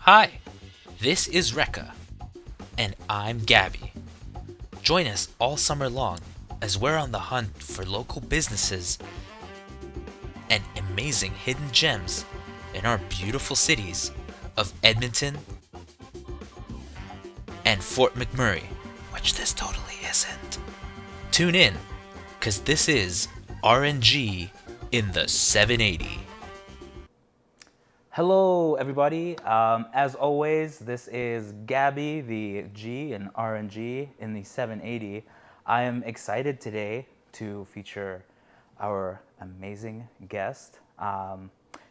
Hi, this is Rekka, and I'm Gabby. Join us all summer long as we're on the hunt for local businesses and amazing hidden gems in our beautiful cities of Edmonton and Fort McMurray, which this totally isn't. Tune in, because this is RNG in the 780. Hello, everybody. As always, this is Gabby, the G in RNG in the 780. I am excited today to feature our amazing guest.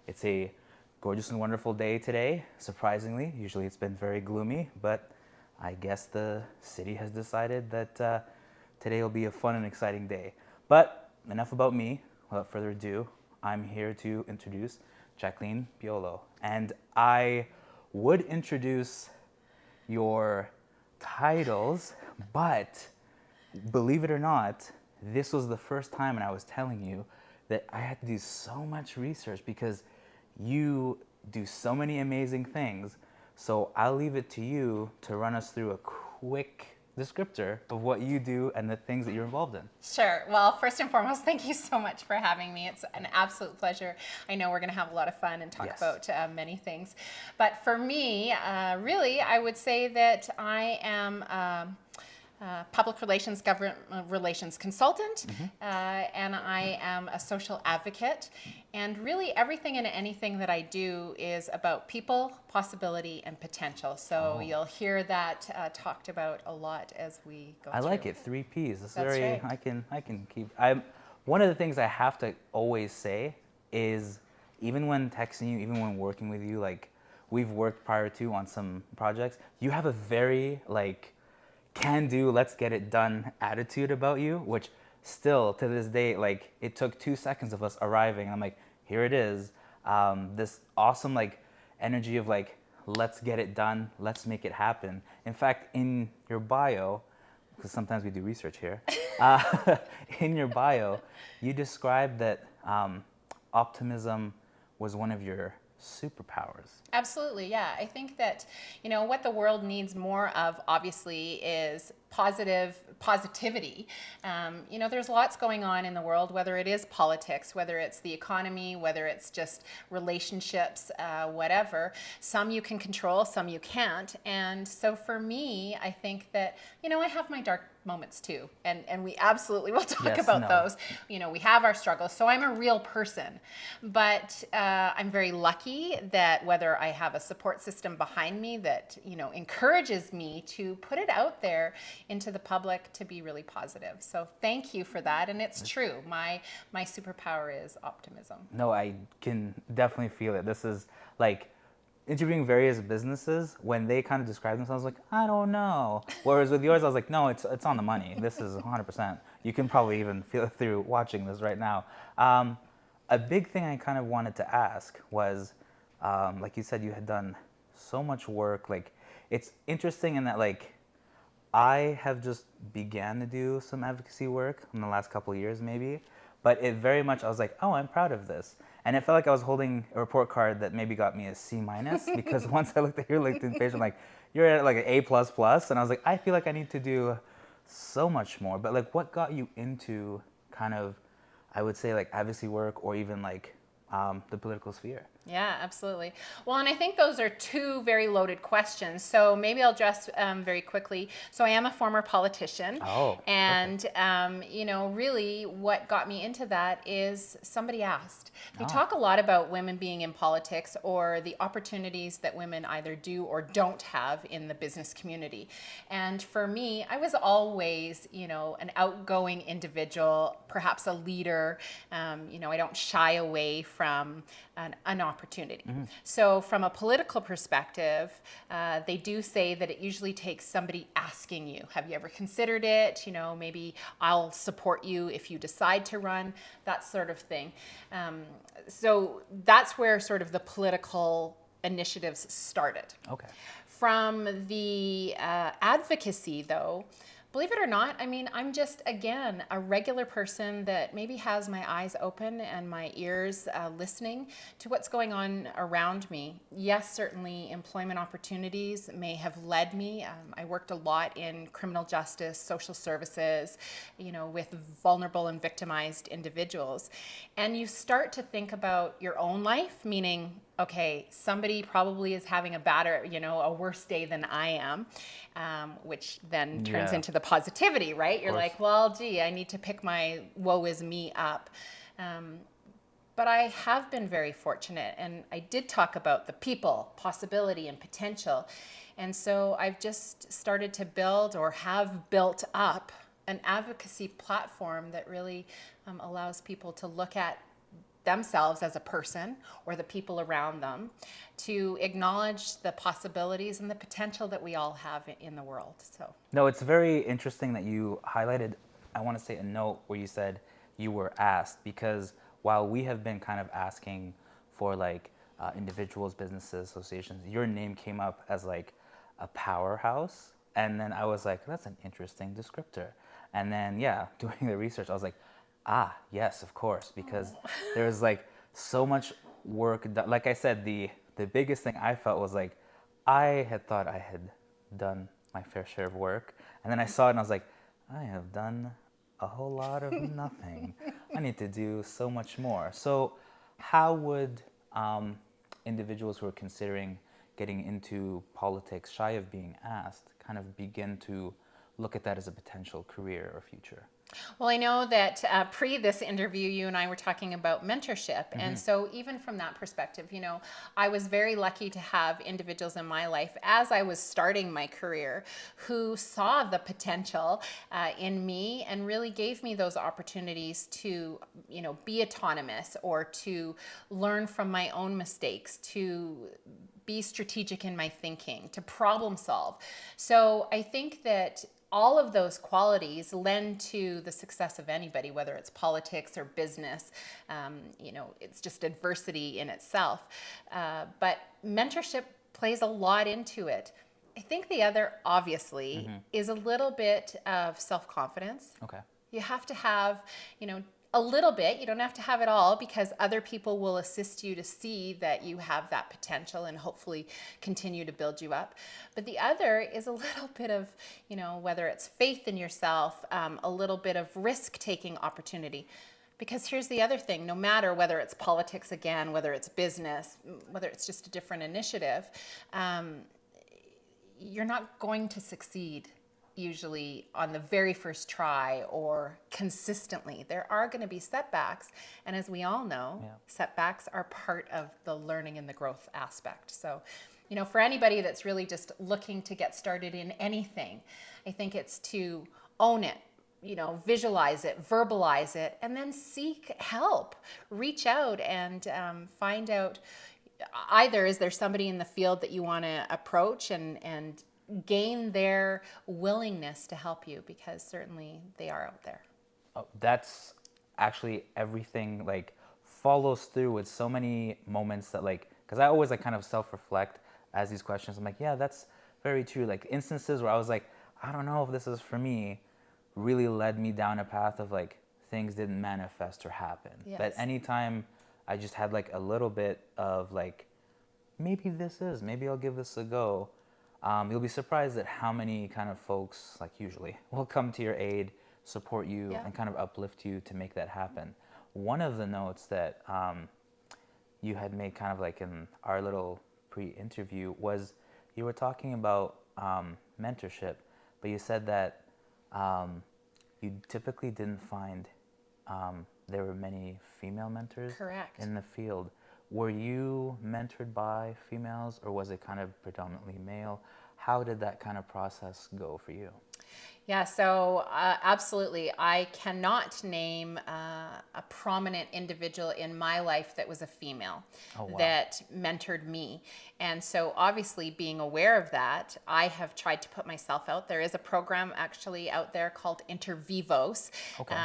It's a gorgeous and wonderful day today, surprisingly. Usually it's been very gloomy, but I guess the city has decided that today will be a fun and exciting day. But enough about me. Without further ado, I'm here to introduce Jacqueline Biollo. And I would introduce your titles, but believe it or not, this was the first time, and I was telling you that I had to do so much research because you do so many amazing things. So I'll leave it to you to run us through a quick descriptor of what you do and the things that you're involved in. Sure. Well, first and foremost, thank you so much for having me. It's an absolute pleasure. I know we're going to have a lot of fun and talk Yes. about many things. But for me, really, I would say that I am public relations, government relations consultant, and I am a social advocate. And really, everything and anything that I do is about people, possibility, and potential. So you'll hear that talked about a lot as we go I through. like it. 3 Ps. It's That's very. right. I can keep. I'm. One of the things I have to always say is, even when texting you, even when working with you, like we've worked prior to on some projects, you have a very like can do, let's get it done attitude about you, which still to this day, like it took 2 seconds of us arriving. And I'm like, here it is. This awesome like energy of like, let's get it done, let's make it happen. In fact, in your bio, because sometimes we do research here, in your bio, you described that optimism was one of your superpowers. Absolutely, yeah. I think that, what the world needs more of, obviously, is positivity. There's lots going on in the world, whether it is politics, whether it's the economy, whether it's just relationships, whatever. Some you can control, some you can't. And so for me, I think that, I have my dark moments too. And we absolutely will talk about those. We have our struggles. So I'm a real person. But I'm very lucky that whether I have a support system behind me that, encourages me to put it out there into the public to be really positive. So thank you for that. And it's true. My superpower is optimism. No, I can definitely feel it. This is like interviewing various businesses when they kind of describe themselves like, I don't know. Whereas with yours, I was like, no, it's on the money. This is 100%. You can probably even feel it through watching this right now. A big thing I kind of wanted to ask was, like you said, you had done so much work. Like, it's interesting in that, like, I have just began to do some advocacy work in the last couple of years, maybe. But it very much, I was like, oh, I'm proud of this. And it felt like I was holding a report card that maybe got me a C minus because once I looked at your LinkedIn page, I'm like, you're at like an A++. And I was like, I feel like I need to do so much more. But like, what got you into kind of, I would say like advocacy work or even like the political sphere? Yeah, absolutely. Well, and I think those are two very loaded questions. So maybe I'll address very quickly. So I am a former politician. Oh, and, really what got me into that is somebody asked. We talk a lot about women being in politics or the opportunities that women either do or don't have in the business community. And for me, I was always, an outgoing individual, perhaps a leader. I don't shy away from an opportunity. So from a political perspective, they do say that it usually takes somebody asking you, have you ever considered it? Maybe I'll support you if you decide to run, that sort of thing. So that's where sort of the political initiatives started. Okay. From the advocacy, though, believe it or not, I mean, I'm just, again, a regular person that maybe has my eyes open and my ears listening to what's going on around me. Yes, certainly employment opportunities may have led me. I worked a lot in criminal justice, social services, with vulnerable and victimized individuals. And you start to think about your own life, meaning, okay, somebody probably is having a worse day than I am, which then turns into the positivity, right? You're like, well, gee, I need to pick my woe is me up. But I have been very fortunate, and I did talk about the people, possibility, and potential. And so I've just started to build, or have built up, an advocacy platform that really allows people to look at themselves as a person or the people around them, to acknowledge the possibilities and the potential that we all have in the world. So No, it's very interesting that you highlighted, I want to say, a note where you said you were asked, because while we have been kind of asking for like individuals, businesses, associations, your name came up as like a powerhouse. And then I was like, that's an interesting descriptor. And then, doing the research, I was like, yes, of course, because there's like so much work done. Like I said, the biggest thing I felt was like, I had thought I had done my fair share of work. And then I saw it and I was like, I have done a whole lot of nothing. I need to do so much more. So how would individuals who are considering getting into politics, shy of being asked, kind of begin to look at that as a potential career or future? Well, I know that pre this interview, you and I were talking about mentorship. And so even from that perspective, I was very lucky to have individuals in my life as I was starting my career who saw the potential in me and really gave me those opportunities to, be autonomous, or to learn from my own mistakes, to be strategic in my thinking, to problem solve. So I think that all of those qualities lend to the success of anybody, whether it's politics or business. It's just adversity in itself. But mentorship plays a lot into it. I think the other, obviously, is a little bit of self-confidence. Okay. You have to have, a little bit. You don't have to have it all, because other people will assist you to see that you have that potential and hopefully continue to build you up. But the other is a little bit of, whether it's faith in yourself, a little bit of risk-taking opportunity. Because here's the other thing, no matter whether it's politics again, whether it's business, whether it's just a different initiative, you're not going to succeed usually on the very first try or consistently. There are going to be setbacks. And as we all know, setbacks are part of the learning and the growth aspect. So, for anybody that's really just looking to get started in anything, I think it's to own it, visualize it, verbalize it, and then seek help. Reach out and find out, either is there somebody in the field that you want to approach and gain their willingness to help you, because certainly they are out there. Oh, that's actually everything, like, follows through with so many moments that, like, because I always like kind of self-reflect as these questions. I'm like, yeah, that's very true. Like instances where I was like, I don't know if this is for me, really led me down a path of like things didn't manifest or happen. Yes. But anytime I just had like a little bit of like, maybe I'll give this a go. You'll be surprised at how many kind of folks, like usually, will come to your aid, support you, and kind of uplift you to make that happen. One of the notes that you had made kind of like in our little pre-interview was you were talking about mentorship, but you said that you typically didn't find there were many female mentors in the field. Were you mentored by females, or was it kind of predominantly male? How did that kind of process go for you? Yeah, so absolutely. I cannot name a prominent individual in my life that was a female Oh, wow. that mentored me. And so, obviously, being aware of that, I have tried to put myself out. There is a program actually out there called Intervivos, Okay.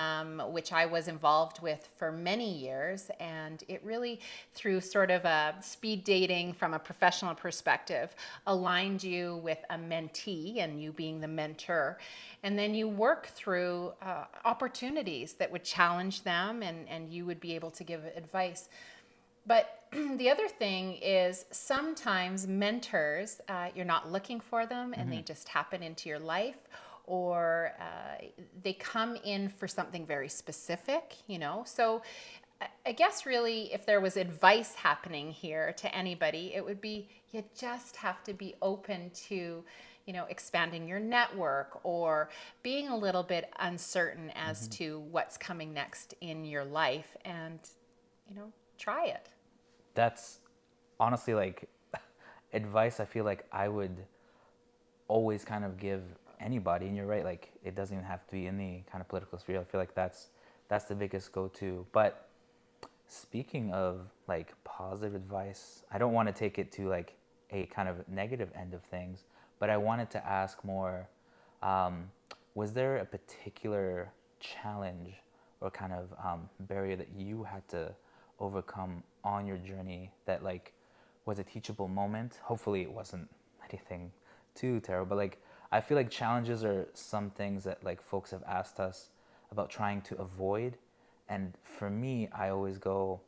which I was involved with for many years. And it really, through sort of a speed dating from a professional perspective, aligned you with a mentee and you being the mentor. And then you work through opportunities that would challenge them, and you would be able to give advice. But the other thing is sometimes mentors, you're not looking for them and they just happen into your life, or they come in for something very specific, you know. So I guess really if there was advice happening here to anybody, it would be you just have to be open to, you know, expanding your network or being a little bit uncertain as to what's coming next in your life, and, you know, try it. That's honestly like advice I feel like I would always kind of give anybody. And you're right, like it doesn't even have to be in the kind of political sphere. I feel like that's the biggest go-to. But speaking of like positive advice, I don't want to take it to like a kind of negative end of things, but I wanted to ask more, was there a particular challenge or kind of barrier that you had to overcome on your journey that like was a teachable moment? Hopefully it wasn't anything too terrible, but like I feel like challenges are some things that like folks have asked us about trying to avoid. And for me, I always go,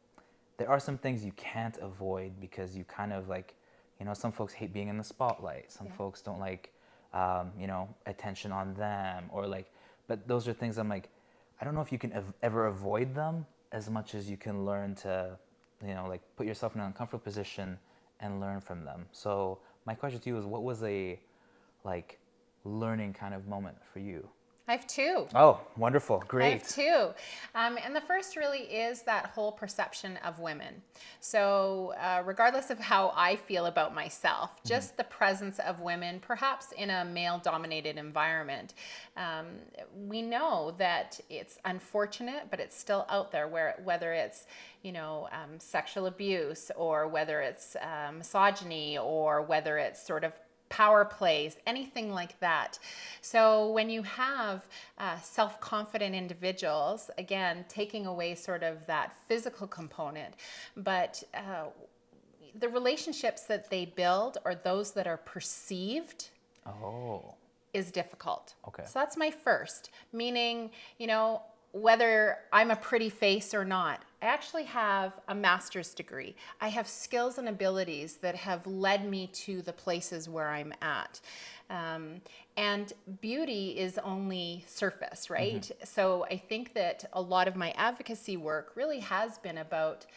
there are some things you can't avoid because you kind of like, you know, some folks hate being in the spotlight. Some folks don't like, you know, attention on them, or like, but those are things I'm like, I don't know if you can ever avoid them as much as you can learn to, you know, like put yourself in an uncomfortable position and learn from them. So my question to you is, what was a like learning kind of moment for you? I have two. Oh, wonderful. Great. I have two. And the first really is that whole perception of women. So, regardless of how I feel about myself, just the presence of women, perhaps in a male dominated environment, we know that it's unfortunate, but it's still out there, where whether it's, you know, sexual abuse, or whether it's misogyny, or whether it's sort of power plays, anything like that. So when you have self-confident individuals, again, taking away sort of that physical component, but the relationships that they build, or those that are perceived, is difficult. Okay. So that's my first, meaning, you know, whether I'm a pretty face or not, I actually have a master's degree. I have skills and abilities that have led me to the places where I'm at. And beauty is only surface, right? So I think that a lot of my advocacy work really has been about,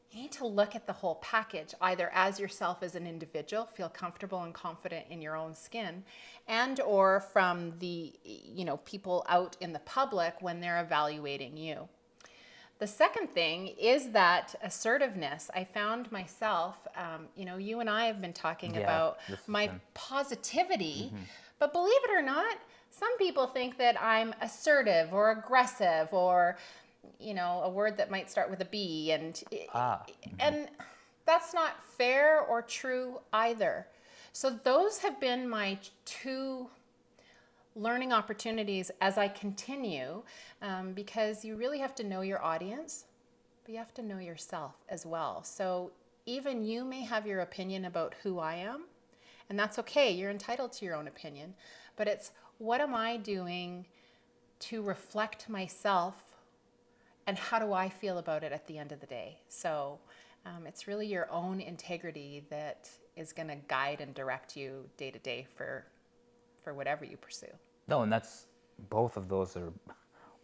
you need to look at the whole package, either as yourself as an individual, feel comfortable and confident in your own skin, and or from the, you know, people out in the public when they're evaluating you. The second thing is that assertiveness. I found myself, you know, you and I have been talking about my positivity, but believe it or not, some people think that I'm assertive or aggressive, or, you know, a word that might start with a B, and that's not fair or true either. So those have been my two learning opportunities as I continue, because you really have to know your audience, but you have to know yourself as well. So even you may have your opinion about who I am, and that's okay. You're entitled to your own opinion, but it's, what am I doing to reflect myself, and how do I feel about it at the end of the day? So it's really your own integrity that is going to guide and direct you day to day for whatever you pursue. No, and that's, both of those are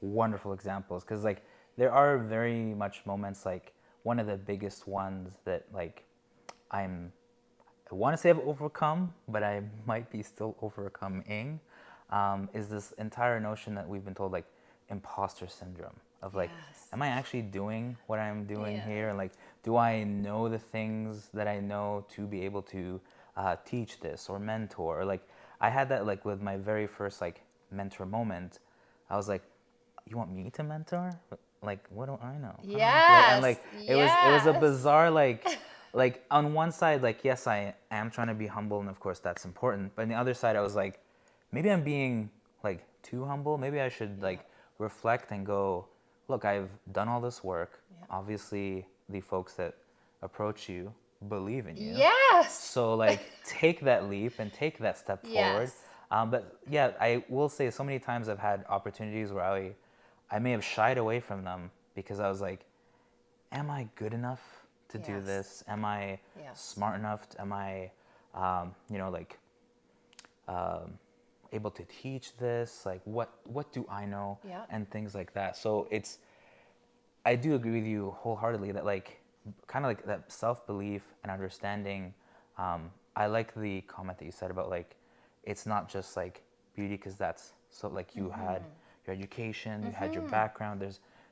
wonderful examples, because like there are very much moments, like one of the biggest ones that like I want to say I've overcome, but I might be still overcoming, is this entire notion that we've been told, like imposter syndrome, of like, am I actually doing what I'm doing here? And like, do I know the things that I know to be able to teach this or mentor? Or like, I had that like with my very first like mentor moment, I was like, you want me to mentor? Like, what do I know? Yes. It was a Yes. bizarre like on one side, like, yes, I am trying to be humble, and of course that's important, but on the other side I was like, maybe I'm being like too humble. Maybe I should like reflect and go, look, I've done all this work. Obviously the folks that approach you believe in you. Yes. So like take that leap and take that step forward. Yes. But yeah, I will say so many times I've had opportunities where I may have shied away from them because I was like, am I good enough to do Yes. this? Am I Yes. smart enough? Am I, like able to teach this? Like what do I know? Yeah. And things like that. So I do agree with you wholeheartedly that like kind of like that self-belief and understanding. I like the comment that you said about like it's not just like beauty, because that's so like you had your education, you had your background.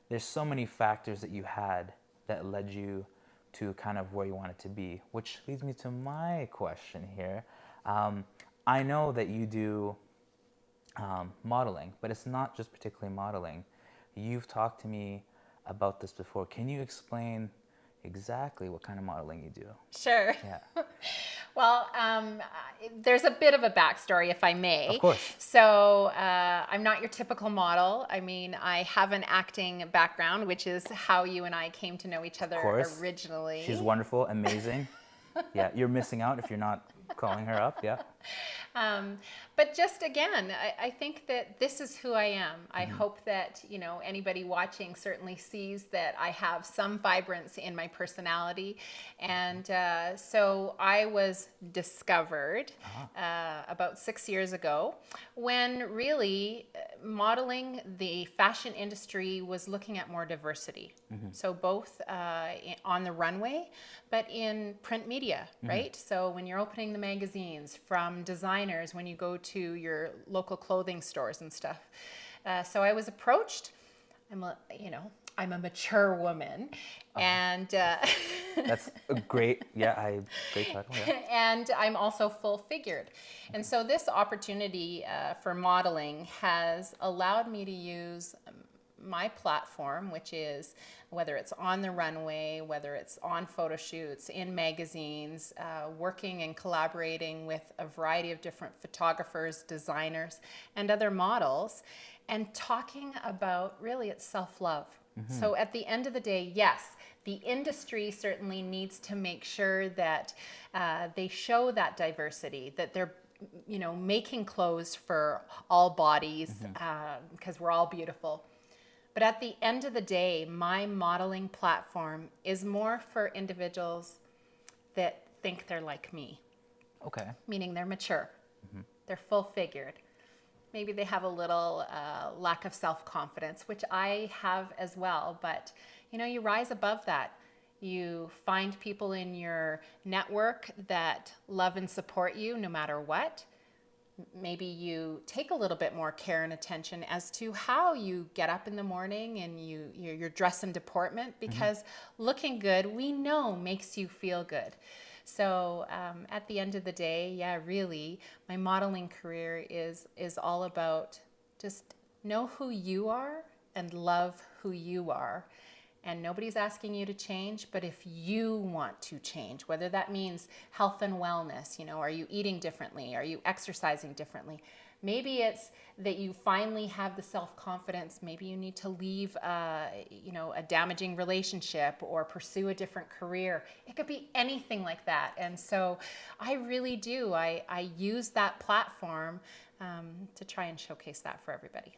There's so many factors that you had that led you to kind of where you wanted to be, which leads me to my question here. I know that you do modeling, but it's not just particularly modeling. You've talked to me about this before. Can you explain exactly what kind of modeling you do? Sure. Yeah. Well, there's a bit of a backstory, if I may. Of course. So I'm not your typical model. I mean, I have an acting background, which is how you and I came to know each other Of course. originally. She's wonderful, amazing. Yeah, you're missing out if you're not calling her up. Yeah. But just again, I think that this is who I am. I hope that, you know, anybody watching certainly sees that I have some vibrance in my personality. And so I was discovered about 6 years ago when really modeling, the fashion industry was looking at more diversity. So both on the runway, but in print media, right? So when you're opening the magazines, from designers, when you go to your local clothing stores and stuff. So I was approached. I'm a mature woman, and That's a great title. Yeah. and I'm also full figured. And so this opportunity for modeling has allowed me to use my platform, which is whether it's on the runway, whether it's on photo shoots, in magazines, working and collaborating with a variety of different photographers, designers, and other models, and talking about really it's self-love. So at the end of the day, yes, the industry certainly needs to make sure that they show that diversity, that they're making clothes for all bodies, because we're all beautiful. But at the end of the day, my modeling platform is more for individuals that think they're like me. Okay. Meaning they're mature, they're full figured. Maybe they have a little lack of self-confidence, which I have as well. But you rise above that. You find people in your network that love and support you no matter what. Maybe you take a little bit more care and attention as to how you get up in the morning and your dress and deportment, because looking good, we know, makes you feel good. So at the end of the day, yeah, really, my modeling career is all about just know who you are and love who you are. And nobody's asking you to change, but if you want to change, whether that means health and wellness, are you eating differently? Are you exercising differently? Maybe it's that you finally have the self-confidence. Maybe you need to leave, a damaging relationship or pursue a different career. It could be anything like that. And so I really do. I use that platform to try and showcase that for everybody.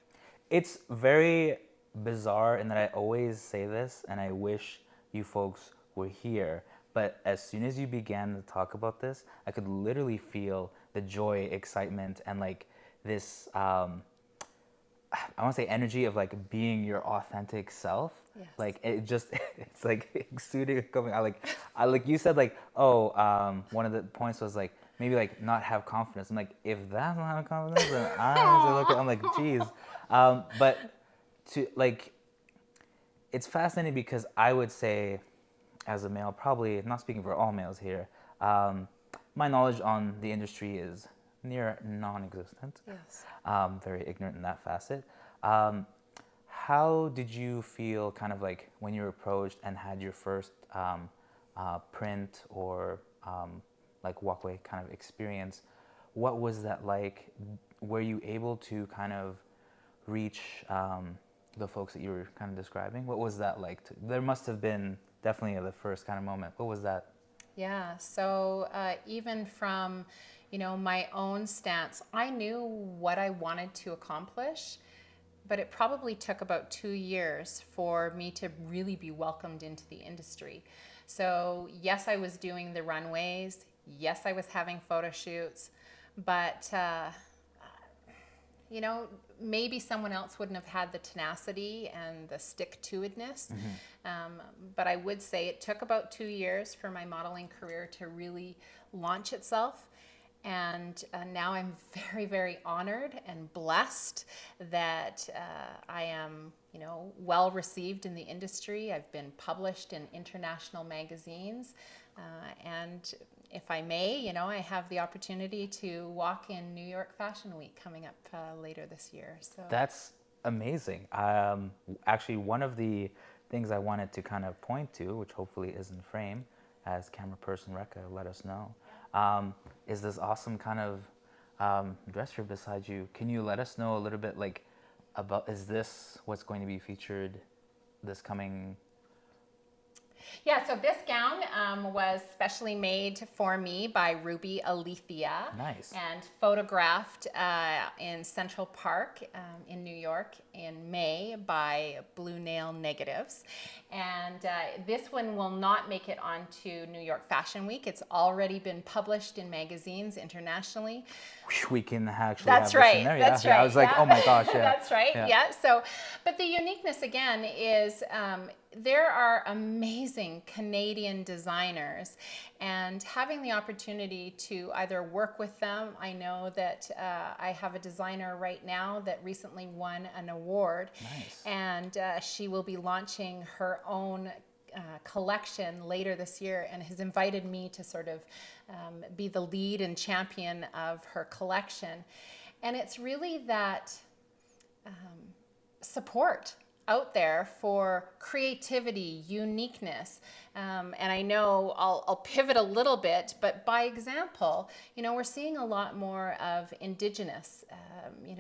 It's very bizarre in that I always say this, and I wish you folks were here, but as soon as you began to talk about this, I could literally feel the joy, excitement, and like this I want to say energy of like being your authentic self. Yes. Like it's like exuding, coming out. I like you said, like, one of the points was like maybe like not have confidence. I'm like, if that's not having confidence, then I'm like, geez. But to like, it's fascinating because I would say, as a male, probably not speaking for all males here, my knowledge on the industry is near non-existent. Yes. Very ignorant in that facet. How did you feel kind of like when you were approached and had your first print or like walkway kind of experience? What was that like? Were you able to kind of reach the folks that you were kind of describing? What was that like? There must have been definitely the first kind of moment. What was that? Yeah, so even from, my own stance, I knew what I wanted to accomplish, but it probably took about 2 years for me to really be welcomed into the industry. So yes, I was doing the runways. Yes, I was having photo shoots, but maybe someone else wouldn't have had the tenacity and the stick-to-itness. But I would say it took about 2 years for my modeling career to really launch itself. And now I'm very, very honored and blessed that I am, well received in the industry. I've been published in international magazines. And if I may, I have the opportunity to walk in New York Fashion Week coming up later this year. So That's amazing. Actually, one of the things I wanted to kind of point to, which hopefully is in frame, as camera person Rekha let us know, is this awesome kind of dresser beside you. Can you let us know a little bit like about, is this what's going to be featured this coming? Yeah, so this gown was specially made for me by Ruby Alethea. Nice. And photographed in Central Park in New York in May by Blue Nail Negatives. And this one will not make it onto New York Fashion Week. It's already been published in magazines internationally. We can actually That's have right. this in there. That's yeah. right. Yeah, I was like, yeah. oh my gosh, yeah. That's right. Yeah. So, but the uniqueness again is there are amazing Canadian designers, and having the opportunity to either work with them. I know that I have a designer right now that recently won an award. Nice. And she will be launching her own collection later this year, and has invited me to sort of be the lead and champion of her collection. And it's really that support out there for creativity, uniqueness. And I know I'll pivot a little bit, but by example, we're seeing a lot more of Indigenous.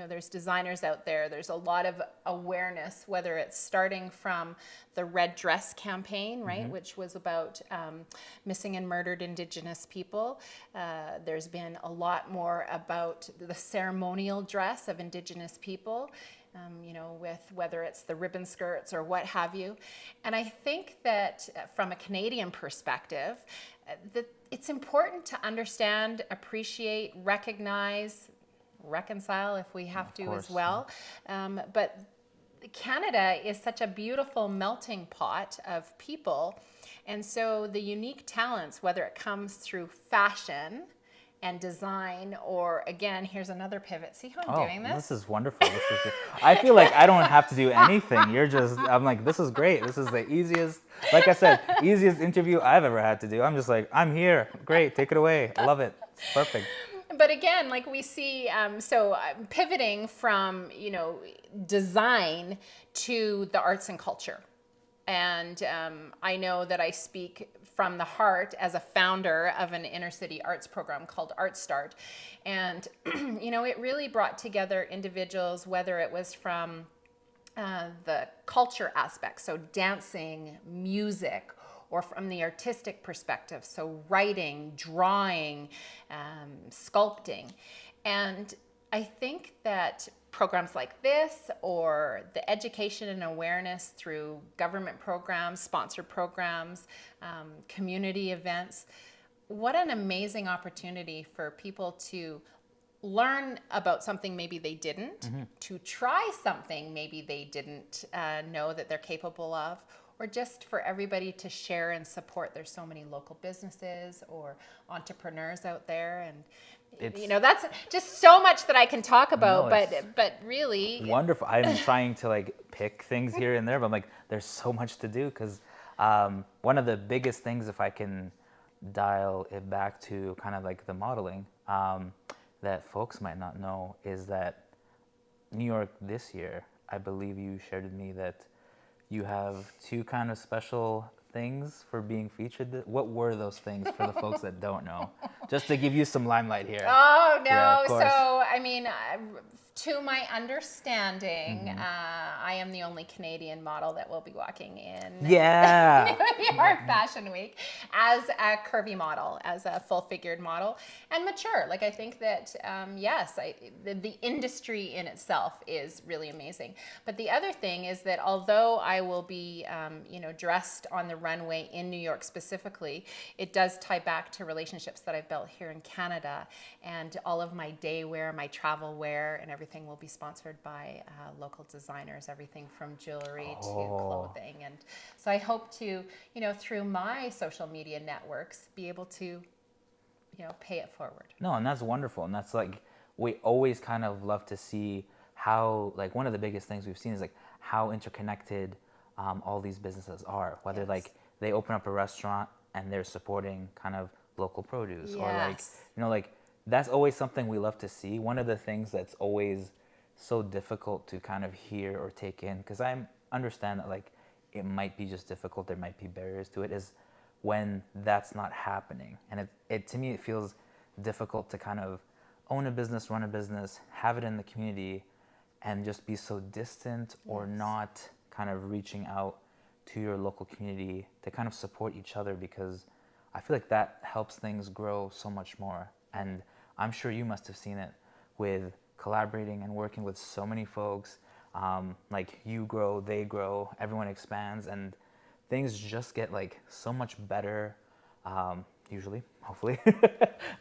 There's designers out there. There's a lot of awareness, whether it's starting from the Red Dress campaign, right, which was about missing and murdered Indigenous people. There's been a lot more about the ceremonial dress of Indigenous people. With whether it's the ribbon skirts or what have you. And I think that from a Canadian perspective, that it's important to understand, appreciate, recognize, reconcile if we have to as well. But Canada is such a beautiful melting pot of people. And so the unique talents, whether it comes through fashion and design, or again, here's another pivot. See how I'm doing this? This is wonderful. I feel like I don't have to do anything. I'm like, this is great. This is the easiest, like I said, easiest interview I've ever had to do. I'm just like, I'm here. Great. Take it away. I love it. It's perfect. But again, like we see, pivoting from, design to the arts and culture. And I know that I speak from the heart as a founder of an inner city arts program called Art Start. And, it really brought together individuals, whether it was from the culture aspect, so dancing, music, or from the artistic perspective, so writing, drawing, sculpting. And I think that programs like this, or the education and awareness through government programs, sponsored programs, community events, what an amazing opportunity for people to learn about something maybe they didn't, to try something maybe they didn't know that they're capable of, or just for everybody to share and support. There's so many local businesses or entrepreneurs out there, and that's just so much that I can talk about. But really wonderful. I'm trying to like pick things here and there, but I'm like, there's so much to do, because one of the biggest things, if I can dial it back to kind of like the modeling, that folks might not know is that New York this year, I believe you shared with me that you have two kind of special things for being featured. What were those things for the folks that don't know? Just to give you some limelight here. Oh no! Yeah, of course. So I mean, to my understanding, I am the only Canadian model that will be walking in Yeah. New York Fashion Week as a curvy model, as a full-figured model, and mature. Like I think that yes, the industry in itself is really amazing. But the other thing is that although I will be dressed on the runway in New York specifically, it does tie back to relationships that I've built here in Canada, and all of my day wear, my travel wear, and everything will be sponsored by local designers, everything from jewelry to clothing. And so I hope to, through my social media networks, be able to, pay it forward. No, and that's wonderful. And that's like, we always kind of love to see how, like, one of the biggest things we've seen is like how interconnected all these businesses are, whether Yes. like they open up a restaurant and they're supporting kind of local produce, or like, Yes. like that's always something we love to see. One of the things that's always so difficult to kind of hear or take in, because I understand that like it might be just difficult, there might be barriers to it, is when that's not happening. And it to me, it feels difficult to kind of own a business, run a business, have it in the community, and just be so distant or not kind of reaching out to your local community to kind of support each other, because I feel like that helps things grow so much more. And I'm sure you must have seen it with collaborating and working with so many folks. Like you grow, they grow, everyone expands, and things just get like so much better, usually, hopefully.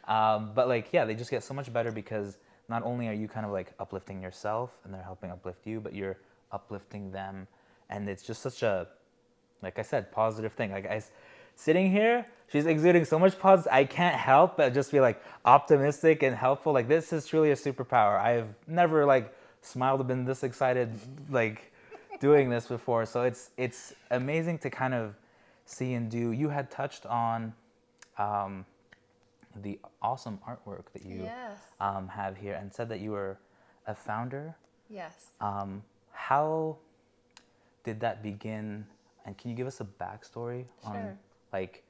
But like, yeah, they just get so much better because not only are you kind of like uplifting yourself and they're helping uplift you, but you're uplifting them. And it's just such a, like I said, positive thing. Like sitting here, she's exuding so much positive. I can't help but just be like optimistic and helpful. Like this is truly a superpower. I've never like smiled and been this excited like doing this before. So it's amazing to kind of see and do. You had touched on the awesome artwork that you Yes. have here, and said that you were a founder. Yes. How did that begin? And can you give us a backstory on, Sure. like,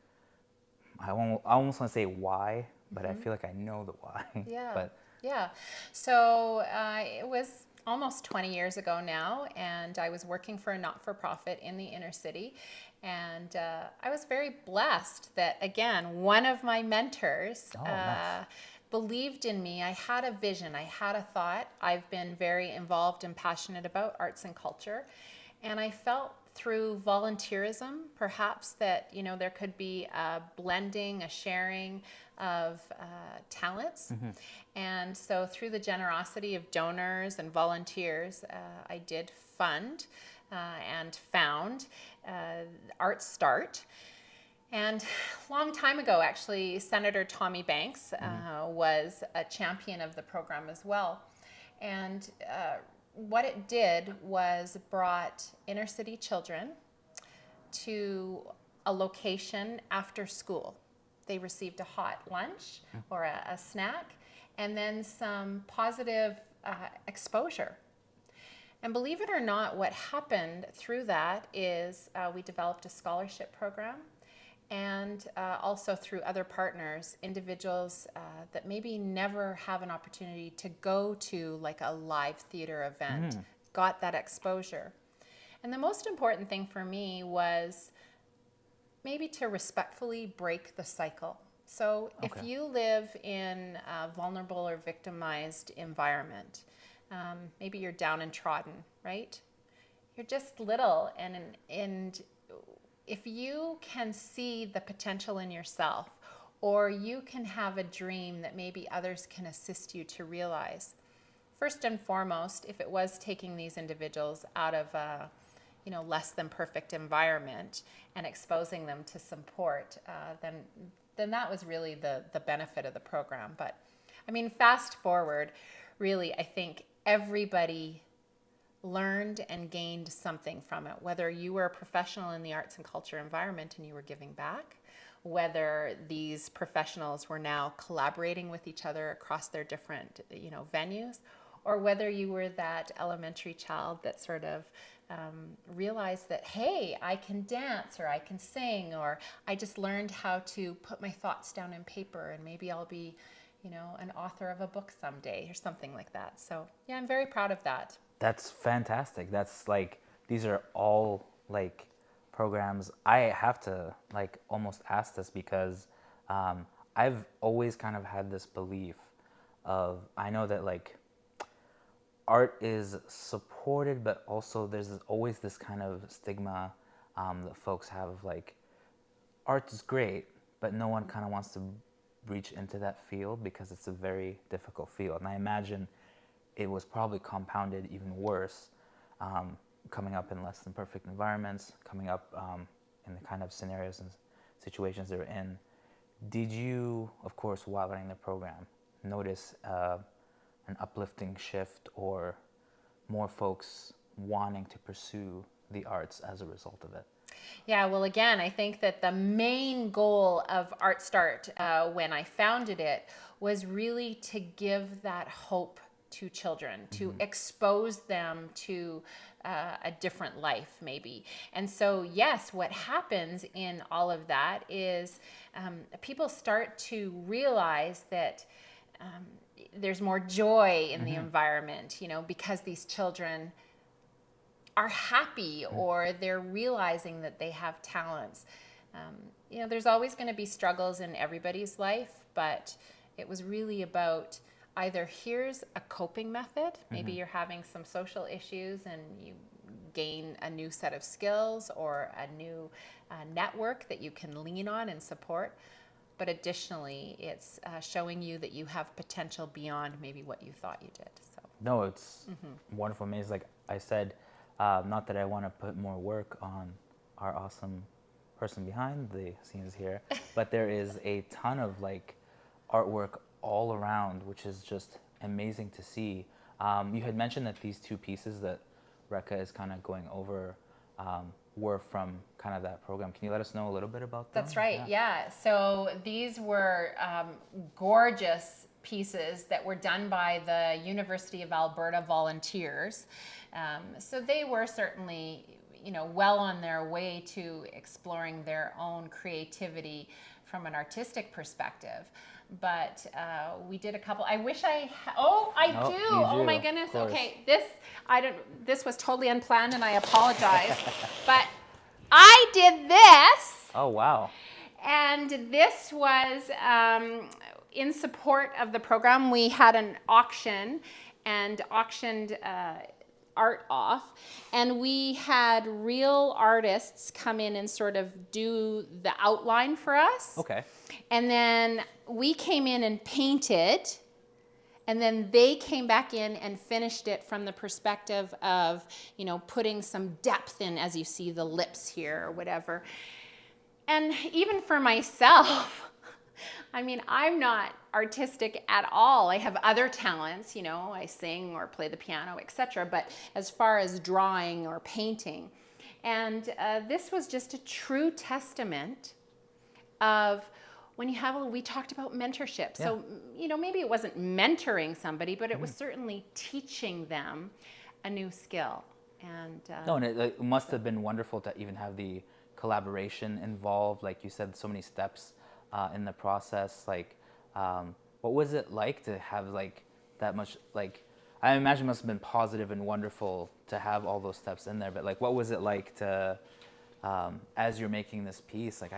I almost want to say why, but I feel like I know the why. Yeah. But Yeah. So it was almost 20 years ago now, and I was working for a not-for-profit in the inner city. And I was very blessed that, again, one of my mentors nice. believed in me. I had a vision, I had a thought. I've been very involved and passionate about arts and culture. And I felt through volunteerism, perhaps, that there could be a blending, a sharing of talents. And so through the generosity of donors and volunteers, I did fund and found Art Start. And a long time ago, actually, Senator Tommy Banks was a champion of the program as well. And what it did was brought inner city children to a location after school. They received a hot lunch or a snack, and then some positive exposure. And believe it or not, what happened through that is we developed a scholarship program, and also through other partners, individuals that maybe never have an opportunity to go to like a live theater event, got that exposure. And the most important thing for me was maybe to respectfully break the cycle. So if you live in a vulnerable or victimized environment, maybe you're down and trodden, right? You're just little, and if you can see the potential in yourself, or you can have a dream that maybe others can assist you to realize, first and foremost, if it was taking these individuals out of a less than perfect environment and exposing them to support, then that was really the benefit of the program. But I mean, fast forward, really, I think everybody learned and gained something from it, whether you were a professional in the arts and culture environment and you were giving back, whether these professionals were now collaborating with each other across their different, venues, or whether you were that elementary child that sort of realized that, hey, I can dance, or I can sing, or I just learned how to put my thoughts down in paper, and maybe I'll be, an author of a book someday or something like that. So yeah, I'm very proud of that. That's fantastic. That's like, these are all like programs. I have to like almost ask this because I've always kind of had this belief of, I know that like art is supported, but also there's always this kind of stigma that folks have of like, art is great, but no one kind of wants to reach into that field because it's a very difficult field. And I imagine it was probably compounded even worse, coming up in less than perfect environments, coming up in the kind of scenarios and situations they're in. Did you, of course, while running the program, notice an uplifting shift or more folks wanting to pursue the arts as a result of it? Yeah, well, again, I think that the main goal of Art Start when I founded it was really to give that hope to children, to expose them to a different life, maybe. And so, yes, what happens in all of that is people start to realize that there's more joy in the environment, because these children are happy, or they're realizing that they have talents. There's always going to be struggles in everybody's life, but it was really about either here's a coping method, maybe you're having some social issues and you gain a new set of skills or a new network that you can lean on and support. But additionally, it's showing you that you have potential beyond maybe what you thought you did. So no, it's wonderful, amazing. Like I said, not that I want to put more work on our awesome person behind the scenes here, but there is a ton of like artwork all around, which is just amazing to see. You had mentioned that these two pieces that Rekha is kind of going over were from kind of that program. Can you let us know a little bit about that? That's right, yeah. So these were gorgeous pieces that were done by the University of Alberta volunteers. So they were certainly, well on their way to exploring their own creativity from an artistic perspective. But we did a couple. I wish I. I do. You Oh do, my goodness. of course. Okay, this was totally unplanned, and I apologize. But I did this. Oh, wow. And this was in support of the program. We had an auction and auctioned art off, and we had real artists come in and sort of do the outline for us. Okay. And then we came in and painted, and then they came back in and finished it from the perspective of, putting some depth in, as you see the lips here or whatever. And even for myself, I'm not artistic at all. I have other talents, I sing or play the piano, etc. But as far as drawing or painting, and this was just a true testament of when we talked about mentorship. Yeah. So, maybe it wasn't mentoring somebody, but it was certainly teaching them a new skill. And No, and it must have been wonderful to even have the collaboration involved. Like you said, so many steps in the process. Like, what was it like to have like that much? Like, I imagine it must have been positive and wonderful to have all those steps in there. But like, what was it like to, as you're making this piece? Like,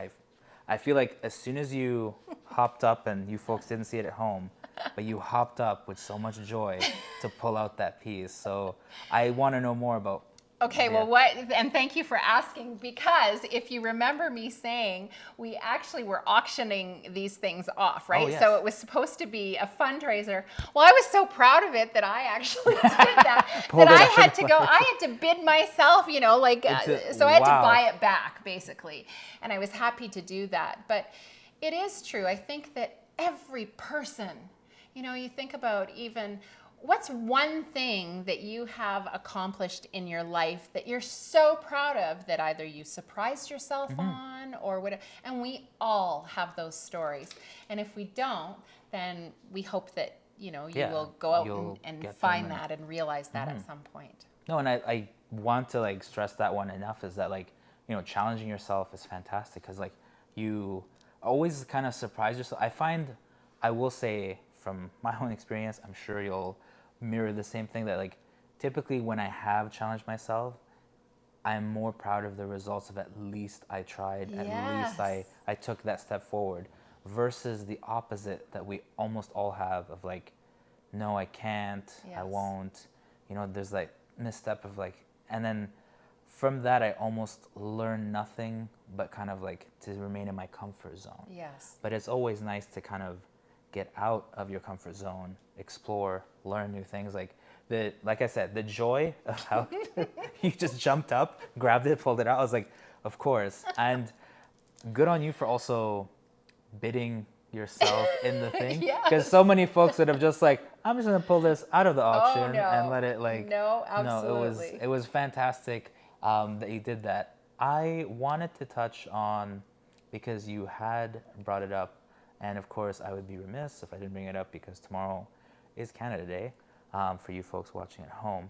I feel like as soon as you hopped up, and you folks didn't see it at home, but you hopped up with so much joy to pull out that piece. So I want to know more about. Okay, well, and thank you for asking, because if you remember me saying, we actually were auctioning these things off, right? Oh, yes. So it was supposed to be a fundraiser. Well, I was so proud of it that I actually did that, that I had to go, I had to bid myself, so I had to buy it back, basically. And I was happy to do that. But it is true. I think that every person, you think about even, what's one thing that you have accomplished in your life that you're so proud of that either you surprised yourself on, person or whatever. And we all have those stories. And if we don't, then we hope that, you Yeah, will go out you'll and get find them that and realize that at some point. No, and I want to like stress that one enough is that like, challenging yourself is fantastic because like you always kind of surprise yourself. I will say from my own experience, I'm sure you'll mirror the same thing that like typically when I have challenged myself, I'm more proud of the results of at least I tried, at least Yes. I took that step forward versus the opposite that we almost all have of like, no, I can't, I Yes. won't, there's like misstep of like, and then from that I almost learn nothing but kind of like to remain in my comfort zone. Yes. But it's always nice to kind of get out of your comfort zone, explore, learn new things. Like I said, the joy of how you just jumped up, grabbed it, pulled it out. I was like, of course. And good on you for also bidding yourself in the thing. Yes. Because so many folks would have just like, I'm just gonna pull this out of the auction no. and let it like. No, No, absolutely. it was fantastic that you did that. I wanted to touch on because you had brought it up, and of course I would be remiss if I didn't bring it up because tomorrow is Canada Day for you folks watching at home.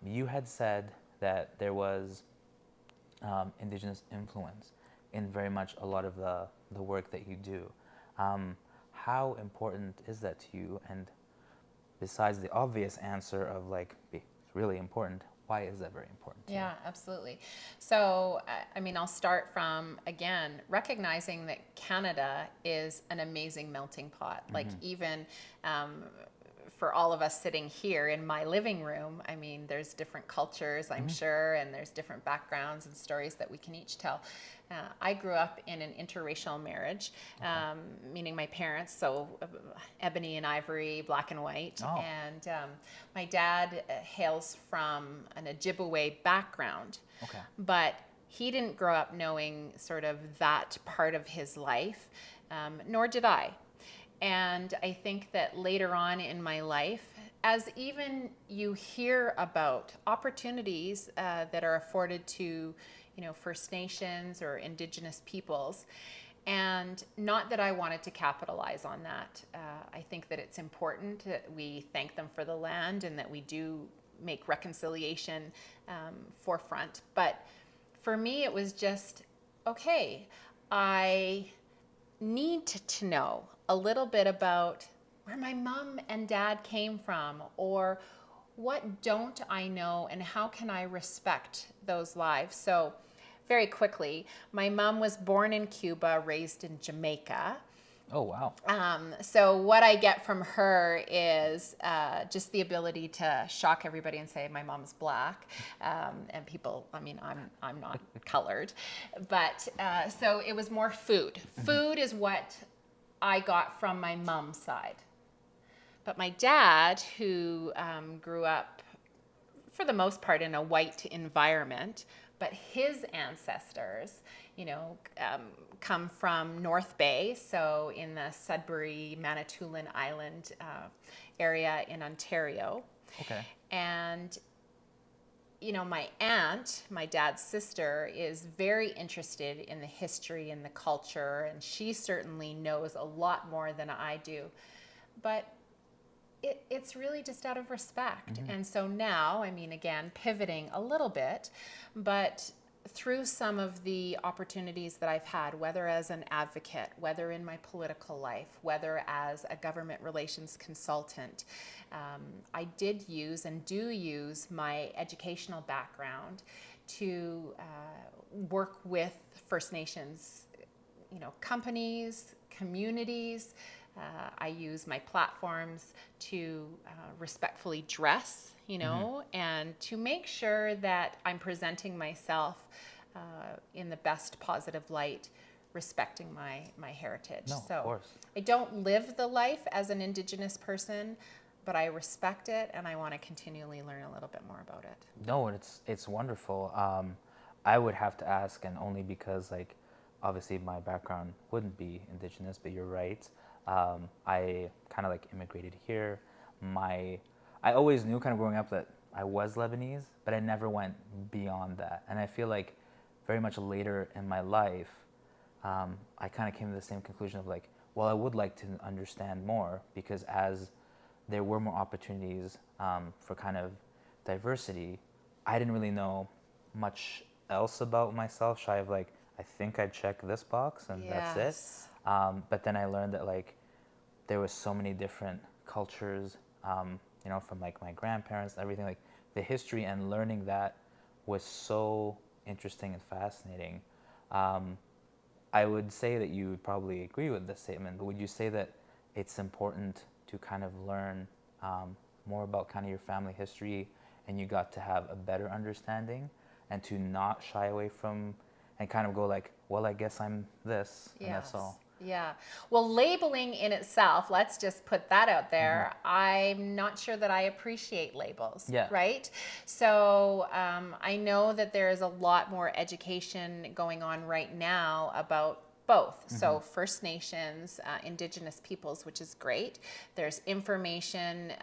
You had said that there was Indigenous influence in very much a lot of the work that you do. How important is that to you? And besides the obvious answer of like, it's really important, why is that very important to you? Yeah, absolutely. So, I'll start from, again, recognizing that Canada is an amazing melting pot. Like, even for all of us sitting here in my living room, there's different cultures, I'm sure, and there's different backgrounds and stories that we can each tell. I grew up in an interracial marriage, meaning my parents, so ebony and ivory, black and white. Oh. And my dad hails from an Ojibwe background. Okay. But he didn't grow up knowing sort of that part of his life, nor did I. And I think that later on in my life, as even you hear about opportunities that are afforded to, First Nations or Indigenous peoples, and not that I wanted to capitalize on that. I think that it's important that we thank them for the land and that we do make reconciliation forefront. But for me, it was just, okay, I need to know a little bit about where my mom and dad came from, or what don't I know and how can I respect those lives. So very quickly, my mom was born in Cuba, raised in Jamaica. Oh, wow. So what I get from her is just the ability to shock everybody and say my mom's black, and people. I'm not colored, but so it was more food. Food is what I got from my mom's side. But my dad, who grew up for the most part in a white environment, but his ancestors, come from North Bay, so in the Sudbury, Manitoulin Island area in Ontario. Okay. And, my aunt, my dad's sister, is very interested in the history and the culture, and she certainly knows a lot more than I do. But it's really just out of respect. And so now, again, pivoting a little bit, but through some of the opportunities that I've had, whether as an advocate, whether in my political life, whether as a government relations consultant, I did use and do use my educational background to work with First Nations, companies, communities. I use my platforms to respectfully dress, and to make sure that I'm presenting myself in the best positive light, respecting my heritage. No, so of course. I don't live the life as an Indigenous person, but I respect it, and I want to continually learn a little bit more about it. No, it's wonderful. I would have to ask, and only because like obviously my background wouldn't be Indigenous, but you're right. I kind of like immigrated here. I always knew kind of growing up that I was Lebanese, but I never went beyond that. And I feel like very much later in my life, I kind of came to the same conclusion of like, well, I would like to understand more, because as there were more opportunities for kind of diversity, I didn't really know much else about myself, shy of like, I think I check this box and that's Yes. it. But then I learned that like there was so many different cultures, you know, from like my grandparents, everything, like the history, and learning that was so interesting and fascinating. I would say that you would probably agree with this statement, but would you say that it's important to kind of learn more about kind of your family history, and you got to have a better understanding, and to not shy away from and kind of go like, well, I guess I'm this, and that's all? Yeah. Well, labeling in itself, let's just put that out there. I'm not sure that I appreciate labels, Yeah. right? So I know that there is a lot more education going on right now about both. So First Nations, Indigenous peoples, which is great. There's information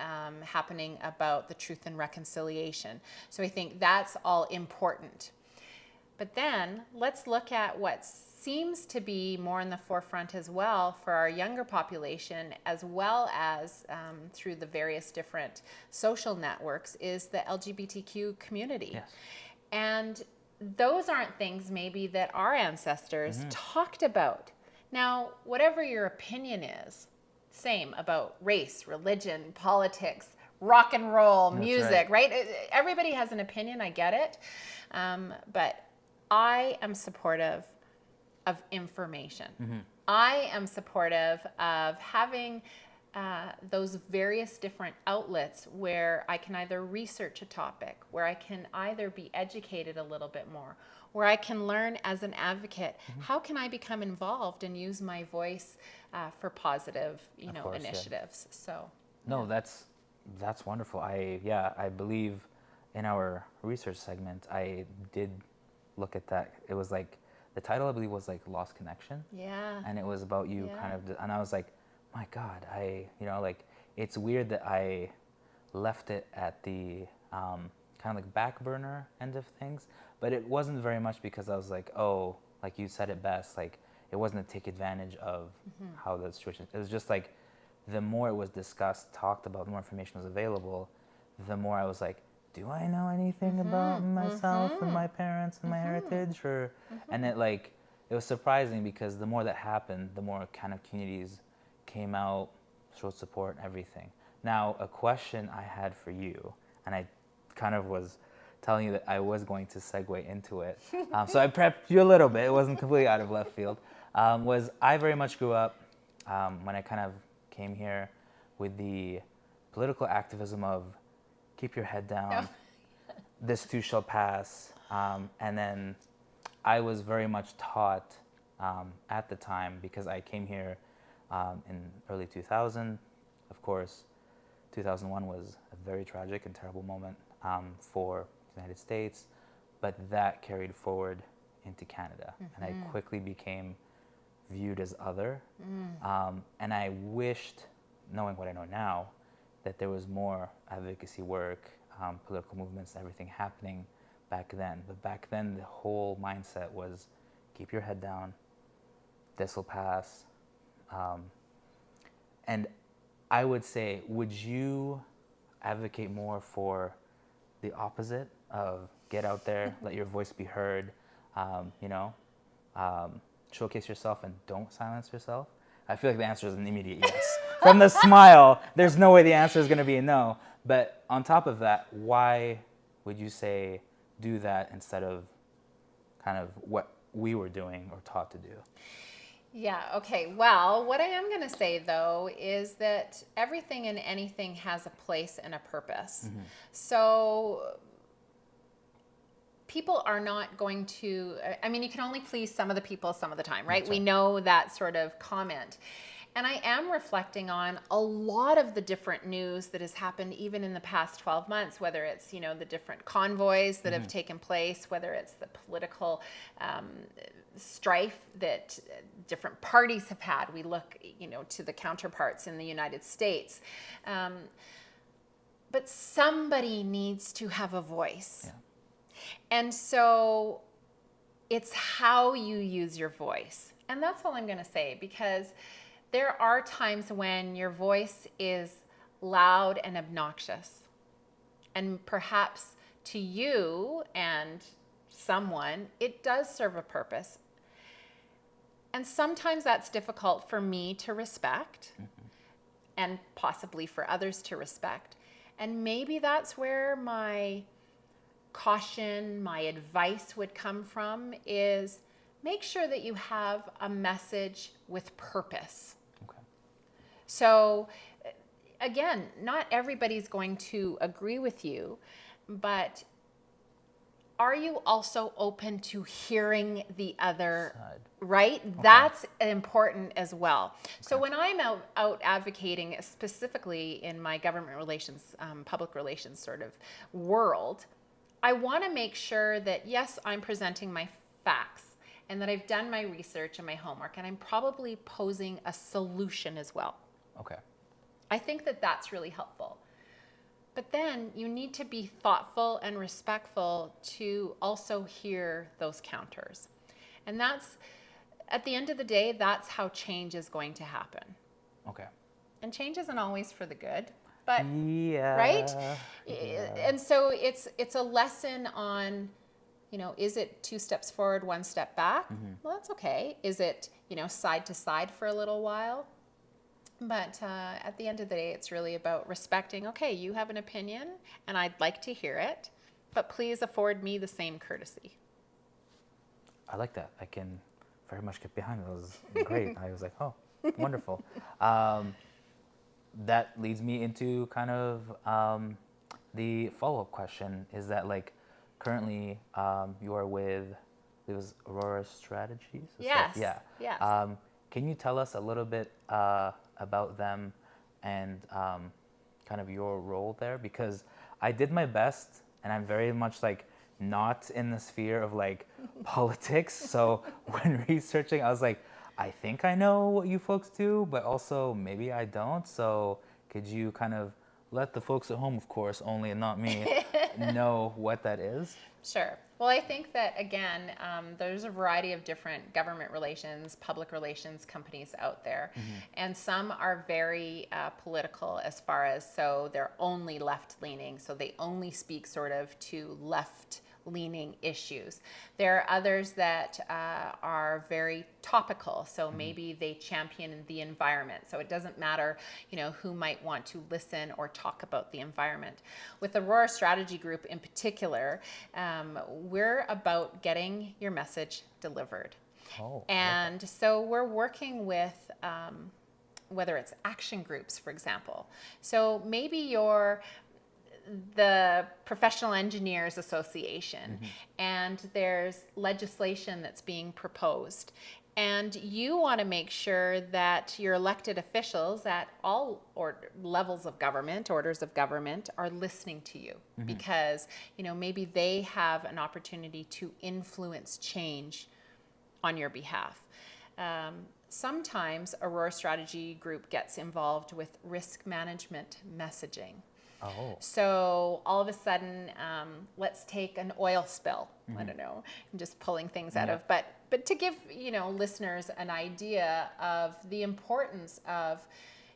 happening about the truth and reconciliation. So I think that's all important. But then let's look at what seems to be more in the forefront as well for our younger population, as well as through the various different social networks, is the LGBTQ community. Yes. And those aren't things maybe that our ancestors talked about. Now, whatever your opinion is, same about race, religion, politics, rock and roll, That's music, right? Everybody has an opinion, I get it. But I am supportive of information. I am supportive of having those various different outlets where I can either research a topic, where I can either be educated a little bit more, where I can learn as an advocate. How can I become involved and use my voice for positive, initiatives? So No, that's wonderful. I believe in our research segment, I did look at that. It was like, the title I believe was like Lost Connection. yeah. And it was about you Yeah. kind of, and I was like, my God, like, it's weird that I left it at the kind of like back burner end of things, but it wasn't very much because I was like, oh, like you said it best, like it wasn't to take advantage of how the situation, it was just like, the more it was discussed, talked about, the more information was available, the more I was like, do I know anything about myself and my parents and my heritage? Or and it was surprising, because the more that happened, the more kind of communities came out, showed support, and everything. Now, a question I had for you, and I kind of was telling you that I was going to segue into it, so I prepped you a little bit. It wasn't completely out of left field. Was I very much grew up when I kind of came here with the political activism of keep your head down, this too shall pass, and then I was very much taught at the time, because I came here in early 2000. Of course, 2001 was a very tragic and terrible moment for the United States, but that carried forward into Canada, and I quickly became viewed as other, and I wished, knowing what I know now, that there was more advocacy work, political movements, everything happening back then. But back then, the whole mindset was keep your head down, this will pass. And I would say, would you advocate more for the opposite of get out there, let your voice be heard, showcase yourself and don't silence yourself? I feel like the answer is an immediate yes. From the smile, there's no way the answer is going to be a no. But on top of that, why would you say do that instead of kind of what we were doing or taught to do? Yeah, okay. Well, what I am going to say, though, is that everything and anything has a place and a purpose. So people are not going to, I mean, you can only please some of the people some of the time, right? That's We right. know that sort of comment. And I am reflecting on a lot of the different news that has happened even in the past 12 months, whether it's, the different convoys that have taken place, whether it's the political strife that different parties have had. We look, to the counterparts in the United States. But somebody needs to have a voice. Yeah. And so It's how you use your voice. And that's all I'm going to say, because there are times when your voice is loud and obnoxious. And perhaps to you and someone, it does serve a purpose. And sometimes that's difficult for me to respect, and possibly for others to respect. And maybe that's where my caution, my advice would come from, is make sure that you have a message with purpose. Okay. So again, not everybody's going to agree with you, but are you also open to hearing the other Side. right? Okay. That's important as well. So when I'm out advocating, specifically in my government relations, public relations sort of world, I want to make sure that, yes, I'm presenting my facts and that I've done my research and my homework, and I'm probably posing a solution as well. Okay. I think that that's really helpful. But then you need to be thoughtful and respectful to also hear those counters. And that's, at the end of the day, that's how change is going to happen. Okay. And change isn't always for the good, but Yeah. right? Yeah. And so it's a lesson on, is it 2 steps forward, 1 step back? Well, that's okay. Is it, side to side for a little while? But at the end of the day, it's really about respecting, okay, you have an opinion and I'd like to hear it, but please afford me the same courtesy. I like that. I can very much get behind it. It was great. I was like, oh, wonderful. That leads me into kind of the follow-up question, is that like currently you are with, it was Aurora Strategies? Yes. Yeah. Yes. Can you tell us a little bit about them and kind of your role there? Because I did my best, and I'm very much like not in the sphere of like politics. So when researching, I was like, I think I know what you folks do, but also maybe I don't. So could you kind of let the folks at home, of course, only and not me, know what that is? Sure. Well, I think that, again, there's a variety of different government relations, public relations companies out there. And some are very political as far as, so they're only left-leaning, so they only speak sort of to left-leaning issues. There are others that are very topical, so maybe they champion the environment. So it doesn't matter, who might want to listen or talk about the environment. With the Aurora Strategy Group in particular, we're about getting your message delivered. Oh, And so we're working with whether it's action groups, for example. So maybe you're the Professional Engineers Association, and there's legislation that's being proposed. And you want to make sure that your elected officials at all levels of government, orders of government, are listening to you, because maybe they have an opportunity to influence change on your behalf. Sometimes Aurora Strategy Group gets involved with risk management messaging. Oh. So all of a sudden, let's take an oil spill. I don't know. I'm just pulling things out of, but to give listeners an idea of the importance of,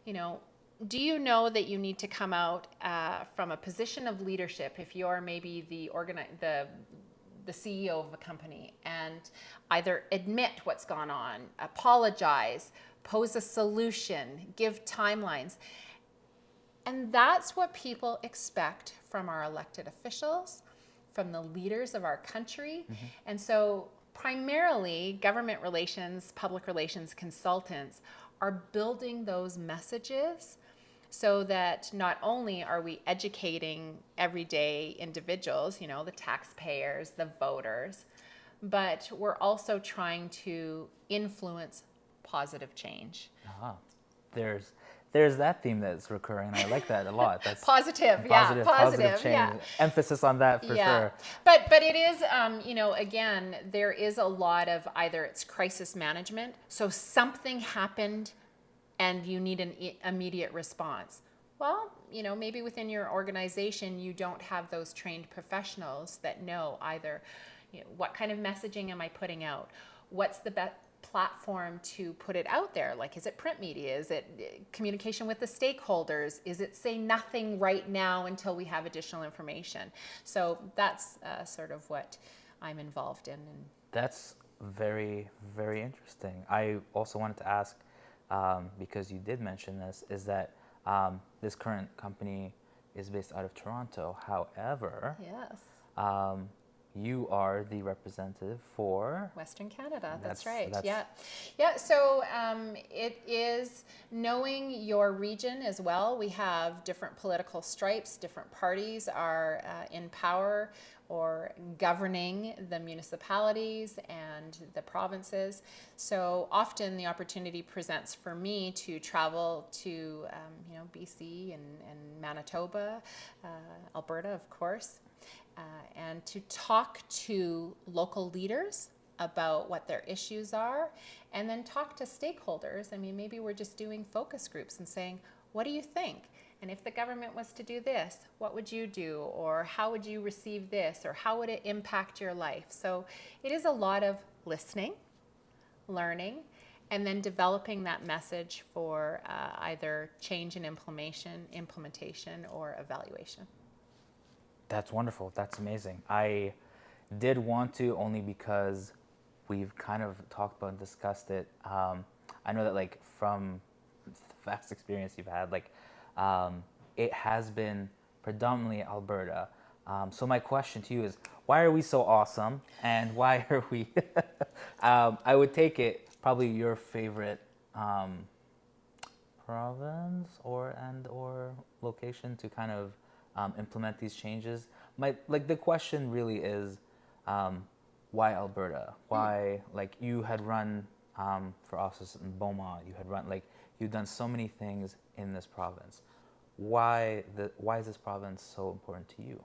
do you know that you need to come out from a position of leadership if you're maybe the CEO of a company, and either admit what's gone on, apologize, pose a solution, give timelines. And that's what people expect from our elected officials, from the leaders of our country. And so primarily government relations, public relations consultants are building those messages so that not only are we educating everyday individuals, the taxpayers, the voters, but we're also trying to influence positive change. There's that theme that's recurring, and I like that a lot. That's positive change. yeah. Emphasis on that for sure. But it is, again, there is a lot of either it's crisis management, so something happened and you need an immediate response. Well, maybe within your organization you don't have those trained professionals that know either, what kind of messaging am I putting out? What's the best platform to put it out there? Like, is it print media? Is it communication with the stakeholders? Is it say nothing right now until we have additional information? So that's sort of what I'm involved in. And That's very, very interesting. I also wanted to ask, because you did mention this, is that this current company is based out of Toronto. However, yes, you are the representative for Western Canada. That's That's- right. that's- Yeah. So it is knowing your region as well. We have different political stripes. Different parties are in power or governing the municipalities and the provinces. So often the opportunity presents for me to travel to BC and Manitoba, Alberta, of course. And to talk to local leaders about what their issues are, and then talk to stakeholders. I mean, maybe we're just doing focus groups and saying, what do you think? And if the government was to do this, what would you do? Or how would you receive this? Or how would it impact your life? So it is a lot of listening, learning, and then developing that message for either change and implementation, or evaluation. That's wonderful. That's amazing. I did want to, only because we've kind of talked about and discussed it. I know that, like, from the vast experience you've had, like, it has been predominantly Alberta. So my question to you is, why are we so awesome, and why are we? I would take it probably your favorite province or location to kind of implement these changes. The question really is, why Alberta? Why, like, you had run for office in Beaumont, you've done so many things in this province. Why is this province so important to you?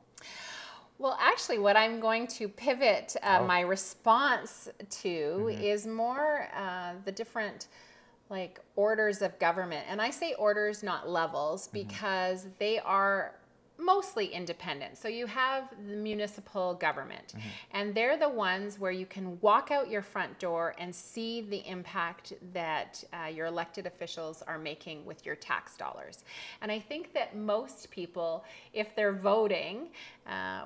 Well, actually, what I'm going to pivot my response to is more the different orders of government. And I say orders, not levels, because they are mostly independent. So you have the municipal government, and they're the ones where you can walk out your front door and see the impact that your elected officials are making with your tax dollars. And I think that most people, if they're voting,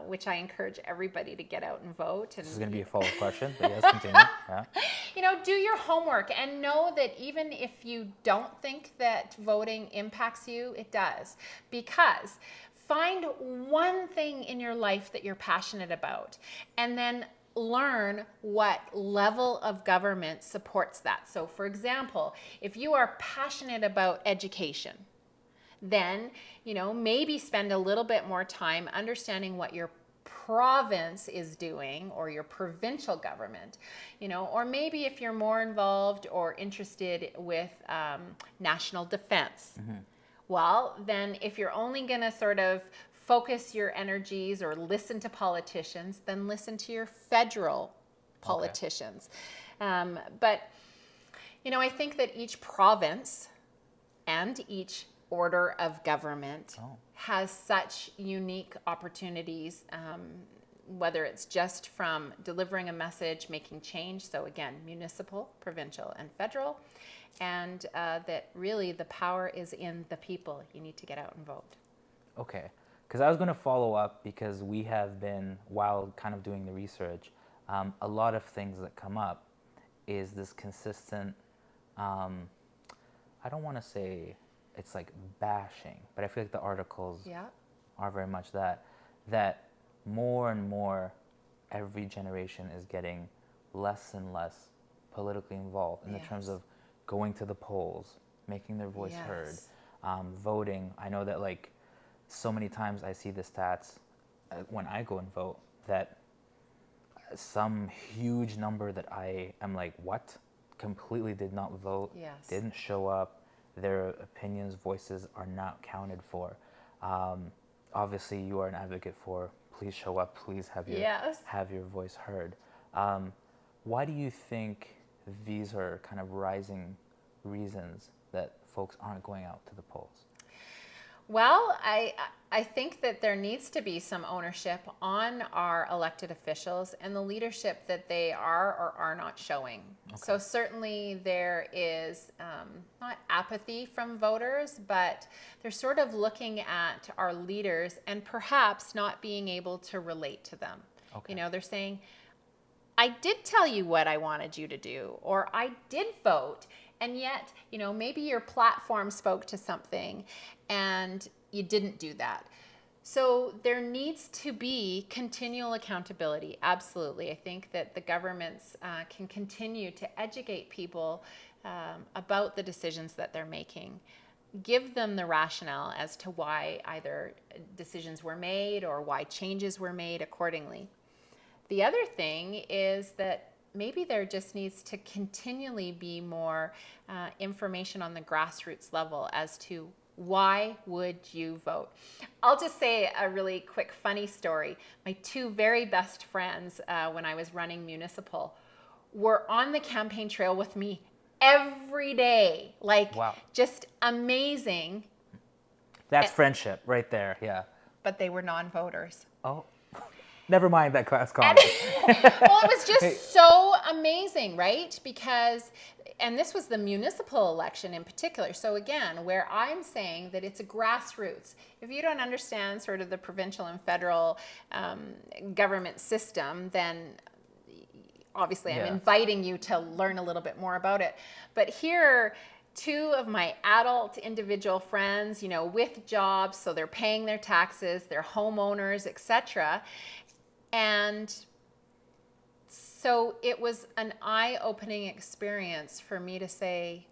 which I encourage everybody to get out and vote. And this is going to be a follow-up question, but yes, continue. Yeah. Do your homework and know that even if you don't think that voting impacts you, it does. Because find one thing in your life that you're passionate about, and then learn what level of government supports that. So, for example, if you are passionate about education, then, maybe spend a little bit more time understanding what your province is doing, or your provincial government, or maybe if you're more involved or interested with national defense. Well, then if you're only going to sort of focus your energies or listen to politicians, then listen to your federal politicians. Okay. But, I think that each province and each order of government has such unique opportunities, whether it's just from delivering a message, making change. So again, municipal, provincial, and federal. And that really the power is in the people. You need to get out and vote. Okay, because I was going to follow up, because we have been, while kind of doing the research, a lot of things that come up is this consistent, I don't want to say it's like bashing, but I feel like the articles are very much that more and more every generation is getting less and less politically involved in the terms of going to the polls, making their voice heard, voting. I know that, like, so many times I see the stats when I go and vote, that some huge number that I am like, what? Completely did not vote, didn't show up, their opinions, voices are not counted for. Obviously, you are an advocate for please show up, please have your voice heard. Why do you think these are kind of rising reasons that folks aren't going out to the polls? Well, I think that there needs to be some ownership on our elected officials and the leadership that they are or are not showing. Okay. So certainly there is not apathy from voters, but they're sort of looking at our leaders and perhaps not being able to relate to them. Okay. You know, they're saying, I did tell you what I wanted you to do, or I did vote. And yet, you know, maybe your platform spoke to something and you didn't do that. So there needs to be continual accountability. Absolutely. I think that the governments can continue to educate people about the decisions that they're making. Give them the rationale as to why either decisions were made or why changes were made accordingly. The other thing is that maybe there just needs to continually be more information on the grassroots level as to why would you vote. I'll just say a really quick funny story. My two very best friends when I was running municipal were on the campaign trail with me every day. Like, wow. Just amazing. That's friendship right there, yeah. But they were non-voters. Oh. Never mind that class comment. Well, it was just so amazing, right? Because, and this was the municipal election in particular. So again, where I'm saying that it's a grassroots. If you don't understand sort of the provincial and federal government system, then obviously I'm inviting you to learn a little bit more about it. But here, two of my adult individual friends, you know, with jobs, so they're paying their taxes, they're homeowners, etc. And so it was an eye-opening experience for me to say,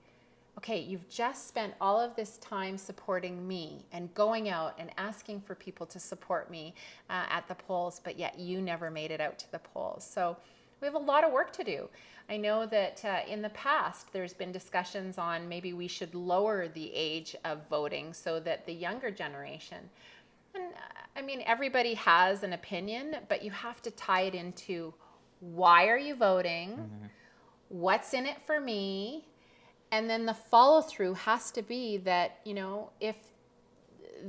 okay, you've just spent all of this time supporting me and going out and asking for people to support me at the polls, but yet you never made it out to the polls. So we have a lot of work to do. I know that in the past there's been discussions on maybe we should lower the age of voting so that the younger generation, and I mean, everybody has an opinion, but you have to tie it into why are you voting? Mm-hmm. What's in it for me? And then the follow through has to be that, you know, if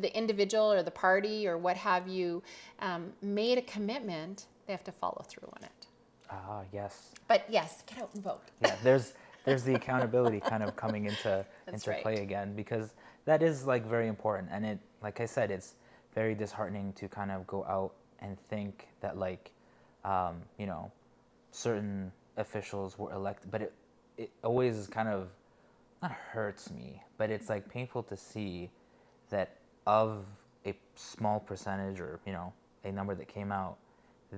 the individual or the party or what have you made a commitment, they have to follow through on it. Ah, yes. But yes, get out and vote. Yeah, there's the accountability kind of coming into play again, because that is like very important. And it, like I said, it's very disheartening to kind of go out and think that like, you know, certain officials were elected, but it always kind of, not hurts me, but it's like painful to see that of a small percentage or, you know, a number that came out,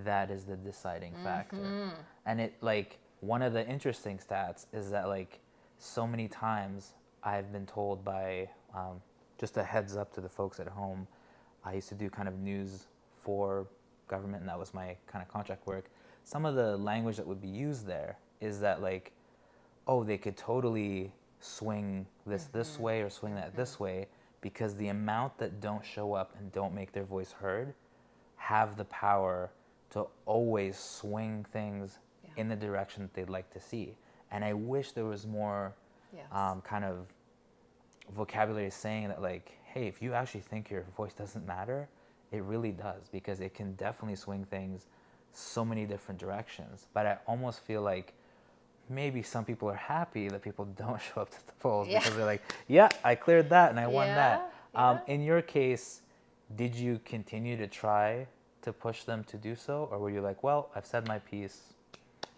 that is the deciding factor. Mm-hmm. And it like, one of the interesting stats is that like so many times I've been told by, just a heads up to the folks at home, I used to do kind of news for government, and that was my kind of contract work. Some of the language that would be used there is that like, oh, they could totally swing this way or swing that this way, because the amount that don't show up and don't make their voice heard have the power to always swing things in the direction that they'd like to see. And I wish there was more kind of vocabulary saying that like, hey, if you actually think your voice doesn't matter, it really does, because it can definitely swing things so many different directions. But I almost feel like maybe some people are happy that people don't show up to the polls because they're like, yeah, I cleared that and I won that. In your case, did you continue to try to push them to do so? Or were you like, well, I've said my piece,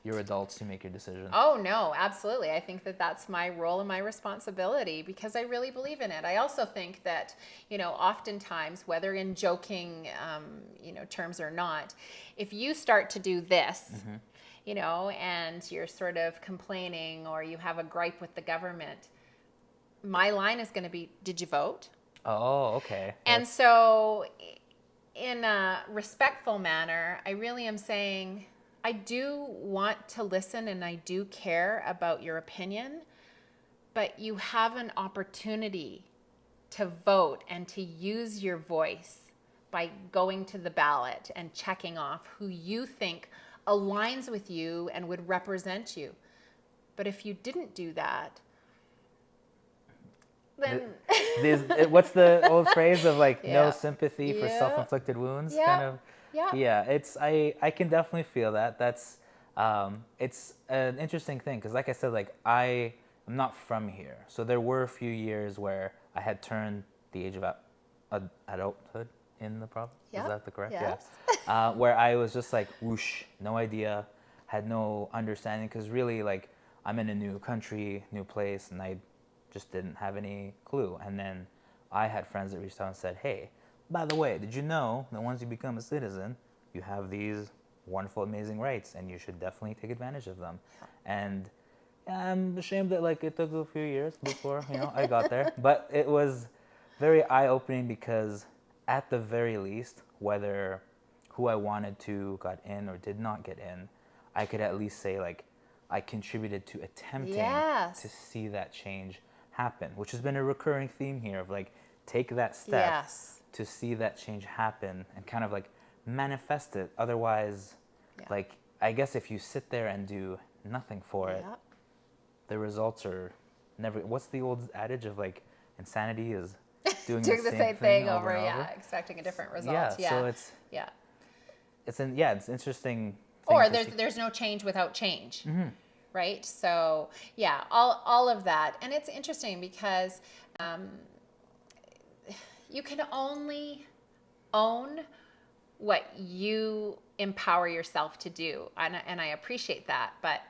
you're adults, you make your decision? Oh, no, absolutely. I think that that's my role and my responsibility, because I really believe in it. I also think that, you know, oftentimes, whether in joking, you know, terms or not, if you start to do this, you know, and you're sort of complaining or you have a gripe with the government, my line is going to be, did you vote? Oh, okay. And so in a respectful manner, I really am saying, I do want to listen and I do care about your opinion, but you have an opportunity to vote and to use your voice by going to the ballot and checking off who you think aligns with you and would represent you. But if you didn't do that, then What's the old phrase of like no Yeah. sympathy for Yeah. self-inflicted wounds, kind Yeah. of. Yeah. Yeah, I can definitely feel that. That's it's an interesting thing because, like I said, like I am not from here, so there were a few years where I had turned the age of adulthood in the province. Is Yep. that the correct? Yeah. Yes. Where I was just like whoosh, no idea, had no understanding because really like I'm in a new country, new place, and I just didn't have any clue. And then I had friends that reached out and said, "Hey, by the way, did you know that once you become a citizen, you have these wonderful, amazing rights, and you should definitely take advantage of them." And I'm ashamed that like it took a few years before I got there, but it was very eye-opening because at the very least, whether who I wanted to got in or did not get in, I could at least say like I contributed to attempting to Yes. see that change happen, which has been a recurring theme here of like take that step Yes. to see that change happen and kind of like manifest it. Otherwise, Yeah. like I guess if you sit there and do nothing for it, Yep. the results are never. What's the old adage of like insanity is doing Doing the the same same thing thing over over, and yeah, over? expecting a different result. Yeah, Yeah. so Yeah. it's interesting thing Or to there's see. there's no change without change. Mm-hmm. Right? So yeah, all of that, and it's interesting because you can only own what you empower yourself to do, and I appreciate that. But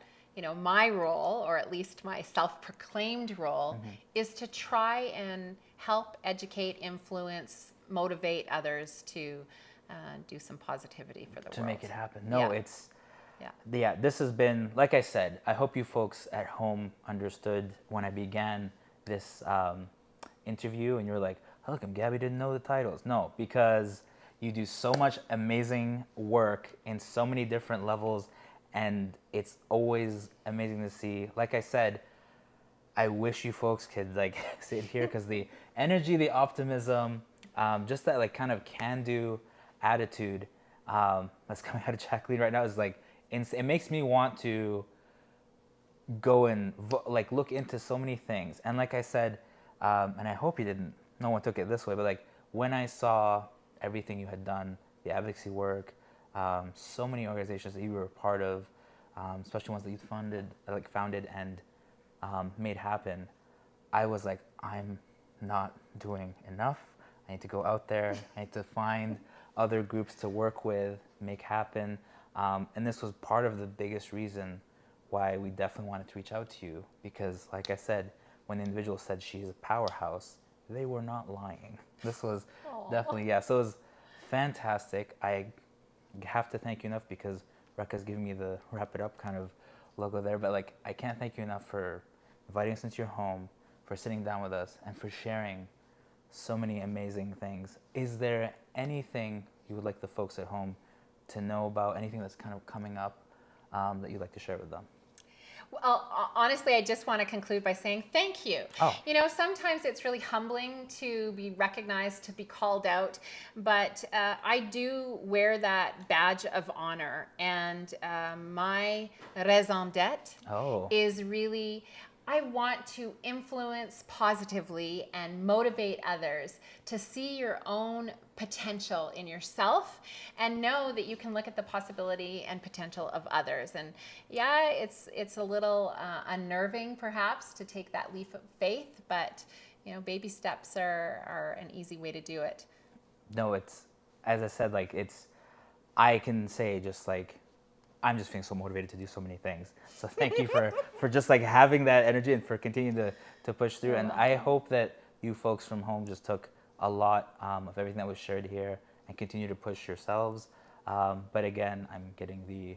my role, or at least my self-proclaimed role, is to try and help, educate, influence, motivate others to do some positivity for the To world. make it happen. No, Yeah. it's Yeah. yeah, this has been, like I said, I hope you folks at home understood when I began this interview and you're like, how come Gabby didn't know the titles? No, because you do so much amazing work in so many different levels, and it's always amazing to see. Like I said, I wish you folks could like sit here because the energy, the optimism, just that like kind of can-do attitude that's coming out of Jacqueline right now is like it makes me want to go and like look into so many things. And like I said, and I hope you didn't, no one took it this way, but like when I saw everything you had done, the advocacy work, so many organizations that you were a part of, especially ones that you founded and made happen, I was like, I'm not doing enough. I need to go out there. I need to find other groups to work with, make happen. And this was part of the biggest reason why we definitely wanted to reach out to you because, like I said, when the individual said she's a powerhouse, they were not lying. This was definitely, yeah. So it was fantastic. I have to thank you enough because Rekha's giving me the wrap it up kind of logo there. But like, I can't thank you enough for inviting us into your home, for sitting down with us, and for sharing so many amazing things. Is there anything you would like the folks at home to know about, anything that's kind of coming up that you'd like to share with them? Well, honestly, I just want to conclude by saying thank you. Oh. Sometimes it's really humbling to be recognized, to be called out, but I do wear that badge of honor. And my raison d'etre Oh. is really, I want to influence positively and motivate others to see your own potential in yourself and know that you can look at the possibility and potential of others. And yeah, it's a little unnerving perhaps to take that leap of faith, but baby steps are an easy way to do it. No, it's, as I said, like I can say just like, I'm just feeling so motivated to do so many things. So thank you for just like having that energy and for continuing to push through. And I hope that you folks from home just took a lot of everything that was shared here and continue to push yourselves. But again, I'm getting the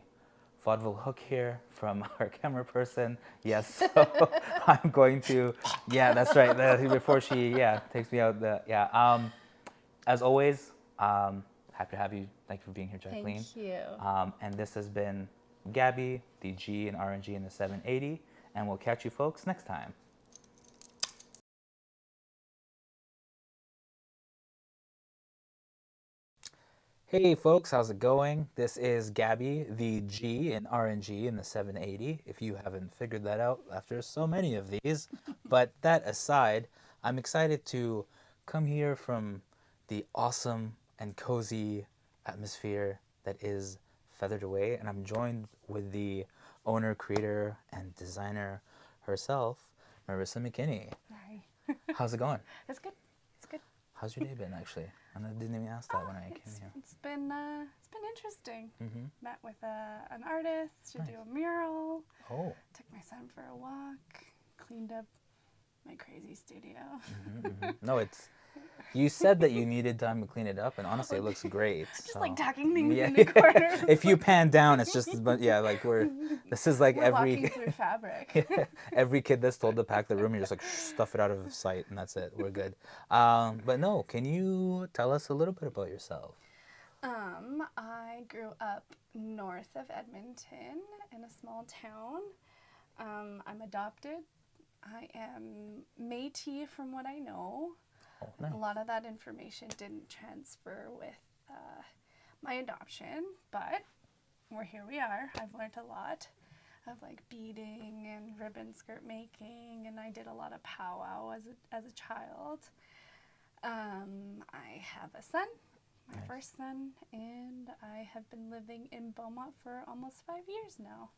vaudeville hook here from our camera person. Yes, so I'm going to, yeah, that's right. Before she, takes me out. As always, happy to have you. Thank you for being here, Jacqueline. Thank you. And this has been Gabby, the G and RNG in the 780, and we'll catch you folks next time. Hey folks, how's it going? This is Gabby, the G in RNG in the 780, if you haven't figured that out after so many of these. But that aside, I'm excited to come here from the awesome and cozy atmosphere that is Feathered Away, and I'm joined with the owner, creator, and designer herself, Marisa McKinney. Hi. How's it going? It's good. It's good. How's your day been, actually? I didn't even ask that when I came here. It's been interesting. Mm-hmm. Met with an artist to Nice. do a mural. Oh. Took my son for a walk. Cleaned up my crazy studio. No, you said that you needed time to clean it up, and honestly, it looks great. Just so. like tucking things in the corners. If you pan down, it's just, but yeah, like this is like We're walking through fabric. every kid that's told to pack the room, you're just like stuff it out of sight, and that's it. We're good. But no, can you tell us a little bit about yourself? I grew up north of Edmonton in a small town. I'm adopted. I am Métis from what I know. Oh, nice. A lot of that information didn't transfer with my adoption, but here we are. I've learned a lot of like beading and ribbon skirt making, and I did a lot of powwow as a child. I have a son, my Nice. first son, and I have been living in Beaumont for almost 5 years now.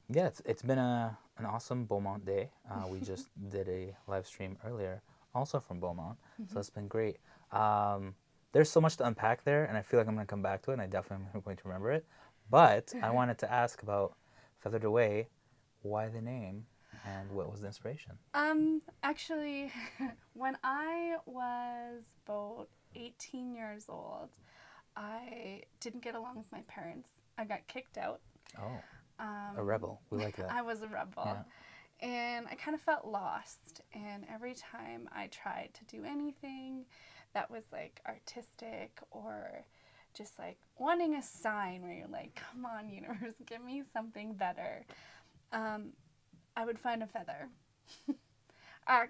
Yeah, it's been an awesome Beaumont day. We just did a live stream earlier, also from Beaumont, so it's been great. There's so much to unpack there, and I feel like I'm going to come back to it, and I definitely am going to remember it. But I wanted to ask about Feathered Away, why the name, and what was the inspiration? Actually, when I was about 18 years old, I didn't get along with my parents. I got kicked out. Oh, a rebel. We like that. I was a rebel. Yeah. And I kind of felt lost. And every time I tried to do anything that was like artistic or just like wanting a sign where you're like, come on, universe, give me something better, I would find a feather.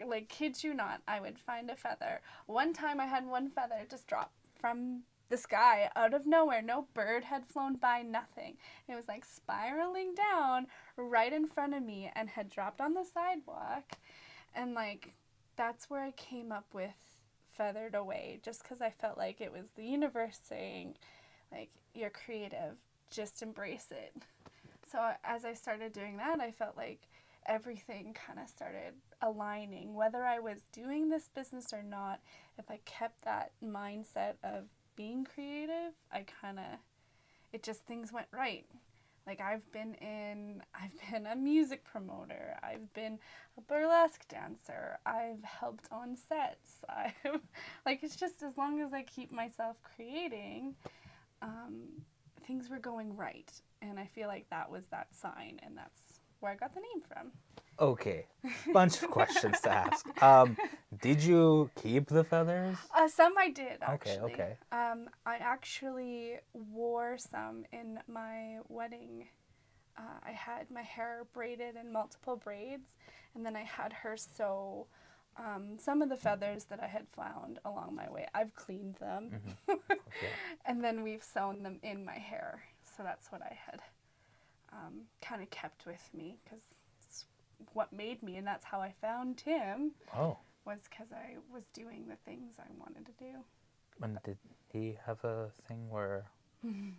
Like, kid you not, I would find a feather. One time I had one feather just drop from the sky out of nowhere. No bird had flown by, nothing. It was like spiraling down right in front of me and had dropped on the sidewalk. And like, that's where I came up with Feathered Away, just because I felt like it was the universe saying, like, you're creative, just embrace it. So as I started doing that, I felt like everything kind of started aligning. Whether I was doing this business or not, if I kept that mindset of being creative, things went right. Like, I've been a music promoter, I've been a burlesque dancer, I've helped on sets. It's just as long as I keep myself creating, things were going right. And I feel like that was that sign, and that's where I got the name from. Okay, bunch of questions to ask. Did you keep the feathers? Some I did, actually. Okay. I actually wore some in my wedding. I had my hair braided in multiple braids, and then I had her sew some of the feathers that I had found along my way. I've cleaned them, Okay. and then we've sewn them in my hair. So that's what I had kind of kept with me, because it's what made me, and that's how I found Tim. Oh. Was because I was doing the things I wanted to do. And did he have a thing where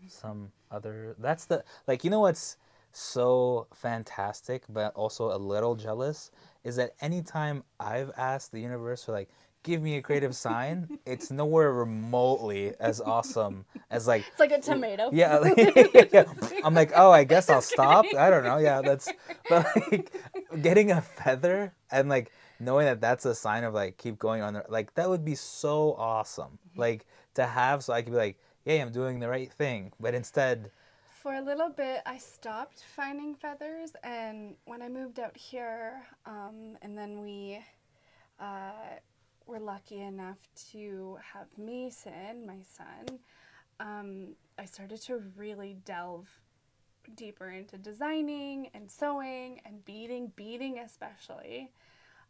some other... That's the... Like, you know what's so fantastic, but also a little jealous, is that anytime I've asked the universe for, like, give me a creative sign, it's nowhere remotely as awesome as, like... It's like a tomato. Yeah. Yeah. I'm like, oh, I guess I'll stop. I don't know. Yeah, that's... But, like, getting a feather and, like, knowing that that's a sign of, like, keep going on there, like, that would be so awesome. Like, to have, so I could be like, yay, I'm doing the right thing. But instead... For a little bit, I stopped finding feathers, and when I moved out here, and then we were lucky enough to have Mason, my son, I started to really delve deeper into designing and sewing and beading especially.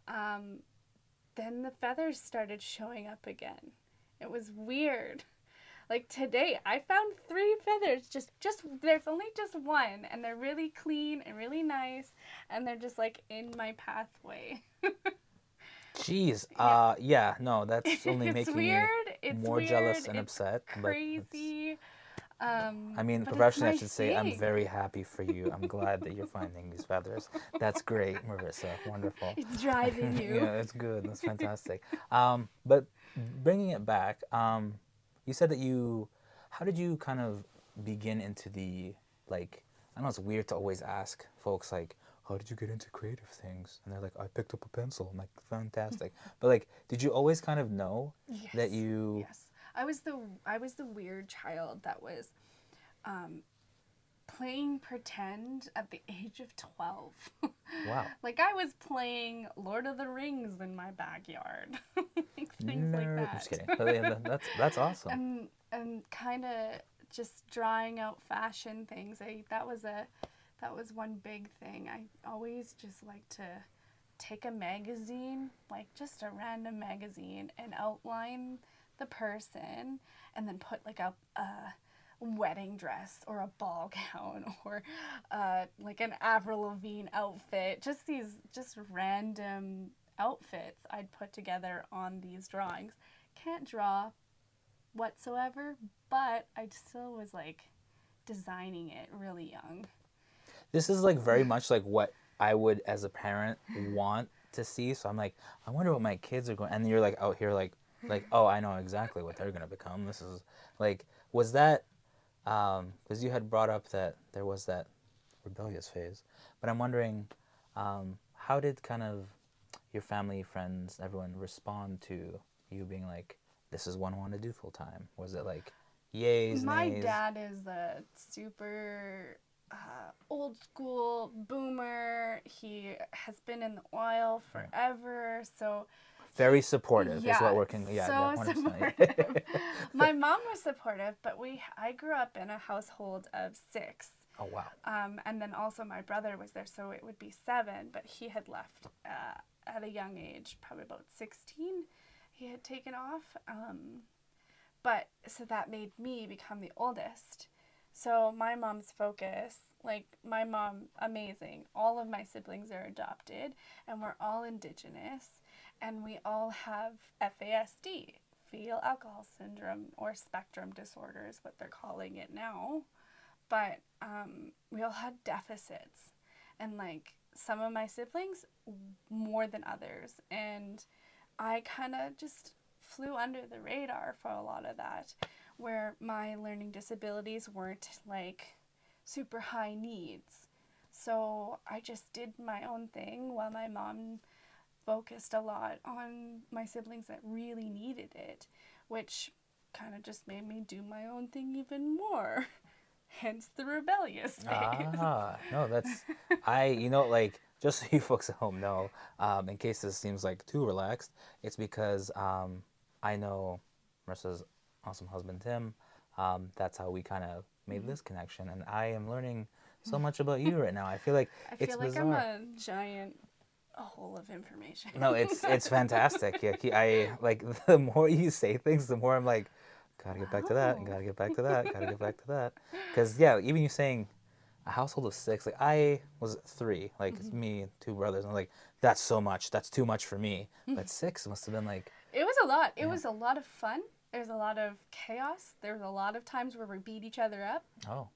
Then the feathers started showing up again. It was weird. Like today, I found 3 feathers. Just there's only just one, and they're really clean and really nice, and they're just like in my pathway. Jeez. Yeah. Yeah. No, that's only It's making me weird. It's more weird. jealous and It's upset. But it's. crazy. I mean, But it's professionally, I my should say I'm thing. very happy for you. I'm glad that you're finding these feathers. That's great, Marissa. Wonderful. It's driving you. Yeah, it's good. That's fantastic. But bringing it back, you said that you, how did you kind of begin into the, like, I know it's weird to always ask folks, like, how did you get into creative things? And they're like, I picked up a pencil. I'm like, fantastic. But, like, did you always kind of know that Yes. you, Yes. I was the weird child that was playing pretend at the age of 12. wow, Like I was playing Lord of the Rings in my backyard. Like things like nerd. that. I'm just kidding. But yeah, that's awesome. And kind of just drawing out fashion things. That was one big thing. I always just like to take a magazine, like just a random magazine, and outline the person, and then put like a wedding dress or a ball gown or like an Avril Lavigne outfit. Just random outfits I'd put together on these drawings. Can't draw whatsoever, but I still was like designing it really young. This is like very much like what I would as a parent want to see. So I'm like, I wonder what my kids are going. And you're like out here like, oh, I know exactly what they're gonna become. This is like, was that because you had brought up that there was that rebellious phase, but I'm wondering, how did kind of your family, friends, everyone respond to you being like, this is what I want to do full time? Was it like, yays, My nays? dad is a super old school boomer. He has been in the oil forever, so Very supportive is what yeah, working. Yeah, so 100%. supportive. My mom was supportive, but I grew up in a household of 6. Oh wow. And then also my brother was there, so it would be 7, but he had left at a young age, probably about 16. He had taken off. But so that made me become the oldest. So my mom's focus, like my mom, amazing. All of my siblings are adopted, and we're all Indigenous, and we all have FASD, fetal alcohol syndrome, or spectrum disorder is what they're calling it now. But we all had deficits, and like some of my siblings more than others, and I kind of just flew under the radar for a lot of that, where my learning disabilities weren't like super high needs. So I just did my own thing while my mom focused a lot on my siblings that really needed it, which kind of just made me do my own thing even more. Hence the rebellious phase. No, that's like just so you folks at home know, in case this seems like too relaxed, it's because I know Marissa's awesome husband Tim. That's how we kind of made this connection, and I am learning so much about you right now. I feel like I it's feel like bizarre. I'm a giant hole of information. No, it's fantastic. Yeah, I like the more you say things, the more I'm like, gotta get back to that, gotta get back to that, gotta get back to that. Because yeah, even you saying a household of 6, like I was 3, like me, 2 brothers, and I'm like, that's so much, that's too much for me. But 6 must have been like, It was a lot. It was a lot of fun. There's a lot of chaos. There's a lot of times where we beat each other up. oh,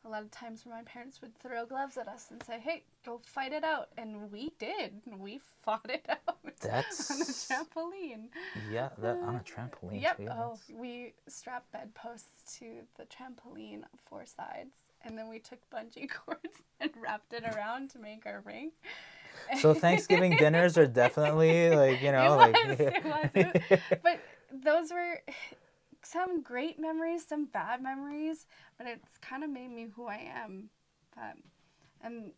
A lot of times where my parents would throw gloves at us and say, hey, go fight it out. And we did. We fought it out that's on a trampoline. yeah, that on a trampoline. Yep. Too, yeah, Oh, we strapped bedposts to the trampoline 4 sides. And then we took bungee cords and wrapped it around to make our ring. So Thanksgiving dinners are definitely like It was. But those were some great memories, some bad memories, but it's kind of made me who I am. And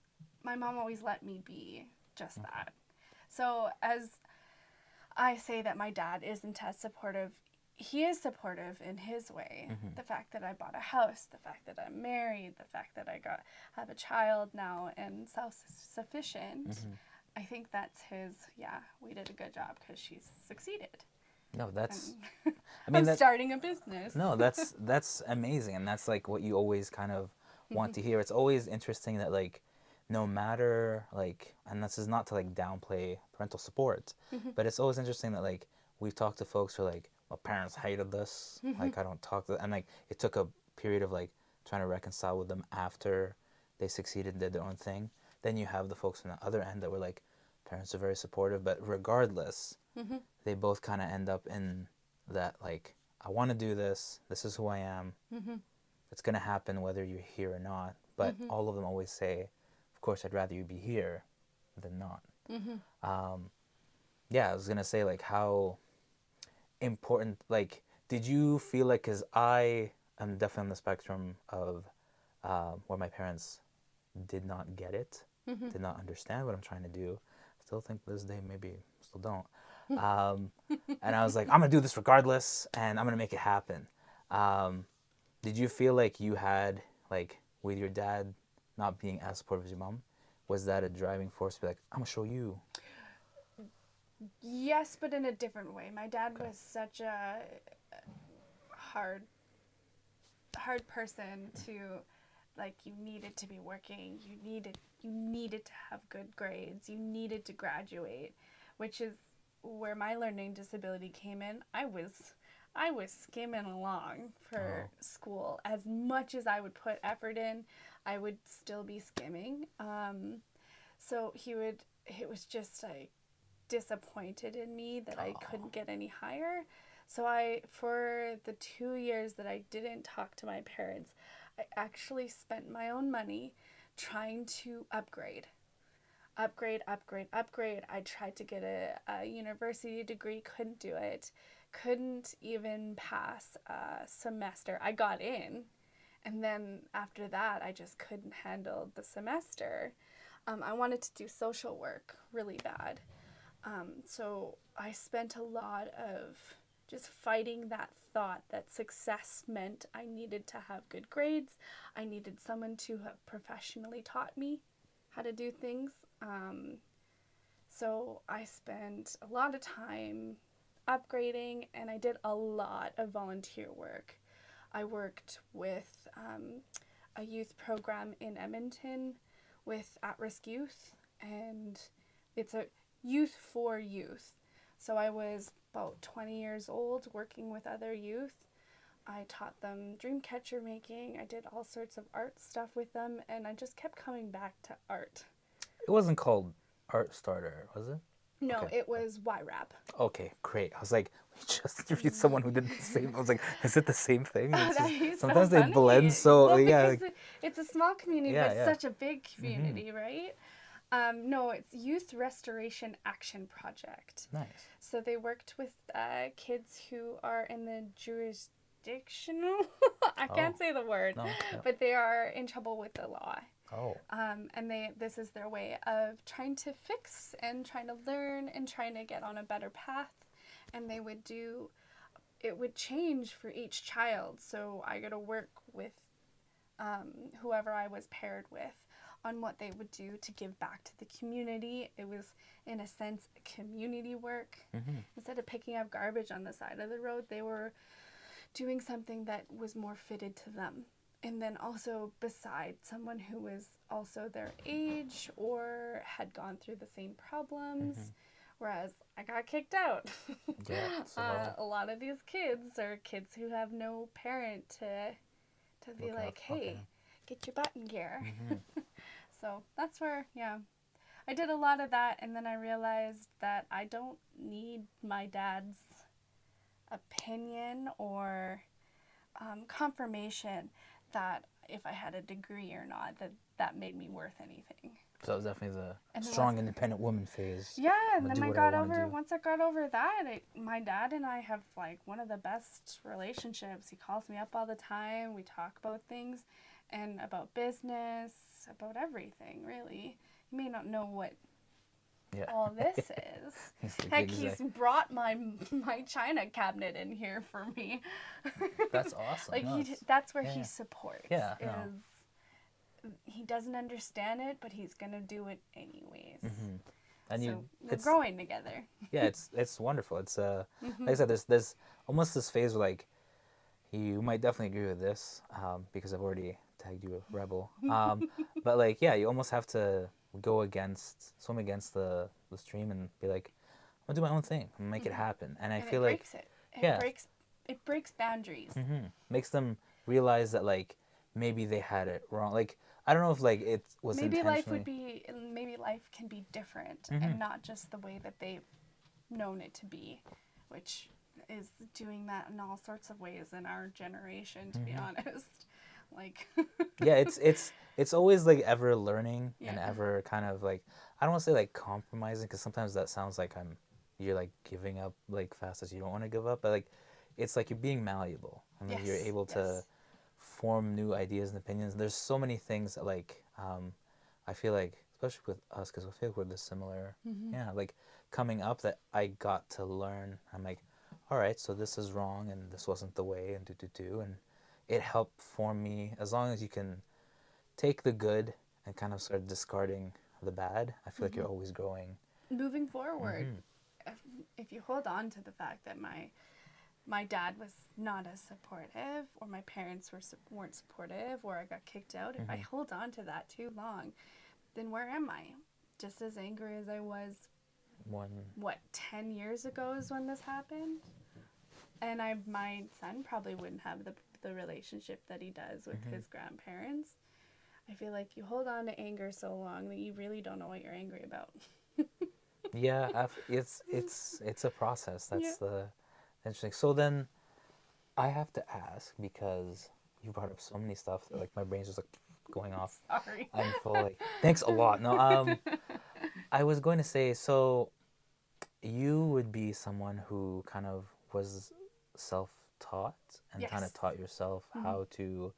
my mom always let me be just that. So as I say that my dad isn't as supportive, he is supportive in his way. The fact that I bought a house, the fact that I'm married, the fact that I have a child now and self-sufficient, I think that's his, we did a good job because she's succeeded. No, that's. And I mean, I'm starting a business. No, that's amazing, and that's like what you always kind of want to hear. It's always interesting that like no matter like, and this is not to like downplay parental support, but it's always interesting that like we've talked to folks who are like, my parents hated this, like I don't talk to them, and like it took a period of like trying to reconcile with them after they succeeded and did their own thing. Then you have the folks on the other end that were like, parents are very supportive, but regardless, they both kind of end up in that like, I want to do this, this is who I am, it's going to happen whether you're here or not, but all of them always say, of course I'd rather you be here than not. Yeah, I was going to say like how important, like, did you feel like, because I am definitely on the spectrum of where my parents did not get it, did not understand what I'm trying to do. Still think to this day maybe still don't. And I was like, I'm gonna do this regardless, and I'm gonna make it happen. Did you feel like you had, like, with your dad not being as supportive as your mom, was that a driving force to be like, I'm gonna show you? Yes, but in a different way. My dad was such a hard person to, like, you needed to be working, you needed to have good grades, you needed to graduate, which is where my learning disability came in. I was skimming along for school. As much as I would put effort in, I would still be skimming. So it was just like disappointed in me that I couldn't get any higher. So for the 2 years that I didn't talk to my parents, I actually spent my own money trying to upgrade. I tried to get a university degree, couldn't do it. Couldn't even pass a semester. I got in, and then after that, I just couldn't handle the semester. I wanted to do social work really bad. So I spent a lot of just fighting that thought that success meant I needed to have good grades. I needed someone to have professionally taught me how to do things. So I spent a lot of time upgrading, and I did a lot of volunteer work. I worked with a youth program in Edmonton with at-risk youth, and it's a youth for youth. So I was about 20 years old working with other youth. I taught them dream catcher making. I did all sorts of art stuff with them, and I just kept coming back to art. It wasn't called Art Starter, was it? No, Okay. It was YRAP. Okay, great. I was like, we just interviewed someone who did the same. I was like, is it the same thing? Sometimes they blend, so well, yeah. Because it's a small community, but it's such a big community, right? No, it's Youth Restoration Action Project. Nice. So they worked with kids who are in the jurisdictional, I can't say the word, but they are in trouble with the law. And this is their way of trying to fix and trying to learn and trying to get on a better path. And it would change for each child. So I got to work with whoever I was paired with on what they would do to give back to the community. It was, in a sense, community work. Instead of picking up garbage on the side of the road, they were doing something that was more fitted to them. And then also beside someone who was also their age or had gone through the same problems. Whereas I got kicked out. A lot of these kids are kids who have no parent to be like, hey, get your butt in gear. So that's where, I did a lot of that, and then I realized that I don't need my dad's opinion or confirmation that if I had a degree or not, that made me worth anything. So it was definitely the strong, independent woman phase. Yeah, and then once I got over that, my dad and I have like one of the best relationships. He calls me up all the time. We talk about things and about business, about everything, really. You may not know what all this is. Heck, he's brought my china cabinet in here for me. That's awesome. Like that's where he supports. Yeah. He doesn't understand it, but he's gonna do it anyways. And so we're growing together. Yeah, it's wonderful. It's like I said, there's almost this phase where like you might definitely agree with this because I've already tagged you a rebel. But like, yeah, you almost have to swim against the stream and be like, I'm gonna do my own thing. I'm gonna make it happen. And I And feel it like, breaks it. yeah, It breaks boundaries. makes them realize that like maybe they had it wrong. Like, I don't know if like it was Maybe life intentionally. maybe life can be different and not just the way that they've known it to be, which is doing that in all sorts of ways in our generation, to be honest. Like, Yeah, it's always like ever learning and Yeah. ever kind of like, I don't want to say like compromising, because sometimes that sounds like you're like giving up like fast as you don't want to give up, but like it's like you're being malleable and like you're Yes, able to yes. form new ideas and opinions. There's so many things that like I feel like, especially with us, because I feel like we're this similar, yeah, like coming up, that I got to learn. I'm like, all right, so this is wrong and this wasn't the way, and do, and it helped form me. As long as you can take the good and kind of start discarding the bad, I feel like you're always growing. moving forward, if you hold on to the fact that my dad was not as supportive, or my parents weren't supportive, or I got kicked out, if I hold on to that too long, then where am I? Just as angry as I was, One, 10 years ago is when this happened? And my son probably wouldn't have the relationship that he does with his grandparents. I feel like you hold on to anger so long that you really don't know what you're angry about. yeah, it's a process. That's Yeah. the interesting. So then, I have to ask, because you brought up so many stuff that like my brain's just like going off. Sorry. I'm full. Like, thanks a lot. No, I was going to say, so you would be someone who kind of was self-taught and kind of Yes. taught yourself how to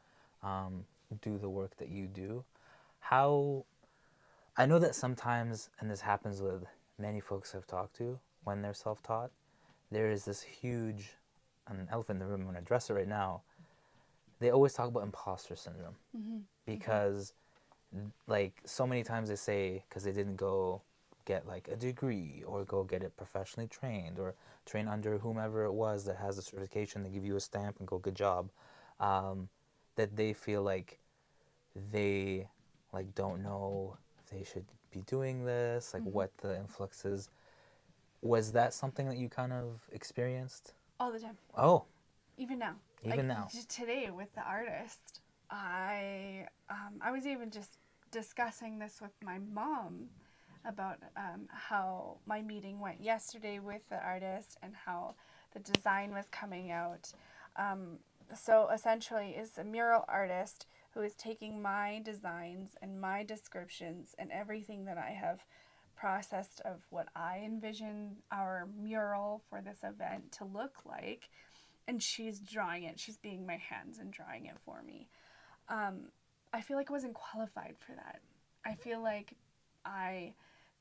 do the work that you do. How, I know that sometimes, and this happens with many folks I've talked to, when they're self-taught, there is this huge, an elephant in the room. I'm going to address it right now. They always talk about imposter syndrome, because like so many times they say, because they didn't go get like a degree or go get it professionally trained or train under whomever it was that has a certification, they give you a stamp and go, good job, that they feel like they like don't know if they should be doing this, like what the influx is. Was that something that you kind of experienced? All the time. Oh, Even now. Even now. Today with the artist, I was even just discussing this with my mom about how my meeting went yesterday with the artist and how the design was coming out. So essentially is a mural artist who is taking my designs and my descriptions and everything that I have processed of what I envision our mural for this event to look like, and she's drawing it. She's being my hands and drawing it for me. I feel like I wasn't qualified for that. I feel like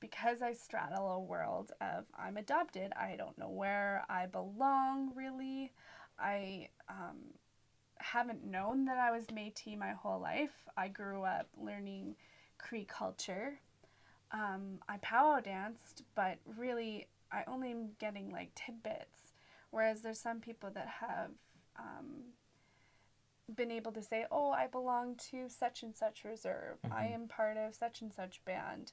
because I straddle a world of I'm adopted, I don't know where I belong really. I haven't known that I was Métis my whole life. I grew up learning Cree culture. I powwow danced, but really I only am getting like tidbits. Whereas there's some people that have been able to say, oh, I belong to such and such reserve. I am part of such and such band.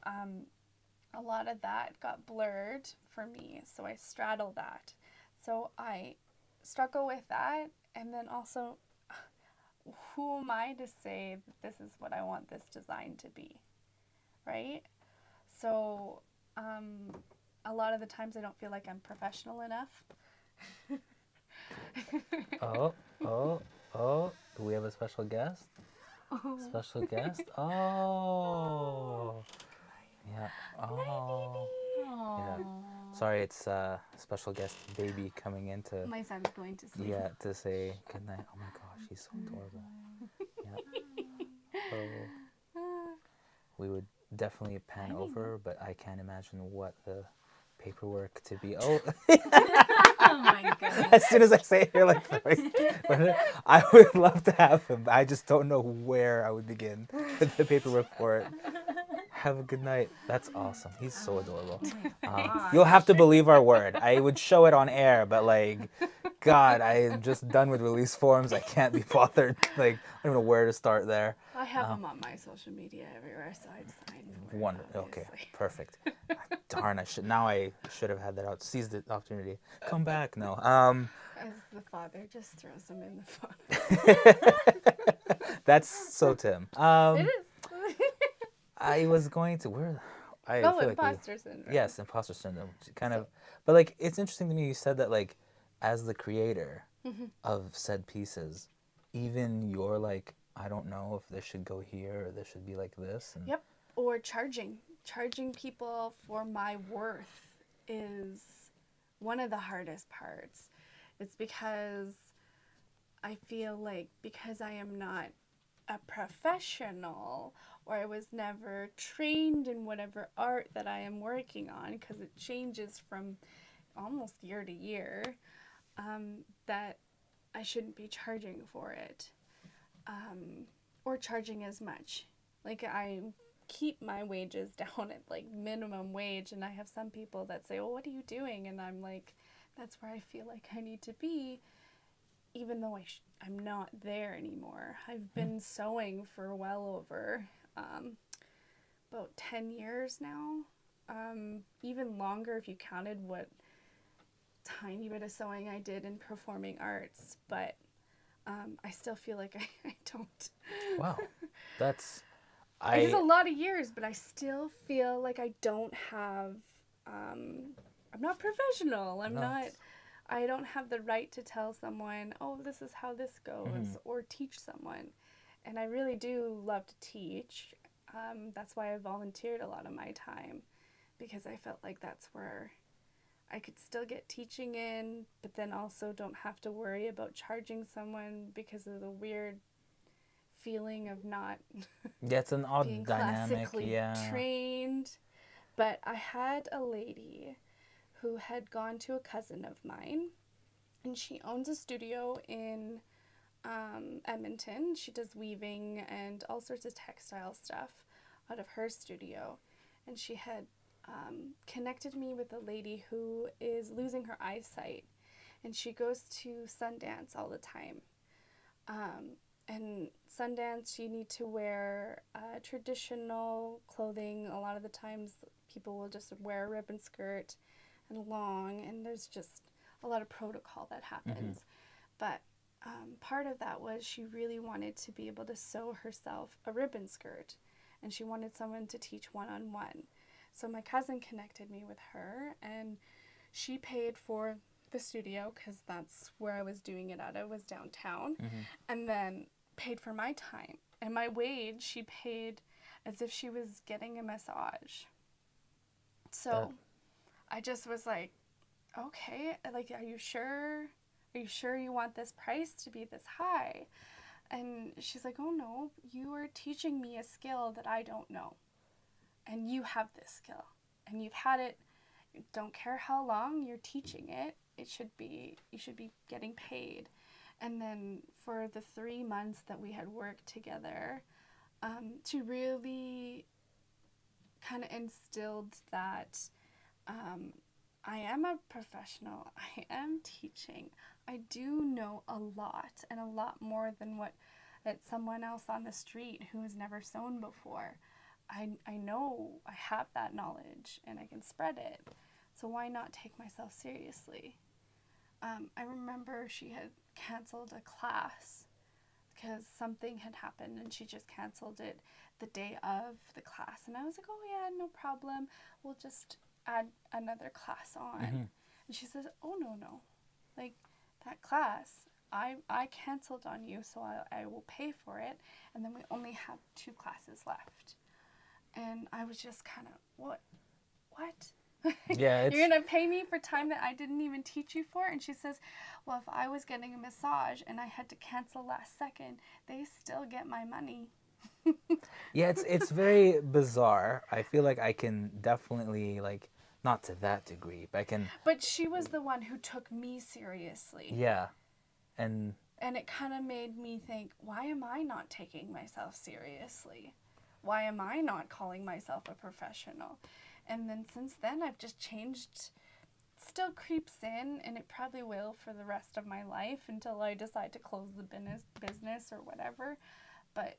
A lot of that got blurred for me, so I straddle that. So I struggle with that, and then also, who am I to say that this is what I want this design to be, right? So a lot of the times I don't feel like I'm professional enough. Oh, do we have a special guest? Special guest? Oh. Yeah. Oh. Yeah. Sorry, it's special guest baby coming in to, My son's going to sleep. yeah, to say good night. Oh my gosh, she's so adorable. Yeah. So we would definitely pan over, but I can't imagine what the paperwork to be. Oh. Oh my goodness. As soon as I say it, you're like, but I would love to have him. I just don't know where I would begin with the paperwork for it. Have a good night. That's awesome. He's so adorable. You'll have to believe our word. I would show it on air, but like, God, I am just done with release forms. I can't be bothered. Like, I don't know where to start there. I have them on my social media everywhere, so I'd sign for it, Wonderful. Okay, obviously. perfect. Darn, I should have had that out. Seize the opportunity. Come back. No. As the father just throws them in the phone. That's so Tim. It is. I was going to where. I Oh, feel like imposter syndrome. yes, imposter syndrome. Kind of, but like it's interesting to me. You said that like, as the creator of said pieces, even you're like, I don't know if this should go here or this should be like this. And Yep. Or charging people for my worth is one of the hardest parts. It's because I feel like because I am not a professional, or I was never trained in whatever art that I am working on, because it changes from almost year to year, that I shouldn't be charging for it, or charging as much. Like, I keep my wages down at like minimum wage, and I have some people that say, well, what are you doing? And I'm like, that's where I feel like I need to be, even though I'm not there anymore. I've been sewing for well over about 10 years now, even longer if you counted what tiny bit of sewing I did in performing arts, but I still feel like I don't. wow, that's It's a lot of years, but I still feel like I don't have, I'm not professional. I don't have the right to tell someone, oh, this is how this goes, or teach someone. And I really do love to teach. That's why I volunteered a lot of my time, because I felt like that's where I could still get teaching in, but then also don't have to worry about charging someone because of the weird feeling of not yeah, it's an odd being dynamic. classically Yeah. trained. But I had a lady who had gone to a cousin of mine, and she owns a studio in Edmonton. She does weaving and all sorts of textile stuff out of her studio, and she had connected me with a lady who is losing her eyesight, and she goes to Sundance all the time. And Sundance, you need to wear traditional clothing. A lot of the times people will just wear a ribbon skirt and long, and there's just a lot of protocol that happens. But part of that was she really wanted to be able to sew herself a ribbon skirt, and she wanted someone to teach one-on-one. So my cousin connected me with her, and she paid for the studio, because that's where I was doing it at. I was downtown, and then paid for my time. And my wage, she paid as if she was getting a massage. So I just was like, okay, like, are you sure? Are you sure you want this price to be this high? And she's like, oh no, you are teaching me a skill that I don't know. And you have this skill. And you've had it, don't care how long you're teaching it, you should be getting paid. And then for the 3 months that we had worked together, she really kind of instilled that I am a professional. I am teaching. I do know a lot, and a lot more than what that someone else on the street who has never sewn before. I know I have that knowledge, and I can spread it. So why not take myself seriously? I remember she had canceled a class because something had happened, and she just canceled it the day of the class. And I was like, oh yeah, no problem. We'll just add another class on. And she says, oh no. Like, that class, I canceled on you, so I will pay for it. And then we only have 2 classes left. And I was just kind of, what? Yeah, You're going to pay me for time that I didn't even teach you for? And she says, well, if I was getting a massage and I had to cancel last second, they still get my money. Yeah, it's very bizarre. I feel like I can definitely, like, not to that degree, but I can. But she was the one who took me seriously. Yeah, and it kind of made me think, why am I not taking myself seriously? Why am I not calling myself a professional? And then since then, I've just changed still creeps in, and it probably will for the rest of my life until I decide to close the business or whatever. But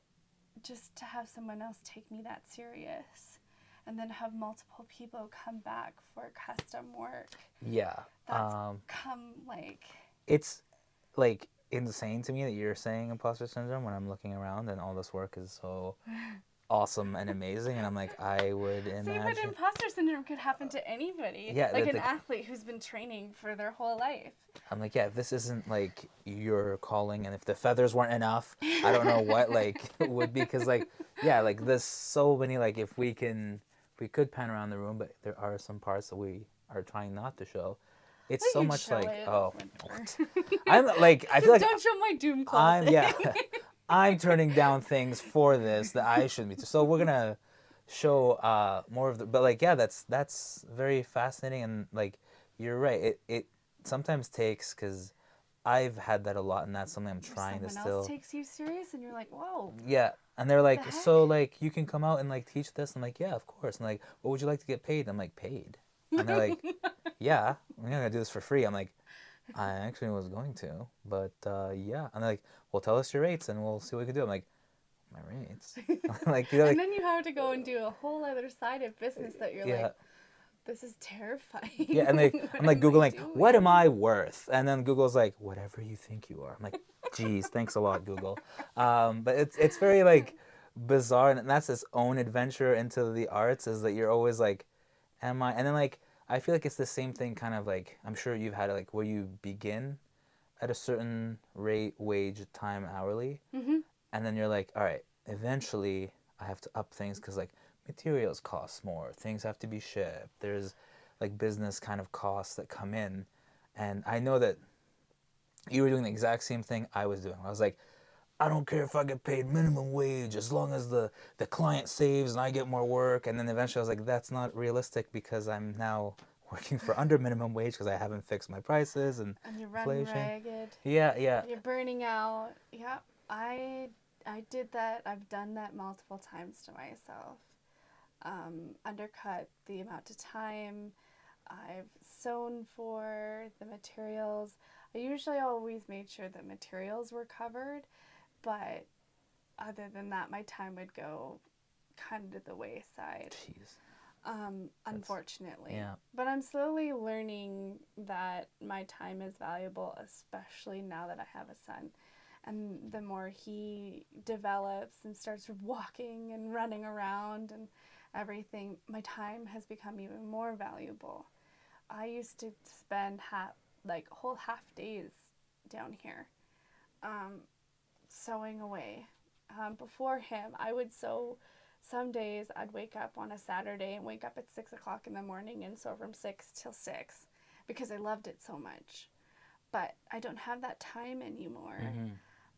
just to have someone else take me that serious, and then have multiple people come back for custom work. Yeah. That's like... It's like insane to me that you're saying imposter syndrome when I'm looking around and all this work is so awesome and amazing, and I'm like, I would See, but imagine. imposter syndrome could happen to anybody. Yeah, like an athlete who's been training for their whole life. I'm like, yeah, if this isn't like your calling, and if the feathers weren't enough, I don't know what like would be, because like, yeah, like there's so many, like if we could pan around the room, but there are some parts that we are trying not to show. It's so much like, I'm like, I feel like don't show my doom closet. I'm turning down things for this that I shouldn't be. So we're gonna show more of the, but like, yeah, that's very fascinating, and like, you're right. It sometimes takes, because I've had that a lot, and that's something I'm trying to still. Someone else takes you serious, and you're like, whoa. Yeah, and they're like, so like, you can come out and like teach this. I'm like, yeah, of course. And like, what would you like to get paid? I'm like, paid. And they're like, yeah, we're not gonna do this for free. I'm like, I actually was going to, but yeah. And they're like, well, tell us your rates and we'll see what we can do. I'm like, my rates? Like, and then you have to go and do a whole other side of business that you're like, this is terrifying. Yeah, and I'm like Googling, what am I worth? And then Google's like, whatever you think you are. I'm like, geez, thanks a lot, Google. But it's very like bizarre, and that's its own adventure into the arts, is that you're always like, am I? And then like, I feel like it's the same thing, kind of like, I'm sure you've had it, like where you begin at a certain rate, wage, time, hourly, and then you're like, all right, eventually I have to up things, because like materials cost more, things have to be shipped, there's like business kind of costs that come in, and I know that you were doing the exact same thing I was doing. I was like, I don't care if I get paid minimum wage as long as the client saves and I get more work. And then eventually I was like, that's not realistic, because I'm now working for under minimum wage because I haven't fixed my prices and you're running ragged. Yeah. You're burning out. Yeah, I did that. I've done that multiple times to myself. Undercut the amount of time I've sewn for the materials. I usually always made sure that materials were covered. But other than that, my time would go kind of to the wayside. Jeez. Unfortunately. Yeah. But I'm slowly learning that my time is valuable, especially now that I have a son. And the more he develops and starts walking and running around and everything, my time has become even more valuable. I used to spend whole half days down here. Sewing away. Before him, I would sew. Some days I'd wake up on a Saturday and wake up at 6 o'clock in the morning and sew from 6 till 6 because I loved it so much. But I don't have that time anymore.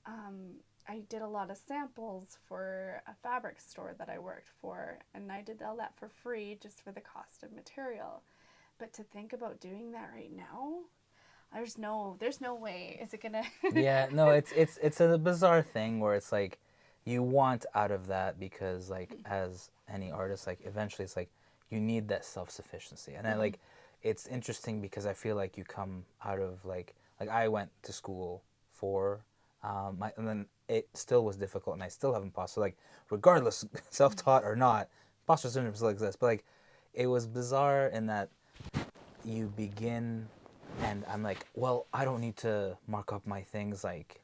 I did a lot of samples for a fabric store that I worked for, and I did all that for free just for the cost of material. But to think about doing that right now, there's no way. Is it gonna? Yeah, no, it's a bizarre thing where it's like, you want out of that, because like, as any artist, like eventually it's like you need that self-sufficiency, and then like, it's interesting because I feel like you come out of like I went to school for and then it still was difficult, and I still have imposter, like regardless, self-taught or not, imposter syndrome still exists, but like, it was bizarre in that you begin. And I'm like, well, I don't need to mark up my things like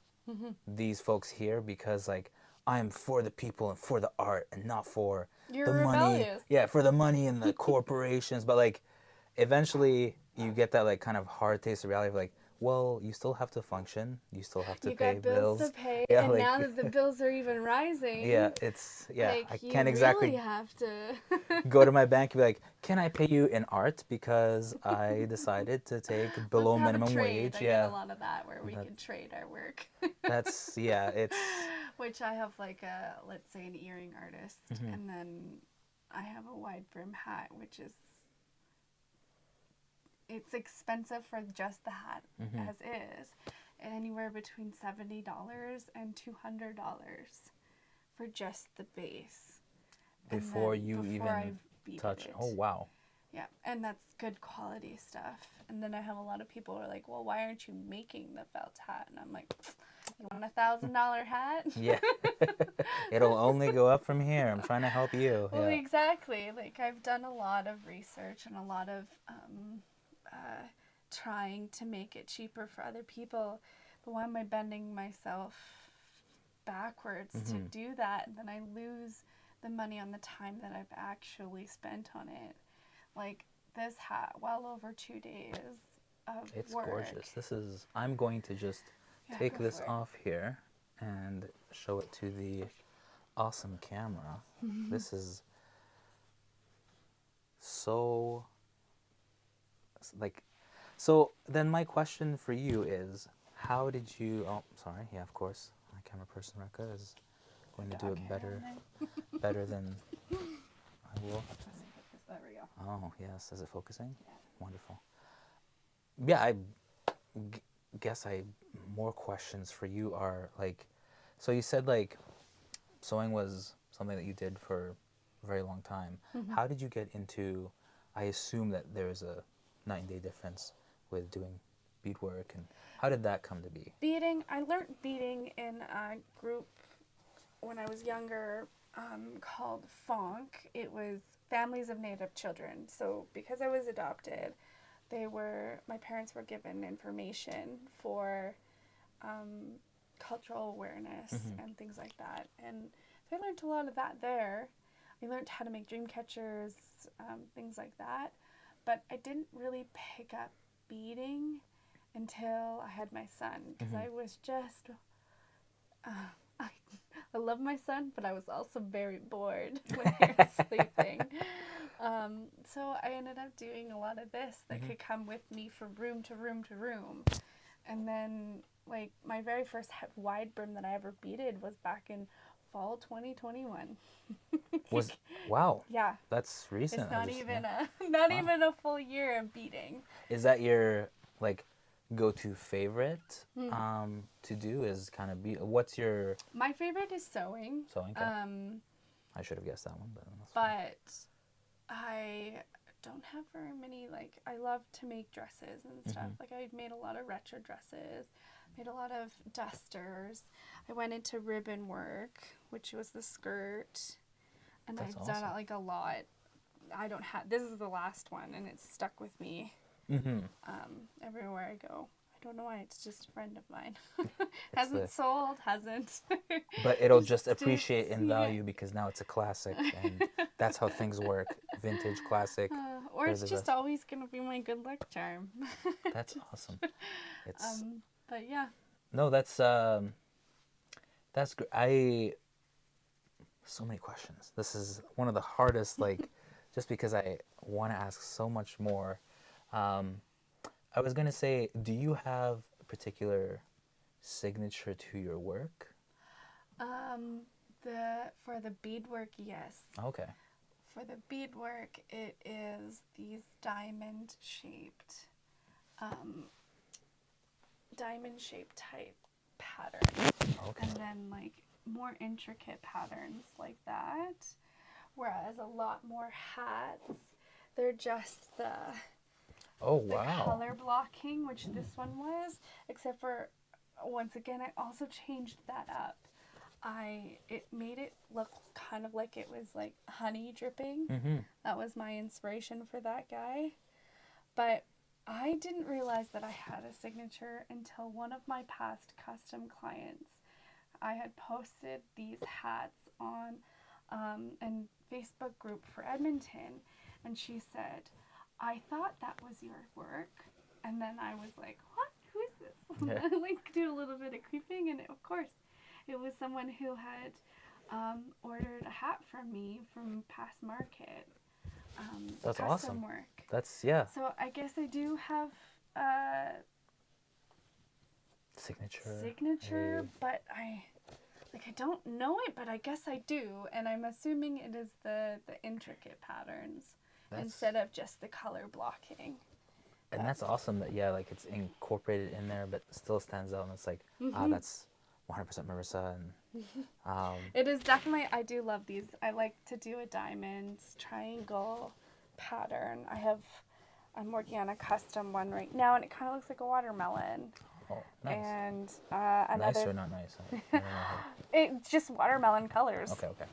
these folks here, because like, I'm for the people and for the art and not for the money. Yeah, for the money and the corporations. But like, eventually you get that like kind of hard taste of reality of like, well, you still have to function. You still have to pay bills. You got bills to pay, yeah, and like, now that the bills are even rising. Yeah, like, I can't exactly really have to go to my bank and be like, can I pay you in art because I decided to take below minimum wage? I get a lot of that where we can trade our work. That's it's which I have like let's say an earring artist, and then I have a wide brim hat, which is, it's expensive for just the hat as is, and anywhere between $70 and $200 for just the base. Before you even touch. Oh wow. Yeah, and that's good quality stuff. And then I have a lot of people who are like, well, why aren't you making the felt hat? And I'm like, you want $1,000 hat? Yeah. It'll only go up from here. I'm trying to help you. Well, Yeah. exactly. Like, I've done a lot of research and a lot of trying to make it cheaper for other people. But why am I bending myself backwards to do that? And then I lose the money on the time that I've actually spent on it. Like, this hat, well over 2 days of It's work. gorgeous. I'm going to just Yeah, take go this for it. off here and show it to the awesome camera. This is so, like, so then my question for you is, how did you, oh, sorry, yeah, of course, my camera person, Rekka, is going to do Dog it hair better, on there. better than I will. There we go. Oh, yes. Is it focusing? Wonderful. Yeah, guess more questions for you are like, so you said like sewing was something that you did for a very long time. How did you get into, I assume that there's a night and day difference with doing beadwork, and how did that come to be? Beading, I learned beading in a group when I was younger called FONC. It was Families of Native Children. So because I was adopted, my parents were given information for cultural awareness and things like that. And so I learned a lot of that there. I learned how to make dream catchers, things like that. But I didn't really pick up beading until I had my son, because I was just, I love my son, but I was also very bored when he was sleeping. So I ended up doing a lot of this that could come with me from room to room to room. And then, like, my very first wide brim that I ever beaded was back in fall 2021. Wow. Yeah. That's recent. It's not even Wow. even a full year of beading. Is that your like go-to favorite to do? Is kind of what's your My favorite is sewing. sewing? Okay. I should have guessed that one, but that's fine. But I don't have very many, like, I love to make dresses and stuff. Like, I made a lot of retro dresses, made a lot of dusters. I went into ribbon work, which was the skirt, and That's I've done awesome. like a lot. I don't have, this is the last one, and it's stuck with me everywhere I go. I don't know why, it's just a friend of mine. Hasn't sold, hasn't. But it'll just appreciate in value because now it's a classic, and that's how things work. Vintage, classic. Or they're it's the just best. always going to be my good luck charm. That's awesome. It's But yeah. no, that's great. So many questions. This is one of the hardest, like, just because I want to ask so much more. I was gonna say, do you have a particular signature to your work? For the beadwork, yes. Okay. For the beadwork, it is these diamond-shaped type patterns. Okay. And then, like, more intricate patterns like that. Whereas a lot more hats, they're just the wow. color blocking, which this one was, except for, once again, I also changed that up. It made it look kind of like it was like honey dripping. That was my inspiration for that guy. But I didn't realize that I had a signature until one of my past custom clients. I had posted these hats on a Facebook group for Edmonton, and she said, I thought that was your work. And then I was like, what? Who is this? Yeah. I like do a little bit of creeping, and of course, it was someone who had ordered a hat from me from past market. That's custom awesome. work. That's, yeah. So I guess I do have signature, but I don't know it, but I guess I do, and I'm assuming it is the intricate patterns instead of just the color blocking. And that's awesome that, yeah, like, it's incorporated in there, but still stands out, and it's like, that's 100% Marisa. And It is definitely, I do love these. I like to do a diamond, triangle, pattern. I'm working on a custom one right now, and it kind of looks like a watermelon. Oh, nice. And Nice another, or not nice? I don't know how- it's just watermelon colors. Okay, okay.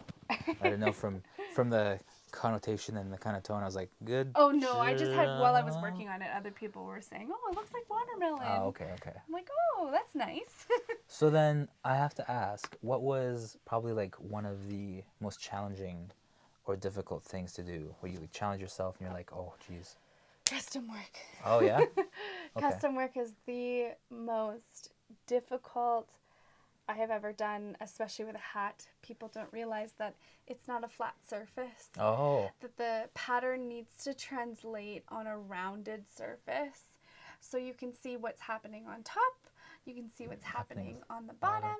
I didn't know from the connotation and the kind of tone. I was like, good. Oh no, I just had, while I was working on it, other people were saying, oh, it looks like watermelon. Oh, okay, okay. I'm like, oh, that's nice. So then I have to ask, what was probably like one of the most challenging or difficult things to do where you like challenge yourself and you're like, oh, geez. Custom work. Oh, yeah? Okay. Custom work is the most difficult I have ever done, especially with a hat. People don't realize that it's not a flat surface. Oh, That the pattern needs to translate on a rounded surface. So you can see what's happening on top, you can see what's happening on the bottom,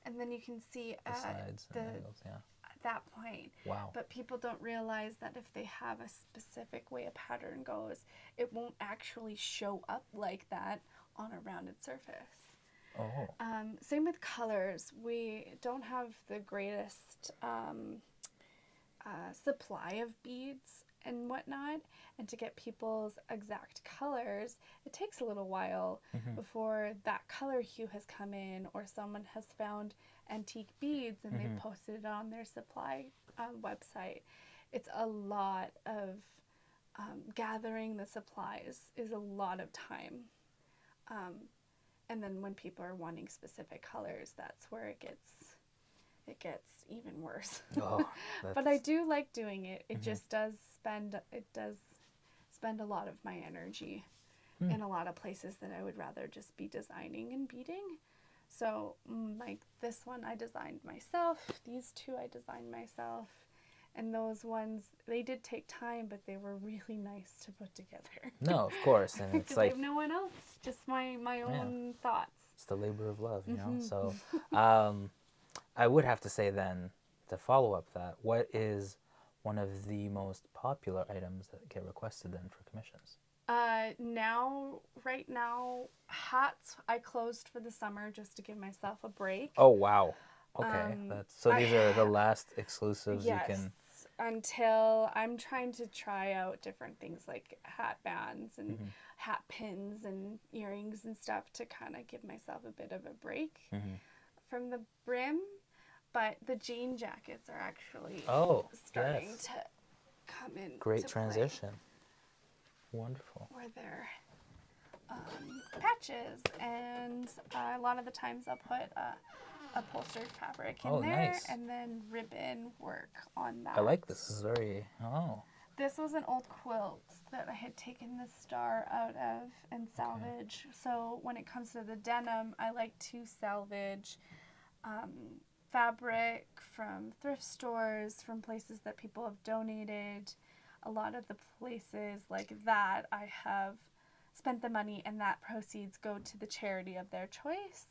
and then you can see the sides and angles, yeah. at that point. Wow. But people don't realize that if they have a specific way a pattern goes, it won't actually show up like that on a rounded surface. Oh. Same with colors. We don't have the greatest supply of beads and whatnot, and to get people's exact colors, it takes a little while before that color hue has come in, or someone has found antique beads and they've posted it on their supply website. It's a lot of gathering the supplies is a lot of time. And then when people are wanting specific colors, that's where it gets even worse. Oh, But I do like doing it. It just does spend a lot of my energy in a lot of places that I would rather just be designing and beading. So like this one I designed myself, these two I designed myself, and those ones, they did take time, but they were really nice to put together. No, of course. And it's Because I like, have no one else, just my own thoughts. it's the labor of love, you know? So I would have to say then, to follow up that, what is one of the most popular items that get requested then for commissions? Right now, hats I closed for the summer just to give myself a break. Oh, wow. Okay. These are the last exclusives Yes, you can... until I'm trying to try out different things like hat bands and hat pins and earrings and stuff to kind of give myself a bit of a break from the brim. But the jean jackets are actually starting to come in. Great transition. Wonderful. Where they're patches, and a lot of the times I'll put upholstered fabric in there, nice. and then ribbon work on that. I like this. This is very... This was an old quilt that I had taken the star out of and salvage. So when it comes to the denim, I like to salvage fabric from thrift stores, from places that people have donated. A lot of the places like that, I have spent the money, and that proceeds go to the charity of their choice.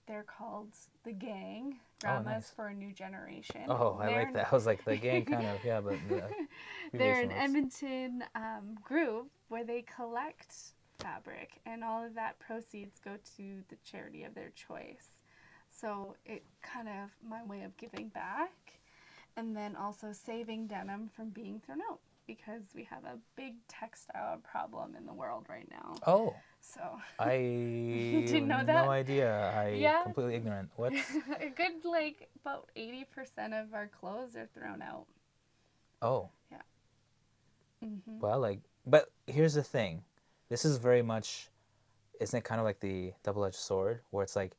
They're called The Gang, Grandmas nice. for a New Generation. Oh, I like that. I was like, the gang kind of, yeah, but... They're an Edmonton group where they collect fabric, and all of that proceeds go to the charity of their choice. So it kind of my way of giving back, and then also saving denim from being thrown out, because we have a big textile problem in the world right now. Oh. So I didn't know that? No idea. Completely ignorant. What's... A good, like, about 80% of our clothes are thrown out. Oh. Yeah. Well, like, but here's the thing. This is very much, isn't it kind of like the double-edged sword, where it's like,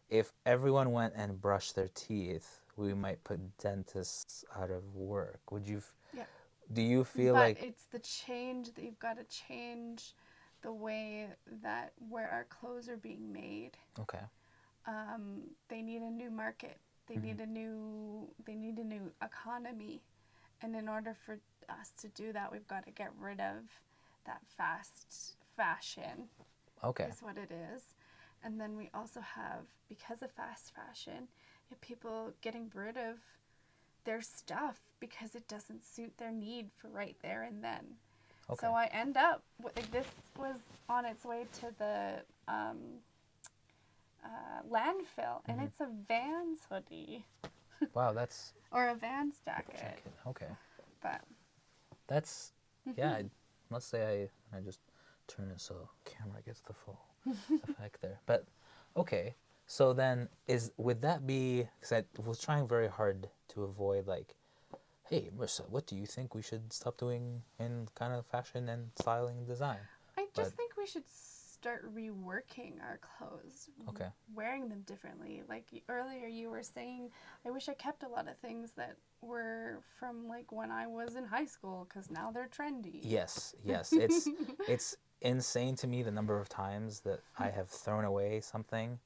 if everyone went and brushed their teeth, we might put dentists out of work. Would you... Yeah. Do you feel but like... it's the change that you've got to change the way that where our clothes are being made. Okay. They need a new market. They need a new economy. And in order for us to do that, we've got to get rid of that fast fashion. Okay. Is what it is. And then we also have, because of fast fashion, you have people getting rid of their stuff because it doesn't suit their need for right there and then. Okay. So I end up, this was on its way to the landfill, and it's a Vans hoodie. Wow, that's... Or a Vans jacket. Okay. But That's yeah. Let's say I just turn it so camera gets the full effect there. But okay, so then would that be, because I was trying very hard to avoid like, hey Marissa, what do you think we should stop doing in kind of fashion and styling and design? I just But think we should start reworking our clothes, okay, wearing them differently. Like earlier, you were saying, I wish I kept a lot of things that were from like when I was in high school because now they're trendy. yes, it's insane to me the number of times that I have thrown away something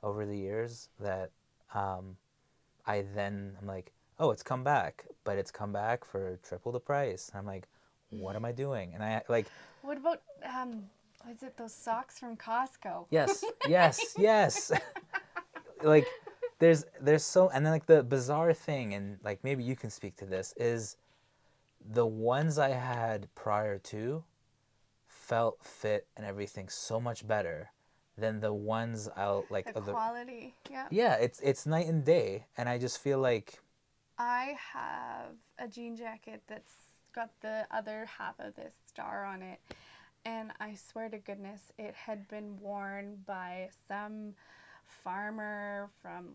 over the years that I'm like, oh, it's come back, but it's come back for triple the price. And I'm like, what am I doing? And I like, What about is it those socks from Costco? yes. Like there's so, and then like the bizarre thing, and like maybe you can speak to this, is the ones I had prior to felt fit and everything so much better than the ones I'll like The quality, yeah. yeah, it's night and day, and I just feel like I have a jean jacket that's got the other half of this star on it, and I swear to goodness it had been worn by some farmer from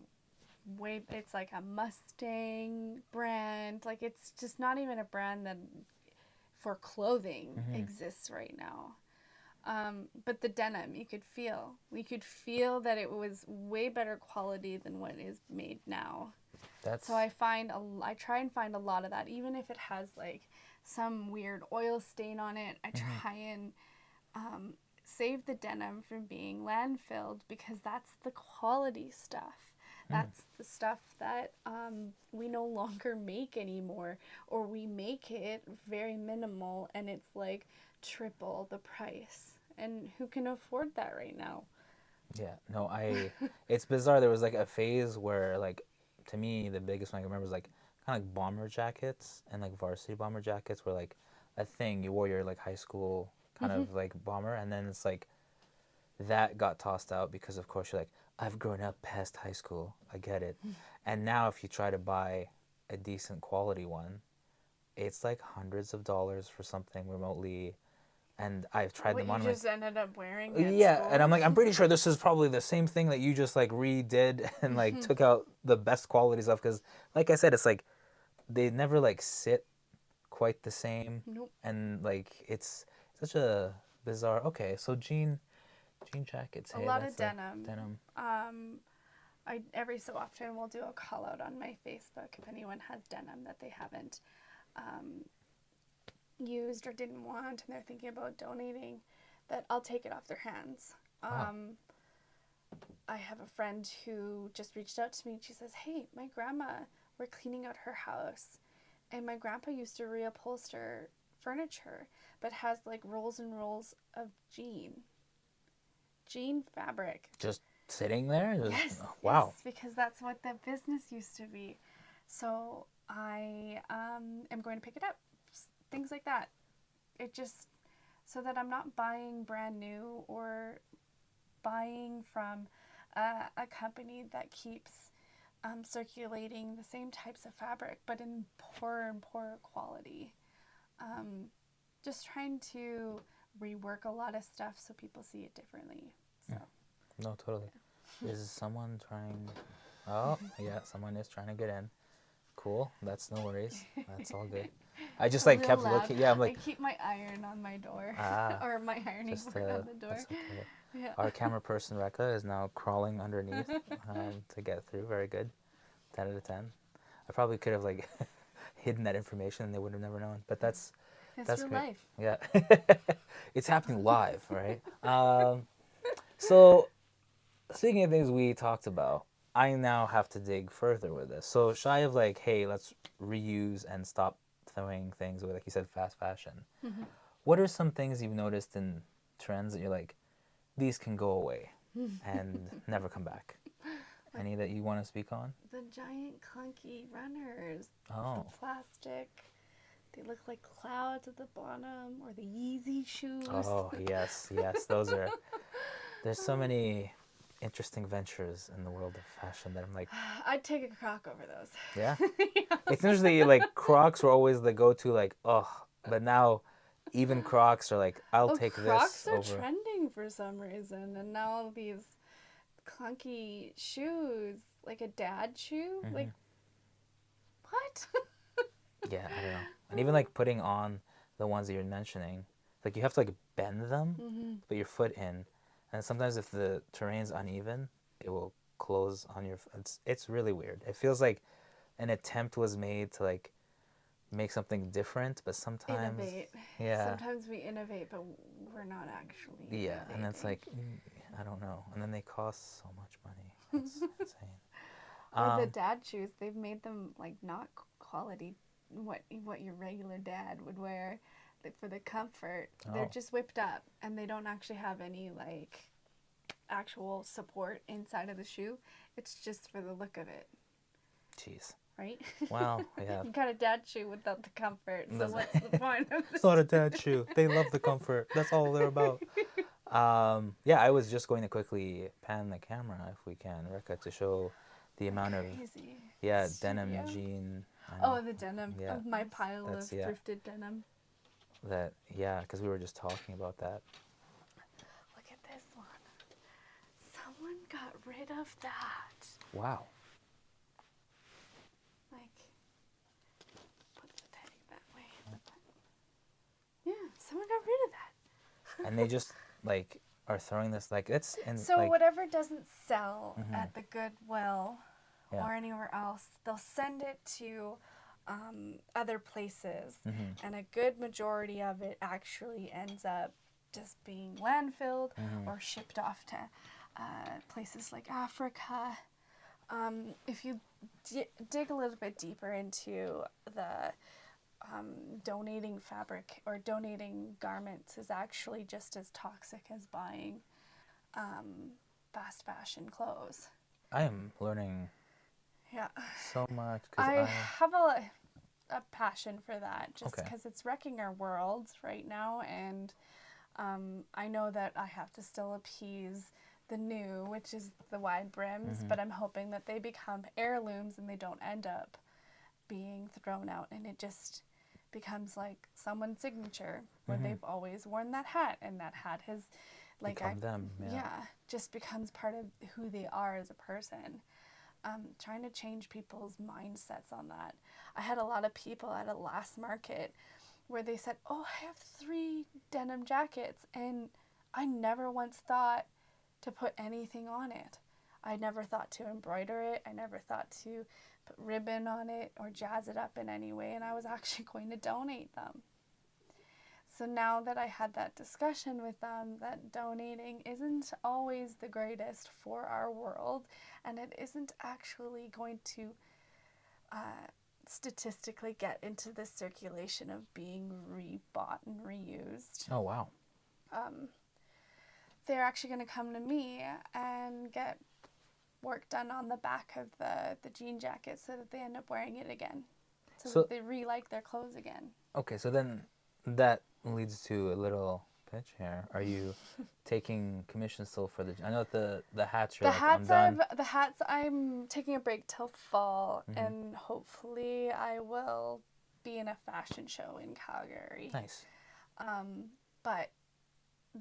it's like a Mustang brand. Like it's just not even a brand that for clothing exists right now. But the denim, you could feel that it was way better quality than what is made now. that's So I try and find a lot of that, even if it has like some weird oil stain on it. I try and save the denim from being landfilled because that's the quality stuff. That's the stuff that we no longer make anymore, or we make it very minimal and it's like triple the price. And who can afford that right now? yeah, no, it's bizarre. There was like a phase where like, to me, the biggest one I can remember was like kind of like bomber jackets, and like varsity bomber jackets were like a thing. You wore your like high school kind of like bomber, and then it's like that got tossed out because of course you're like, I've grown up past high school. I get it. And now if you try to buy a decent quality one, it's like hundreds of dollars for something remotely. And I've tried What them you on just ended up wearing at yeah, school? and I'm like, I'm pretty sure this is probably the same thing that you just like redid and like took out the best quality stuff, because like I said, it's like they never like sit quite the same. Nope. And like it's such a bizarre. Okay, so jean jackets. A Hey, lot that's of denim. denim. I every so often will do a call out on my Facebook if anyone has denim that they haven't used or didn't want and they're thinking about donating, that I'll take it off their hands. Wow. I have a friend who just reached out to me and she says, hey, my grandma, we're cleaning out her house, and my grandpa used to reupholster furniture but has like rolls and rolls of jean fabric. Just sitting there. Yes. Oh, wow. Yes, because that's what the business used to be. So I am going to pick it up. Things like that. It just, so that I'm not buying brand new or buying from a company that keeps circulating the same types of fabric but in poorer and poorer quality. Just trying to rework a lot of stuff so people see it differently. So. No, totally. Is someone trying? Oh, yeah, someone is trying to get in. Cool. That's no worries. That's all good. I just like kept looking. Yeah, I'm like, I keep my iron on my door, or my ironing just board on the door. that's okay. Yeah. Our camera person Rekha is now crawling underneath to get through. Very good. 10 out of 10. I probably could have like hidden that information and they would have never known. But that's It's your great. life. Yeah. It's happening live, right? So speaking of things we talked about, I now have to dig further with this. So shy of like, hey, let's reuse and stop throwing things away, like you said, fast fashion. What are some things you've noticed in trends that you're like, these can go away and never come back? Any that you want to speak on? The giant clunky runners. Oh. The plastic. They look like clouds at the bottom, or the Yeezy shoes. Oh, yes. Those are, there's so many interesting ventures in the world of fashion that I'm like, I'd take a Croc over those. yeah? It's usually like Crocs were always the go-to, like, oh, But now, even Crocs are like, I'll Oh, take Crocs this are over. trending for some reason, and now these clunky shoes, like a dad shoe, like what? Yeah, I don't know. And even like putting on the ones that you're mentioning, like you have to like bend them, put your foot in, and sometimes if the terrain's uneven, it will close on your. It's really weird. It feels like an attempt was made to like make something different, but sometimes Innovate. yeah, Sometimes we innovate, but we're not actually. yeah, and it's innovating. like I don't know, and then they cost so much money. It's insane. Or the dad shoes, they've made them like not quality, what your regular dad would wear, like for the comfort. They're Oh. just whipped up, and they don't actually have any like actual support inside of the shoe. It's just for the look of it, Jeez. right? Well, yeah. You got a dad shoe without the comfort, so Doesn't- what's the point of It's not a dad shoe. They love the comfort. That's all they're about. Yeah, I was just going to quickly pan the camera, if we can, Rekha, to show the amount of Crazy. denim Yeah. jean. Oh, the denim. Yeah. Of my pile of That's- yeah. thrifted denim. That because we were just talking about that. Look at this one. Someone got rid of that. Wow. Like, put the tag that way. Yeah, someone got rid of that. And they just like are throwing this like it's and So like whatever doesn't sell at the Goodwill Yeah. or anywhere else, they'll send it to other places, and a good majority of it actually ends up just being landfilled or shipped off to places like Africa. If you dig a little bit deeper into the donating fabric or donating garments is actually just as toxic as buying fast fashion clothes. I am learning Yeah. so much I because have a passion for that just Okay. because it's wrecking our world right now, and I know that I have to still appease the new, which is the wide brims, but I'm hoping that they become heirlooms and they don't end up being thrown out, and it just becomes like someone's signature where they've always worn that hat, and that hat has like become them. Yeah. just becomes part of who they are as a person. Trying to change people's mindsets on that. I had a lot of people at a last market where they said, oh, I have 3 denim jackets, and I never once thought to put anything on it. I never thought to embroider it. I never thought to put ribbon on it or jazz it up in any way, and I was actually going to donate them. So now that I had that discussion with them, that donating isn't always the greatest for our world, and it isn't actually going to statistically get into the circulation of being rebought and reused. Oh wow. They're actually going to come to me and get work done on the back of the jean jacket so that they end up wearing it again. So that they re-like their clothes again. Okay, so then that leads to a little pitch here. Are you taking commissions still for the? I know the hats. You're I'm done. The hats I'm taking a break till fall, and hopefully I will be in a fashion show in Calgary. Nice. But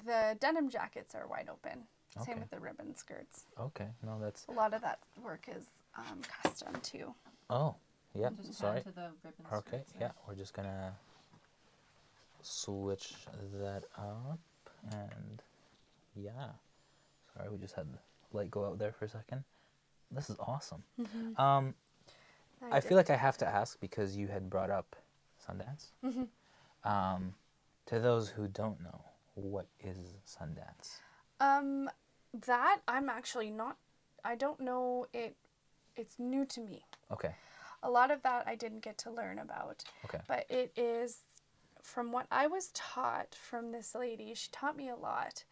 the denim jackets are wide open. Same Okay. with the ribbon skirts. Okay, no, that's. A lot of that work is custom too. Oh, yeah. Just Sorry. pan to the ribbon Okay, skirts, yeah, we're just gonna switch that up, and yeah. Sorry, we just had the light go out there for a second. This is awesome. I feel like I have to ask because you had brought up Sundance. To those who don't know, what is Sundance? That I'm actually not. I don't know it. It's new to me. Okay. A lot of that I didn't get to learn about. Okay. But it is, from what I was taught from this lady, she taught me a lot,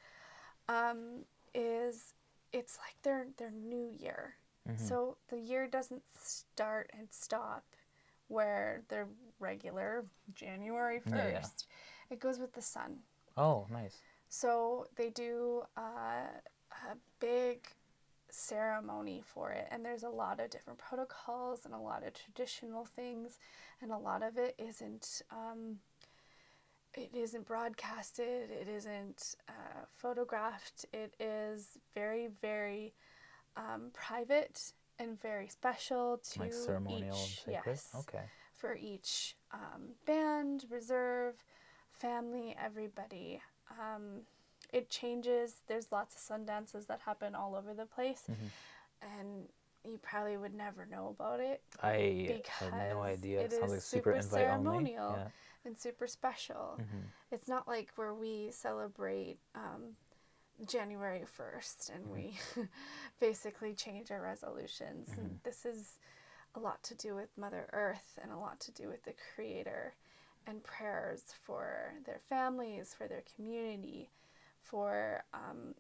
is it's like their new year. So the year doesn't start and stop where the regular January 1st. Yeah. It goes with the sun. Oh, nice. So they do a big ceremony for it, and there's a lot of different protocols and a lot of traditional things, and a lot of it isn't it isn't broadcasted, it isn't photographed. It is very, very private and very special to Like ceremonial and each, sacred? yes, Okay. for each band, reserve, family, everybody. It changes. There's lots of sundances that happen all over the place, and you probably would never know about it I because had no idea. it It sounds is like super super invite only. ceremonial Yeah. and super special. It's not like where we celebrate January 1st and we basically change our resolutions. And this is a lot to do with Mother Earth and a lot to do with the Creator, and prayers for their families, for their community, for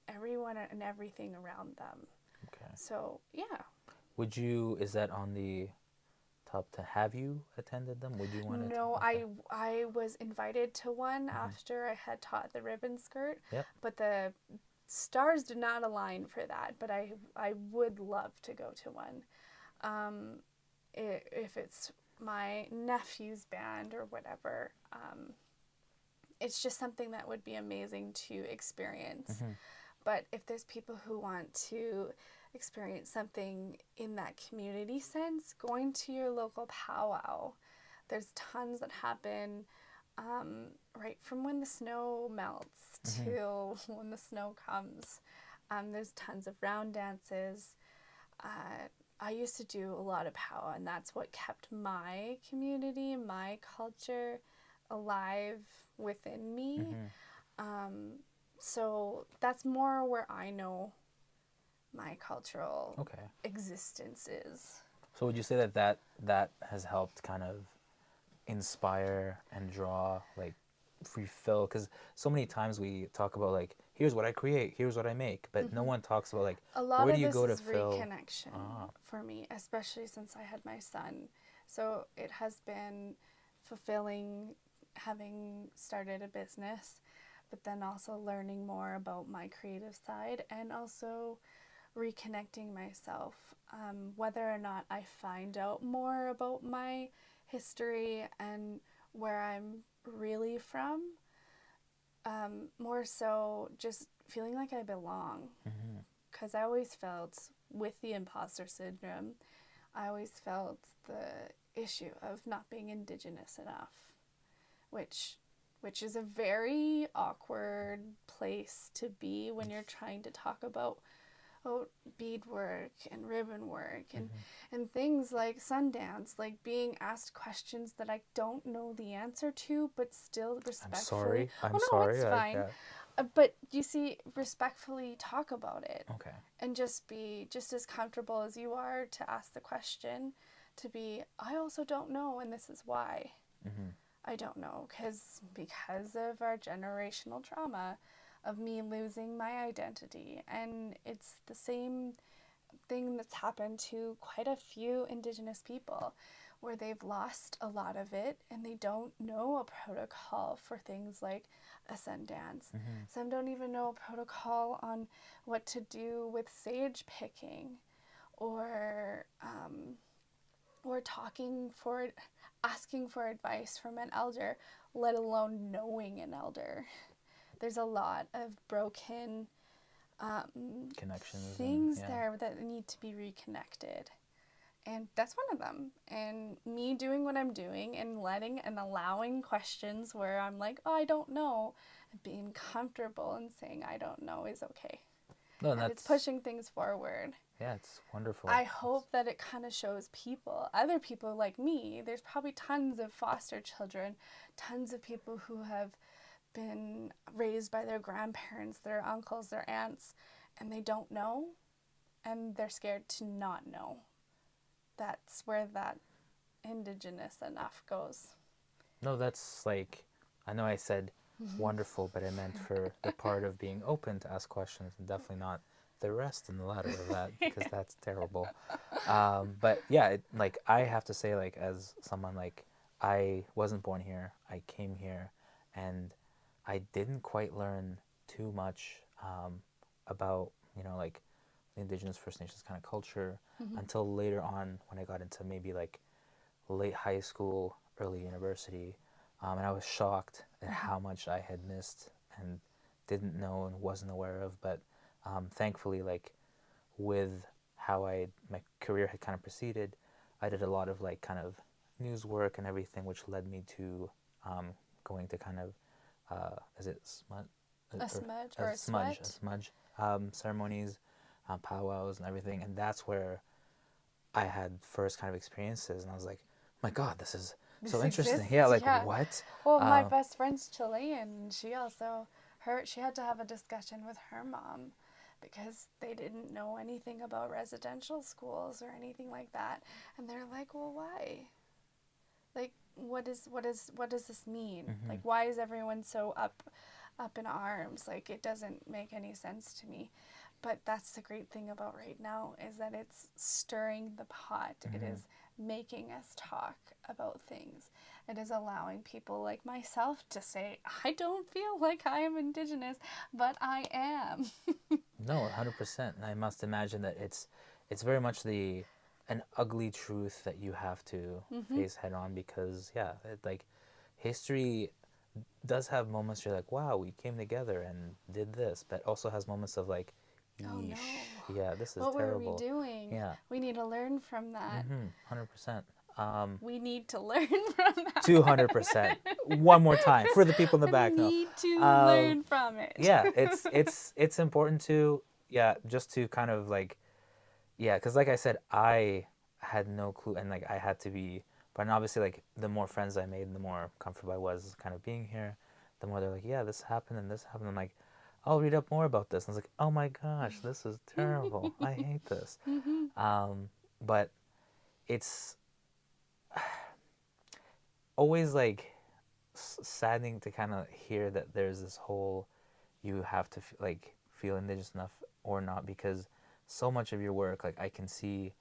everyone and everything around them. Okay. So, yeah. Would you, is that on the top to have you attended them? Would you want to? No, Okay. I was invited to one after I had taught the ribbon skirt, Yep. but the stars did not align for that. But I would love to go to one, if it's my nephew's band or whatever. It's just something that would be amazing to experience. But if there's people who want to experience something in that community sense, going to your local powwow, there's tons that happen right from when the snow melts till when the snow comes. There's tons of round dances. I used to do a lot of powwow, and that's what kept my community, my culture alive within me. So that's more where I know my cultural Okay. existence is. So would you say that has helped kind of inspire and draw, like, refill? Because so many times we talk about, like, here's what I create, here's what I make, but no one talks about, like, A lot where of do you this go to is fill? reconnection for me, especially since I had my son. So it has been fulfilling having started a business, but then also learning more about my creative side and also reconnecting myself. Whether or not I find out more about my history and where I'm really from, more so just feeling like I belong. Because I always felt with the imposter syndrome, I always felt the issue of not being Indigenous enough, which is a very awkward place to be when you're trying to talk about beadwork and ribbon work and things like Sundance, like being asked questions that I don't know the answer to, but still respectfully. I'm Oh no, sorry. it's fine. But you see, respectfully talk about it. Okay. And just be just as comfortable as you are to ask the question, to be, I also don't know, and this is why. I don't know, because of our generational trauma of me losing my identity. And it's the same thing that's happened to quite a few Indigenous people, where they've lost a lot of it and they don't know a protocol for things like a Sundance. Some don't even know a protocol on what to do with sage picking, or asking for advice from an elder, let alone knowing an elder. There's a lot of broken Connections. things there that need to be reconnected. And that's one of them. And me doing what I'm doing and letting and allowing questions where I'm like, oh, I don't know, and being comfortable and saying I don't know is okay. No, and it's pushing things forward. Yeah, it's wonderful. I hope that it kind of shows other people like me, there's probably tons of foster children, tons of people who have been raised by their grandparents, their uncles, their aunts, and they don't know, and they're scared to not know. That's where that Indigenous enough goes. No, that's like, I know I said wonderful, but I meant for the part of being open to ask questions, and definitely not the rest and the latter of that, because that's terrible. But yeah, like, I have to say, like, as someone, like, I wasn't born here, I came here, and I didn't quite learn too much about, like, the Indigenous First Nations kind of culture until later on, when I got into maybe like late high school, early university, and I was shocked and how much I had missed and didn't know and wasn't aware of. But thankfully, like with how my career had kind of proceeded, I did a lot of like kind of news work and everything, which led me to going to kind of is it smut? A smudge or a smudge, sweat? ceremonies, powwows and everything, and that's where I had first kind of experiences, and I was like, my God, this is so This interesting. exists, Yeah, like yeah. what? Well, my best friend's Chilean, and she also, she had to have a discussion with her mom because they didn't know anything about residential schools or anything like that. And they're like, well, why? Like, what does this mean? Like, why is everyone so up in arms? Like, it doesn't make any sense to me. But that's the great thing about right now is that it's stirring the pot. It is making us talk about things. It is allowing people like myself to say, I don't feel like I am Indigenous, but I am. No, 100%. And I must imagine that it's very much an ugly truth that you have to face head on because like history does have moments you're like, wow, we came together and did this, but also has moments of like, Oh no. yeesh, yeah, this is What terrible. were we doing? Yeah. We need to learn from that. 100%. We need to learn from that. 200%. One more time for the people in the back. We No. need to learn from it. Yeah, it's important to just to kind of like because like I said, I had no clue, and like I had to be, but obviously like the more friends I made, the more comfortable I was kind of being here. The more they're like, yeah, this happened and this happened. I'm like, I'll read up more about this. And I was like, oh my gosh, this is terrible. I hate this. But it's always like saddening to kind of hear that there's this whole you have to like feel indigenous enough or not, because so much of your work, like I can see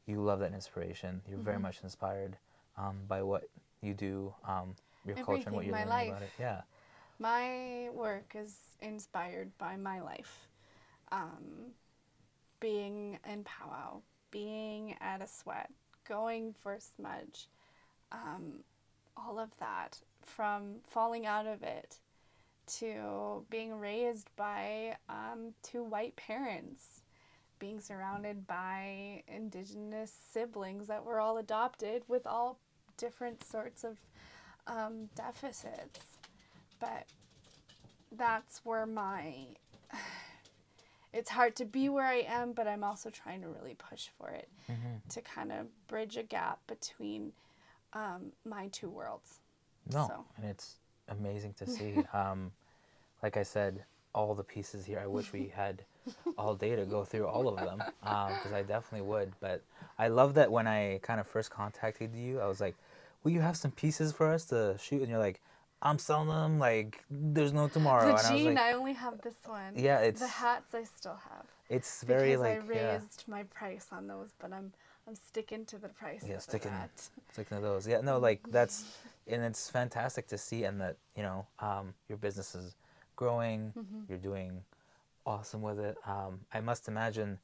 you love that inspiration. You're very much inspired by what you do, your culture and what Everything, you're my learning life. about it. Yeah. My work is inspired by my life. Being in powwow, being at a sweat, going for smudge, all of that, from falling out of it to being raised by two white parents, being surrounded by Indigenous siblings that were all adopted with all different sorts of deficits. But that's where it's hard to be where I am, but I'm also trying to really push for it to kind of bridge a gap between my two worlds. No, So. and it's amazing to see. Like I said, all the pieces here. I wish we had all day to go through all of them, because I definitely would. But I love that when I kind of first contacted you, I was like, will you have some pieces for us to shoot? And you're like, I'm selling them like there's no tomorrow. The And I was jean, like, I only have this one. yeah, the hats I still have. It's very because like I raised my price on those, but I'm sticking to the price. yeah, of sticking that. to those. Yeah, no, like that's, and it's fantastic to see, and that your business is growing. You're doing awesome with it. I must imagine,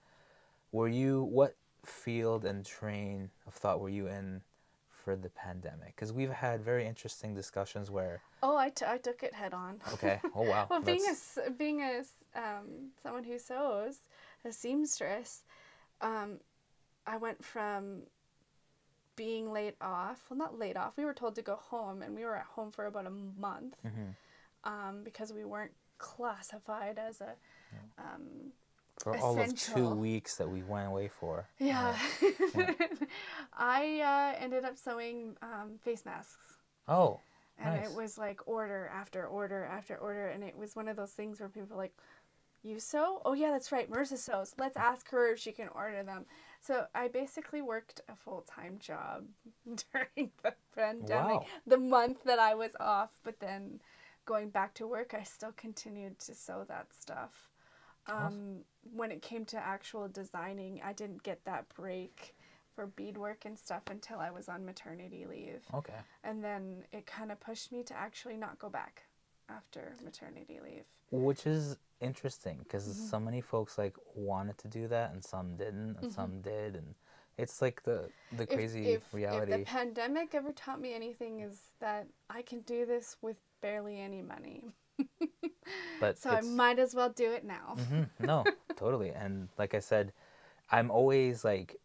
what field and train of thought were you in for the pandemic? Because we've had very interesting discussions where. Oh, I took it head on. Okay. Oh wow. Well, being a someone who sews, a seamstress, I went from being laid off. Well, not laid off. We were told to go home, and we were at home for about a month because we weren't classified as a for all of essential. 2 weeks that we went away for. Yeah. I ended up sewing face masks. Oh, and nice. it was like order after order after order, and it was one of those things where people were like, you sew? Oh yeah, that's right, Marisa sews. Let's ask her if she can order them. So I basically worked a full-time job during the pandemic, the month that I was off, but then going back to work, I still continued to sew that stuff. Awesome. When it came to actual designing, I didn't get that break for beadwork and stuff until I was on maternity leave. Okay. And then it kind of pushed me to actually not go back after maternity leave. Which is interesting, because so many folks like wanted to do that and some didn't and some did, and it's like the crazy reality. If the pandemic ever taught me anything, is that I can do this with barely any money. But So I might as well do it now. no, totally. And like I said, I'm always like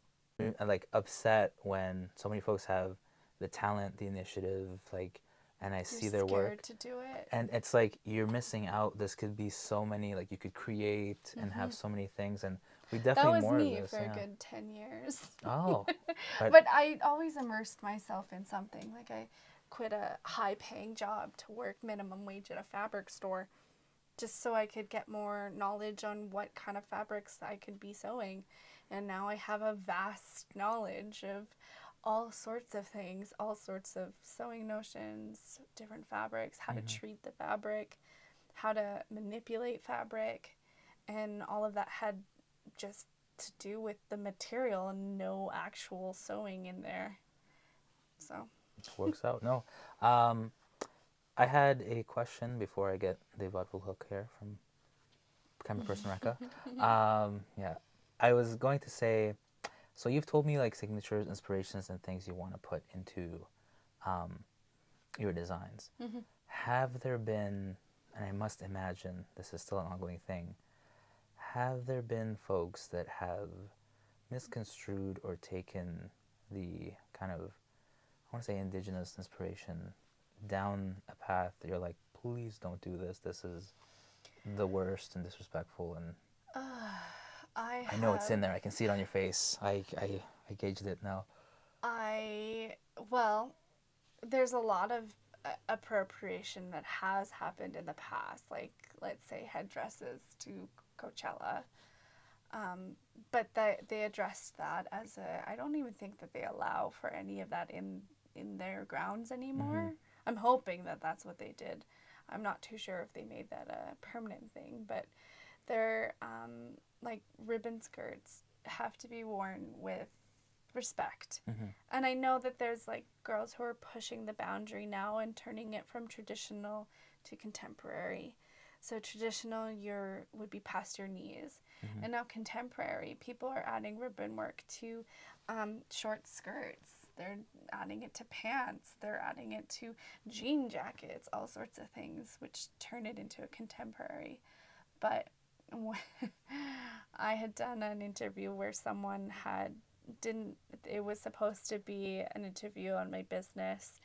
upset when so many folks have the talent, the initiative, like, and I You're see their scared work, to do it. and it's like you're missing out. This could be so many, like you could create and have so many things, and we That definitely was more me of this. for a Yeah. good 10 years. Oh, but But I always immersed myself in something. Like I quit a high paying job to work minimum wage at a fabric store just so I could get more knowledge on what kind of fabrics I could be sewing. And now I have a vast knowledge of all sorts of things, all sorts of sewing notions, different fabrics, how to treat the fabric, how to manipulate fabric, and all of that had just to do with the material and no actual sewing in there. So, it works out. No, I had a question before I get the vaudeville hook here from Camera Person Rekka. Yeah, I was going to say, so you've told me like signatures, inspirations, and things you want to put into your designs. Have there been, and I must imagine this is still an ongoing thing, have there been folks that have misconstrued or taken the kind of, I want to say, indigenous inspiration down a path that you're like, please don't do this. This is the worst and disrespectful. And I know it's in there. I can see it on your face. I gauged it now. well, there's a lot of appropriation that has happened in the past, like let's say headdresses to Coachella. But they addressed that as I don't even think that they allow for any of that in their grounds anymore. I'm hoping that that's what they did. I'm not too sure if they made that a permanent thing, but their like ribbon skirts have to be worn with respect. And I know that there's like girls who are pushing the boundary now and turning it from traditional to contemporary. So traditional would be past your knees, and now contemporary, people are adding ribbon work to short skirts. They're adding it to pants. They're adding it to jean jackets, all sorts of things, which turn it into a contemporary. But I had done an interview where someone it was supposed to be an interview on my business,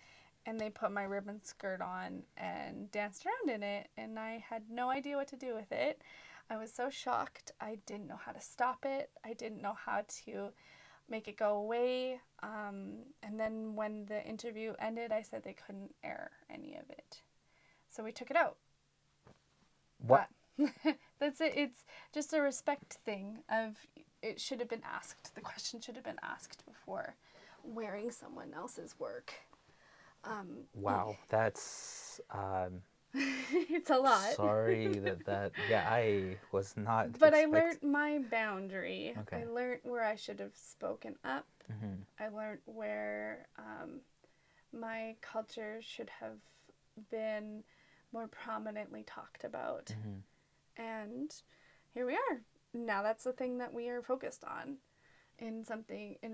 and they put my ribbon skirt on and danced around in it, and I had no idea what to do with it. I was so shocked. I didn't know how to stop it. I didn't know how to make it go away. And then when the interview ended, I said they couldn't air any of it. So we took it out. What? But that's it. It's just a respect thing of it should have been asked. The question should have been asked before wearing someone else's work. Wow, that's It's a lot. sorry that yeah, I was not But I learned my boundary. Okay. I learned where I should have spoken up. I learned where my culture should have been more prominently talked about. And here we are. Now that's the thing that we are focused on in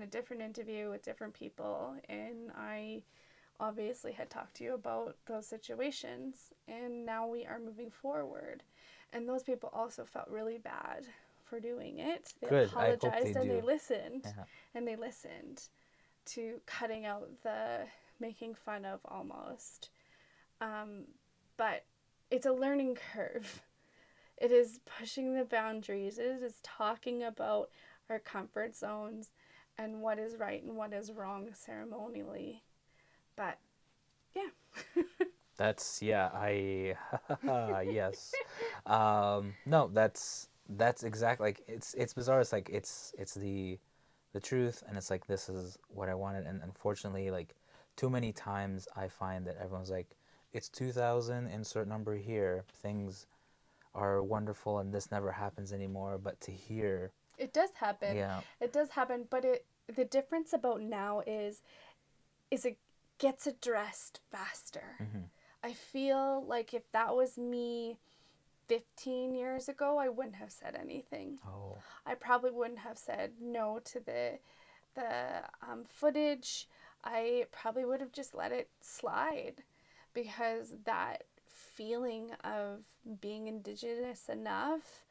a different interview with different people. And I obviously had talked to you about those situations, and now we are moving forward. And those people also felt really bad for doing it. They Good. I hope apologized they and do. they listened. Yeah. And they listened to cutting out the making fun of almost. But it's a learning curve. It is pushing the boundaries. It is talking about our comfort zones and what is right and what is wrong ceremonially. But yeah. That's I yes. No, that's exactly like it's bizarre. It's like it's the truth, and it's like this is what I wanted, and unfortunately, like too many times I find that everyone's like, it's 2000, insert number here. Things are wonderful, and this never happens anymore. But to hear, It does happen. yeah, It does happen, but the difference about now is it gets addressed faster. I feel like if that was me 15 years ago, I wouldn't have said anything. oh, I probably wouldn't have said no to the footage. I probably would have just let it slide. because that feeling of being Indigenous enough,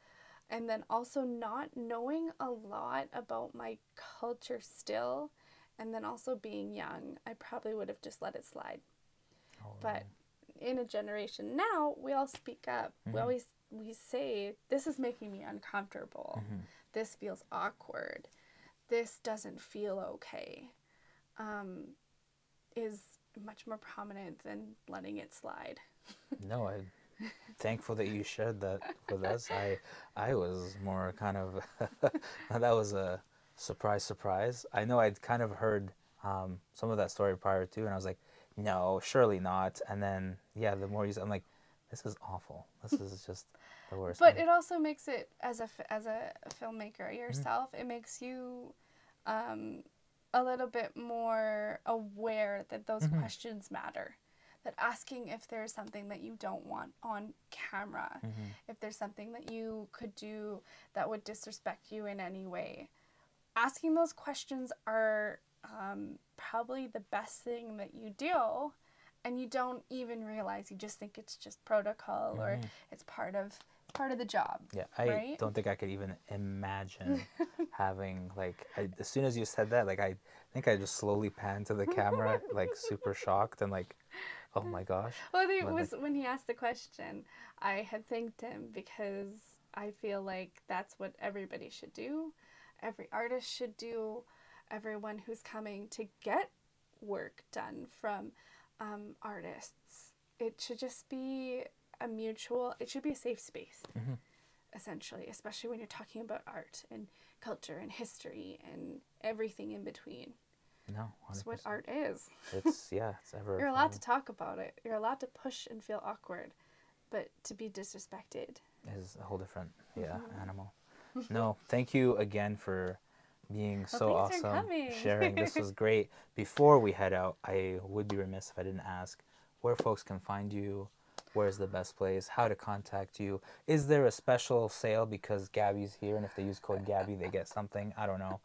and then also not knowing a lot about my culture still, and then also being young, I probably would have just let it slide. Oh, But in a generation now, we all speak up. We say, this is making me uncomfortable. This feels awkward. This doesn't feel okay. Is much more prominent than letting it slide. No, I'm thankful that you shared that with us. I was more kind of that was a surprise. I know I'd kind of heard some of that story prior to, and I was like, no, surely not. And then yeah, the more I'm like, this is awful. This is just the worst. But it also makes it, as a filmmaker yourself, it makes you a little bit more aware that those questions matter. That asking if there's something that you don't want on camera, if there's something that you could do that would disrespect you in any way, asking those questions are probably the best thing that you do, and you don't even realize. You just think it's just protocol or it's part of the job. Yeah, I don't think I could even imagine having as soon as you said that, I think I just slowly panned to the camera, super shocked and oh my gosh. Well, it was when he asked the question, I had thanked him because I feel like that's what everybody should do. Every artist should do. Everyone who's coming to get work done from artists. It should just be it should be a safe space, essentially, especially when you're talking about art and culture and history and everything in between. No, 100%. That's what art is. It's ever. You're allowed to talk about it. You're allowed to push and feel awkward, but to be disrespected is a whole different animal. No, thank you again for being so awesome, sharing. This was great. Before we head out, I would be remiss if I didn't ask where folks can find you. Where's the best place? How to contact you? Is there a special sale because Gabby's here, and if they use code Gabby, they get something? I don't know.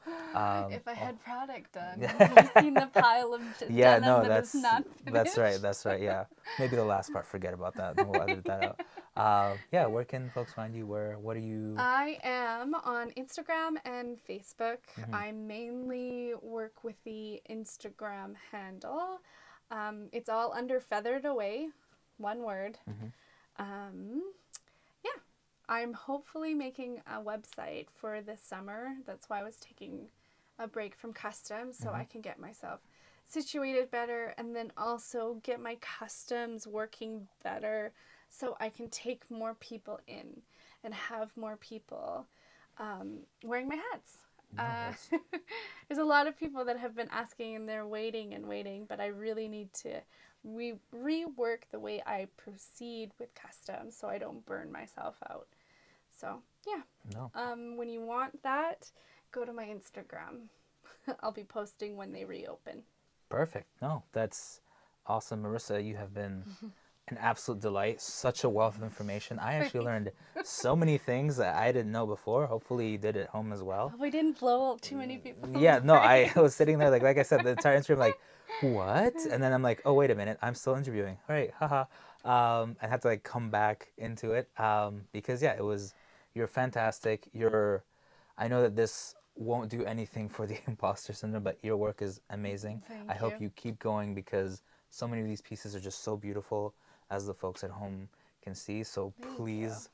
If I had product done, you've seen the pile of denim that is not finished. That's right. Yeah, maybe the last part. Forget about that. We'll edit that out. Yeah, where can folks find you? What are you? I am on Instagram and Facebook. I mainly work with the Instagram handle. It's all under Feathered Away. One word. Yeah, I'm hopefully making a website for this summer. That's why I was taking a break from customs, so I can get myself situated better, and then also get my customs working better so I can take more people in and have more people wearing my hats. There's a lot of people that have been asking, and they're waiting, but I really need to rework the way I proceed with customs so I don't burn myself out. So yeah. No. When you want that, go to my Instagram. I'll be posting when they reopen. Perfect. No, that's awesome. Marisa, you have been an absolute delight. Such a wealth of information. I actually learned so many things that I didn't know before. Hopefully you did at home as well. We didn't blow up too many people. Yeah, no, I was sitting there, like I said, the entire interview, I'm like, what? And then I'm like, oh, wait a minute, I'm still interviewing. All right, haha. I had to come back into it because, yeah, you're fantastic. I know that this won't do anything for the imposter syndrome, but your work is amazing. I hope you keep going because so many of these pieces are just so beautiful, as the folks at home can see. So please,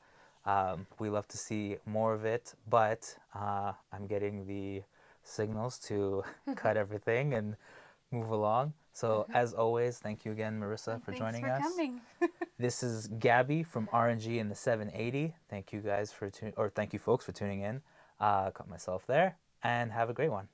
we love to see more of it, but I'm getting the signals to cut everything and move along. So as always, thank you again, Marisa, for joining us. Thanks for coming. This is Gabby from RNG in the 780. Thank you guys thank you folks for tuning in. Cut myself there, and have a great one.